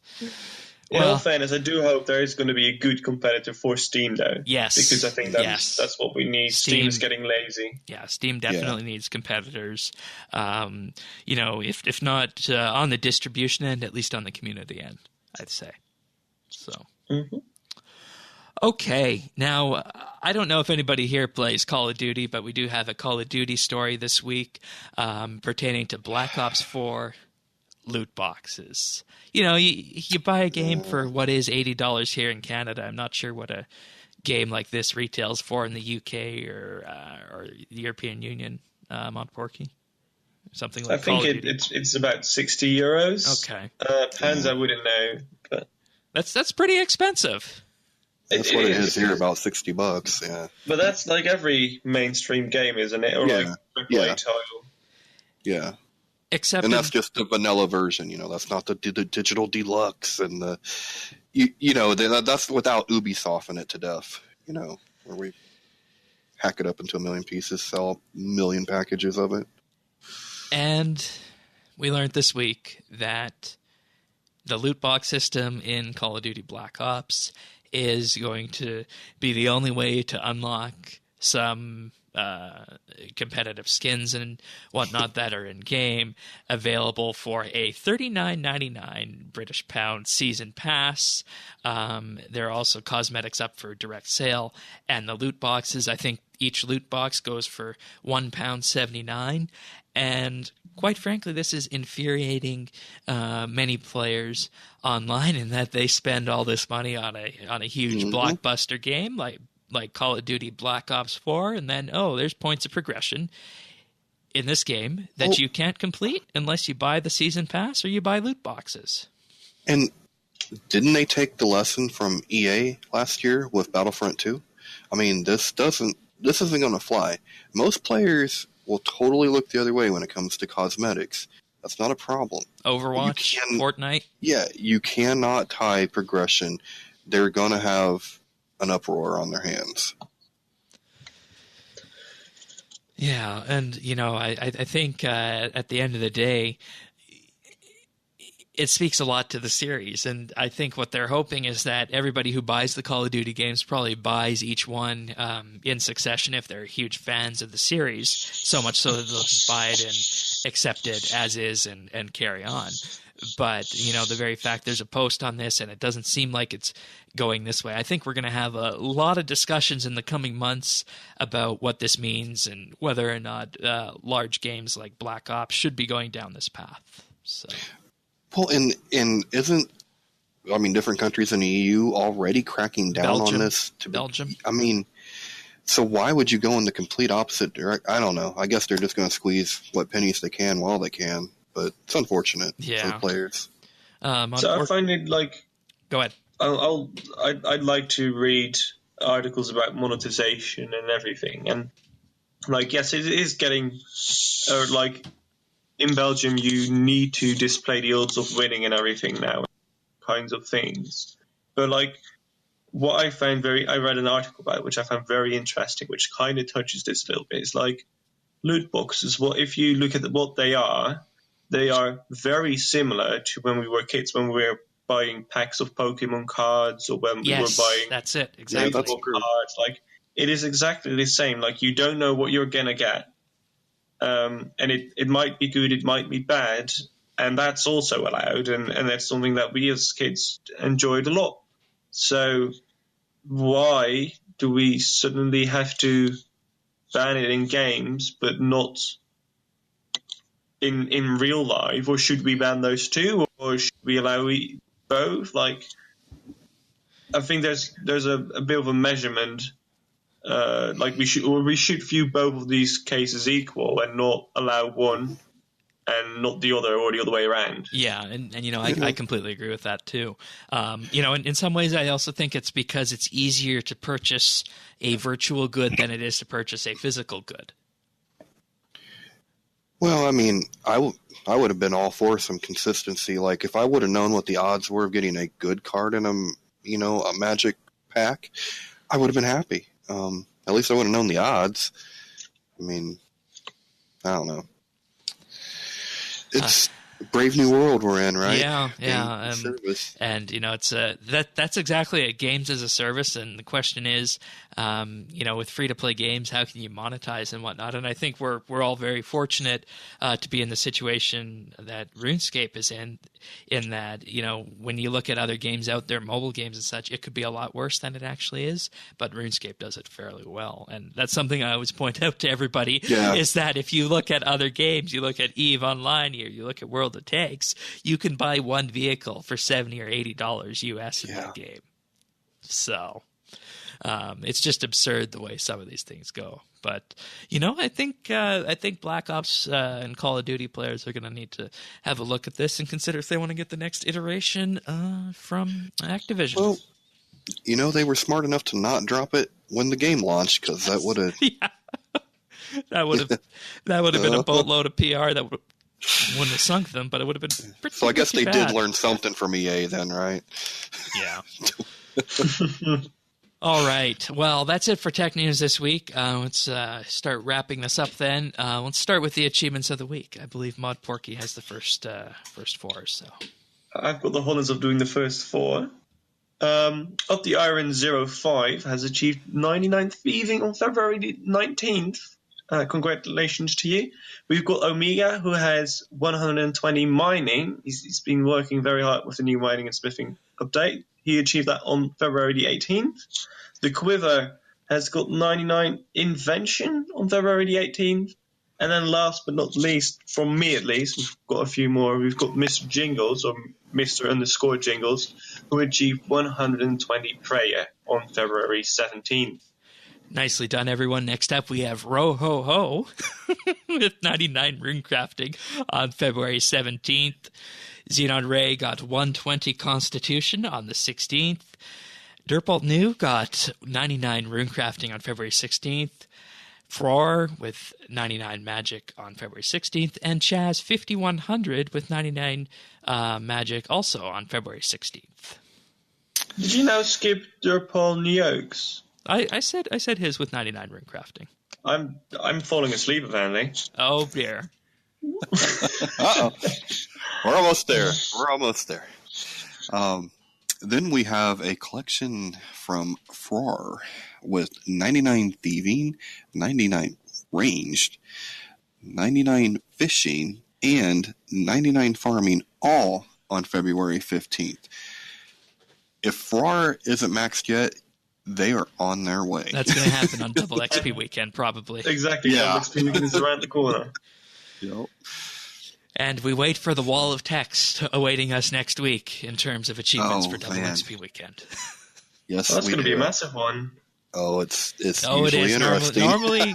In all fairness, I do hope there is going to be a good competitor for Steam, though. Yes. Because I think that's what we need. Steam's getting lazy. Yeah, Steam definitely needs competitors. If not on the distribution end, at least on the community end, I'd say. So. Mm-hmm. Okay, now, I don't know if anybody here plays Call of Duty, but we do have a Call of Duty story this week pertaining to Black Ops 4 loot boxes. You buy a game for what is $80 here in Canada. I'm not sure what a game like this retails for in the UK or the European Union on Porky? Something like I think Call of Duty. it's about €60. Okay. Pounds I wouldn't know, but That's pretty expensive. That's what it is here, about $60. Yeah. But that's like every mainstream game, isn't it? Or like AAA title. Yeah. Except and that's just the vanilla version, That's not the digital deluxe and that's without Ubi soften it to death, where we hack it up into a million pieces, sell a million packages of it. And we learned this week that the loot box system in Call of Duty Black Ops is going to be the only way to unlock some competitive skins and whatnot that are in game, available for a £39.99 British pound season pass. There are also cosmetics up for direct sale, and the loot boxes, I think each loot box goes for £1.79. And quite frankly, this is infuriating many players online in that they spend all this money on a huge blockbuster game like Call of Duty Black Ops 4, and then, there's points of progression in this game that you can't complete unless you buy the season pass or you buy loot boxes. And didn't they take the lesson from EA last year with Battlefront 2? I mean, this isn't going to fly. Most players will totally look the other way when it comes to cosmetics. That's not a problem. Overwatch, Fortnite? Yeah, you cannot tie progression. They're going to have an uproar on their hands. Yeah, and I think at the end of the day, it speaks a lot to the series, and I think what they're hoping is that everybody who buys the Call of Duty games probably buys each one in succession if they're huge fans of the series, so much so that they'll just buy it and accept it as is and carry on. But, the very fact there's a post on this and it doesn't seem like it's going this way, I think we're going to have a lot of discussions in the coming months about what this means and whether or not large games like Black Ops should be going down this path. So. Well, different countries in the EU already cracking down on this? Belgium. So why would you go in the complete opposite direction? I don't know. I guess they're just going to squeeze what pennies they can while they can. But it's unfortunate for the players. So I find it Go ahead. I'd like to read articles about monetization and everything. And, yes, it is getting, in Belgium, you need to display the odds of winning and everything now, kinds of things. But, what I found I read an article about it, which I found very interesting, which kind of touches this a little bit. It's loot boxes. Well, if you look at what they are very similar to when we were kids, when we were buying packs of Pokemon cards, or when we were buying that's it, exactly. Cards. It is exactly the same. You don't know what you're gonna get, and it might be good, it might be bad, and that's also allowed, and that's something that we as kids enjoyed a lot. So why do we suddenly have to ban it in games but not in real life? Or should we ban those two, or should we allow both? I think there's a bit of a measurement. We should view both of these cases equal and not allow one and not the other, or the other way around. Yeah, and I completely agree with that too. In some ways, I also think it's because it's easier to purchase a virtual good than it is to purchase a physical good. Well, I would have been all for some consistency. If I would have known what the odds were of getting a good card in a magic pack, I would have been happy. At least I would have known the odds. I don't know. It's a brave new world we're in, right? Yeah. And it's that's exactly it. Games as a service, and the question is, with free-to-play games, how can you monetize and whatnot? And I think we're all very fortunate to be in the situation that RuneScape is in that, when you look at other games out there, mobile games and such, it could be a lot worse than it actually is, but RuneScape does it fairly well. And that's something I always point out to everybody, is that if you look at other games, you look at EVE Online here, you look at World of Tanks, you can buy one vehicle for $70 or $80 US in that game. So... It's just absurd the way some of these things go. But I think Black Ops and Call of Duty players are going to need to have a look at this and consider if they want to get the next iteration from Activision. Well, they were smart enough to not drop it when the game launched, because that would have that would have been a boatload of PR that wouldn't have sunk them, but it would have been pretty. So I guess they bad. did learn something from EA then, right? Yeah. All right. Well, that's it for tech news this week. Let's start wrapping this up then. Let's start with the achievements of the week. I believe Mod Porky has the first four. So I've got the honors of doing the first four. Up the Iron 05 has achieved 99 thieving on February 19th. Congratulations to you. We've got Omega, who has 120 mining. He's been working very hard with the new mining and smithing update. He achieved that on February the 18th. The Quiver has got 99 invention on February the 18th. And then last but not least, from me at least, we've got a few more. We've got Mr. Jingles, or Mr. Jingles, who achieved 120 prayer on February 17th. Nicely done, everyone. Next up, we have Ro-Ho-Ho with 99 rune crafting on February 17th. Xenon Ray got 120 Constitution on the 16th. Dirtbolt New got 99 rune crafting on February 16th. Fror with 99 magic on February 16th. And Chaz 5100 with 99 magic also on February 16th. Did you now skip Dirtbolt Neox? I said his with 99 rune crafting. I'm falling asleep apparently. Oh dear. Uh-oh. We're almost there. Then we have a collection from Fror with 99 thieving, 99 ranged, 99 fishing, and 99 farming, all on February 15th. If Fror isn't maxed yet, they are on their way. That's going to happen on Double XP weekend, probably. Exactly. Yeah. XP weekend is around the corner. Yep. And we wait for the wall of text awaiting us next week in terms of achievements for Double XP weekend. Yes, Well, that's we going to be a do. massive one. Oh, it's Oh, it usually is. interesting. Normally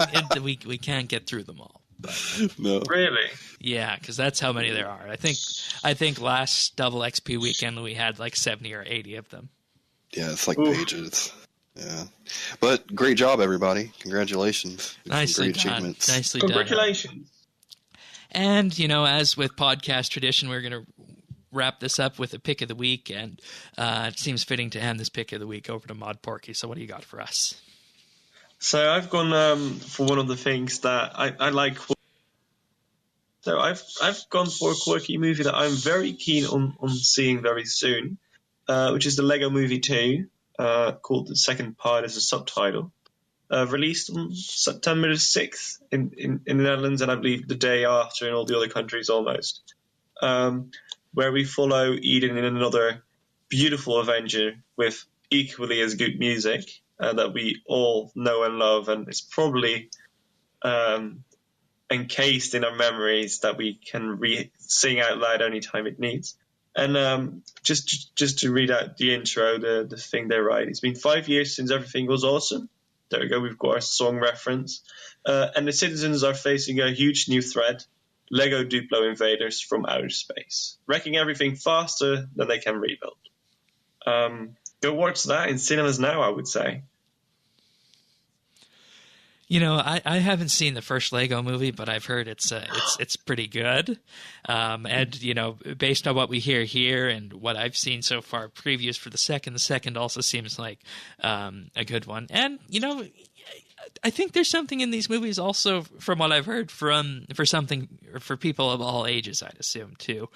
we can't get through them all. But No. Really? yeah, because that's how many there are. I think last Double XP weekend we had like 70 or 80 of them. Yeah, it's like Oof. pages. Yeah. But great job, everybody. Congratulations. Some Nicely great done. achievements. Nicely done. Congratulations. And, as with podcast tradition, we're going to wrap this up with a pick of the week. And it seems fitting to hand this pick of the week over to Mod Porky. So what do you got for us? So I've gone for one of the things that I like. So I've gone for a quirky movie that I'm very keen on seeing very soon, which is the Lego Movie 2, called The Second Part as a subtitle. Released on September the 6th in the Netherlands, and I believe the day after in all the other countries almost, where we follow Eden in another beautiful adventure with equally as good music that we all know and love, and it's probably encased in our memories that we can sing out loud anytime it needs. And just to read out the intro, the thing they write, it's been 5 years since everything was awesome. There we go, we've got our song reference. And the citizens are facing a huge new threat, Lego Duplo invaders from outer space, wrecking everything faster than they can rebuild. Go watch that in cinemas now, I would say. I haven't seen the first Lego movie, but I've heard it's pretty good. And based on what we hear here and what I've seen so far, previews for the second also seems like a good one. And I think there's something in these movies also, from what I've heard, for people of all ages, I'd assume too.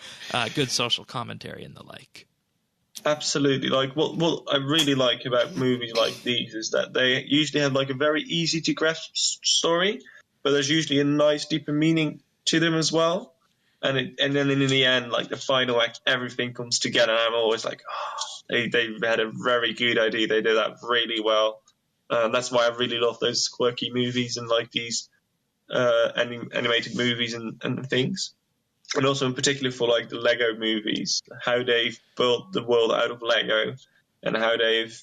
Good social commentary and the like. Absolutely. Like what I really like about movies like these is that they usually have like a very easy to grasp story, but there's usually a nice deeper meaning to them as well. And then in the end, like the final act, everything comes together. And I'm always like, they had a very good idea. They did that really well. That's why I really love those quirky movies and like these animated movies and things. And also in particular for like the Lego movies, how they've built the world out of Lego and how they've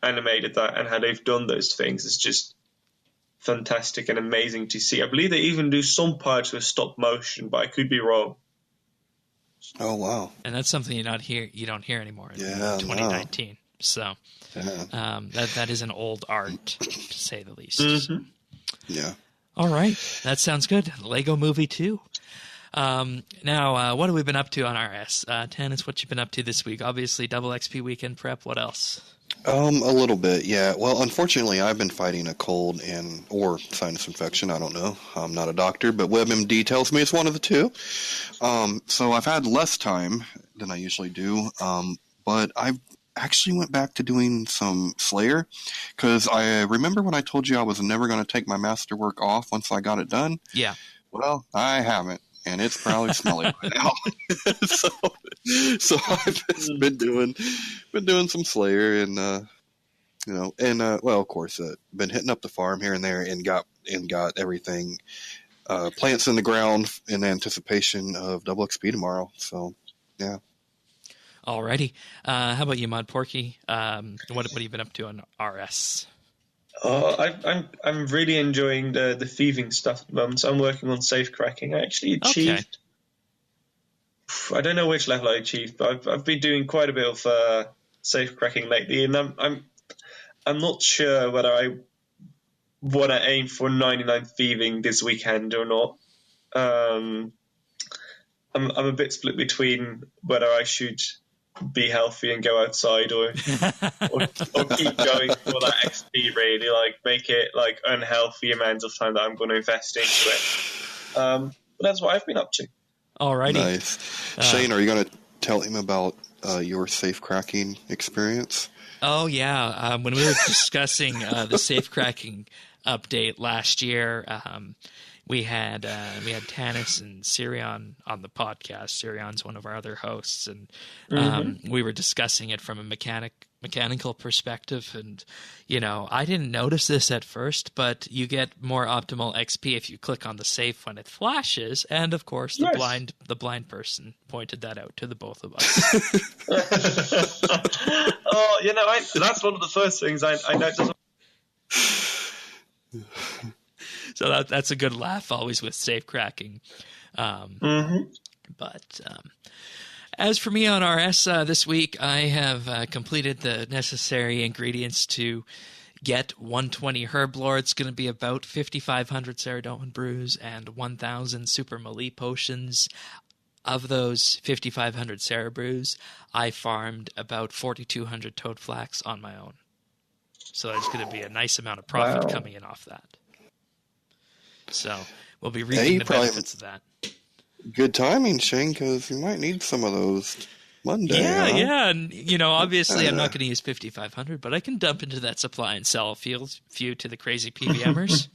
animated that and how they've done those things is just fantastic and amazing to see. I believe they even do some parts with stop motion, but I could be wrong. Oh wow! And that's something you don't hear anymore in Yeah, 2019. no. So Yeah. that is an old art, to say the least. Mm-hmm. Yeah. All right, that sounds good. Lego Movie 2. Now, what have we been up to on RS? Tanis, what you been up to this week? Obviously, double XP weekend prep. What else? A little bit, yeah. Well, unfortunately, I've been fighting a cold or sinus infection. I don't know. I'm not a doctor, but WebMD tells me it's one of the two. So I've had less time than I usually do, but I've actually went back to doing some Slayer, because I remember when I told you I was never going to take my masterwork off once I got it done? Yeah. Well, I haven't, and it's probably smelly by now. so I've just been doing some Slayer, and well, of course, been hitting up the farm here and there, and got everything plants in the ground in anticipation of double XP tomorrow. So yeah. Alrighty. How about you, Mod Porky? What have you been up to on RS? I'm really enjoying the thieving stuff at the moment. So I'm working on safe cracking. I actually achieved. Okay. I don't know which level I achieved, but I've been doing quite a bit of safe cracking lately, and I'm not sure whether I want to aim for 99 thieving this weekend or not. I'm a bit split between whether I should be healthy and go outside or keep going for that XP, really, like make it like unhealthy amounts of time that I'm going to invest into it. But that's what I've been up to. Alrighty. Nice. Shane, are you going to tell him about your safe cracking experience? Oh yeah, when we were discussing the safe cracking update last year, we had Tanis and Sirion on the podcast. Sirion's one of our other hosts, and we were discussing it from a mechanical perspective. And I didn't notice this at first, but you get more optimal XP if you click on the safe when it flashes. And of course, the blind person pointed that out to the both of us. That's one of the first things I noticed. So that's a good laugh always with safe cracking. But as for me on RS this week, I have completed the necessary ingredients to get 120 Herb Lore. It's going to be about 5,500 Saradomin brews and 1,000 Super Melee potions. Of those 5,500 Sara brews, I farmed about 4,200 Toad Flax on my own. So there's going to be a nice amount of profit coming in off that. So we'll be reaping the benefits of that. Good timing, Shane, because you might need some of those Monday. Yeah. And, obviously I'm not going to use 5,500, but I can dump into that supply and sell a few to the crazy PVMers.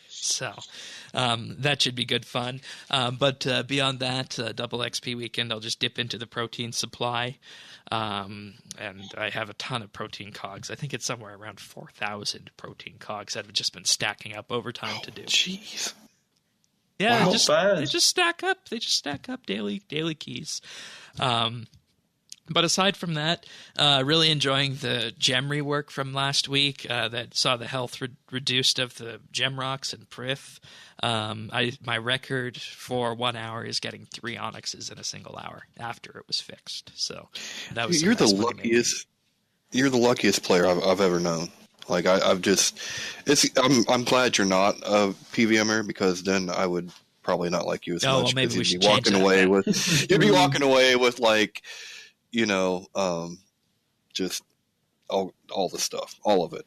So that should be good fun. But beyond that, double XP weekend, I'll just dip into the protein supply. And I have a ton of protein cogs. I think it's somewhere around 4,000 protein cogs that have just been stacking up over time to do. Jeez. Yeah, wow. they just stack up. They just stack up daily keys. But aside from that, really enjoying the gem rework from last week that saw the health reduced of the gem rocks and Prif. My record for 1 hour is getting 3 onyxes in a single hour after it was fixed. So that was You're the luckiest. You're the luckiest player I've ever known. Like I'm glad you're not a PVMer, because then I would probably not like you as much. Well, maybe we should you'd be walking away with like, just all the stuff, all of it,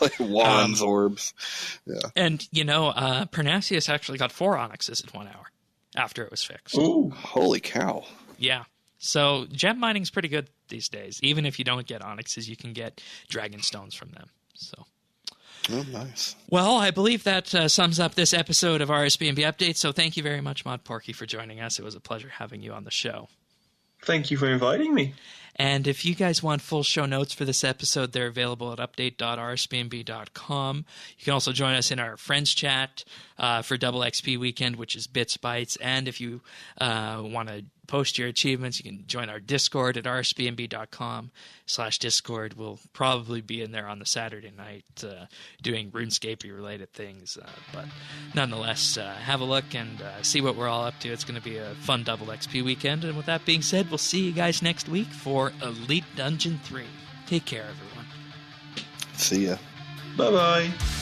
like wands, orbs. Yeah. And Pernasius actually got 4 onyxes in 1 hour after it was fixed. Ooh, holy cow! Yeah. So gem mining's pretty good these days. Even if you don't get onyxes, you can get dragon stones from them. So. Oh, nice. Well, I believe that sums up this episode of RSBANDB Update. So thank you very much, Mod Porky, for joining us. It was a pleasure having you on the show. Thank you for inviting me. And if you guys want full show notes for this episode, they're available at update.rsbnb.com. You can also join us in our friends chat for Double XP Weekend, which is BitsBytes. And if you want to post your achievements. You can join our Discord at rsbnb.com/Discord. We'll probably be in there on the Saturday night doing RuneScape-related things. But nonetheless, have a look and see what we're all up to. It's going to be a fun double XP weekend. And with that being said, we'll see you guys next week for Elite Dungeon 3. Take care, everyone. See ya. Bye-bye.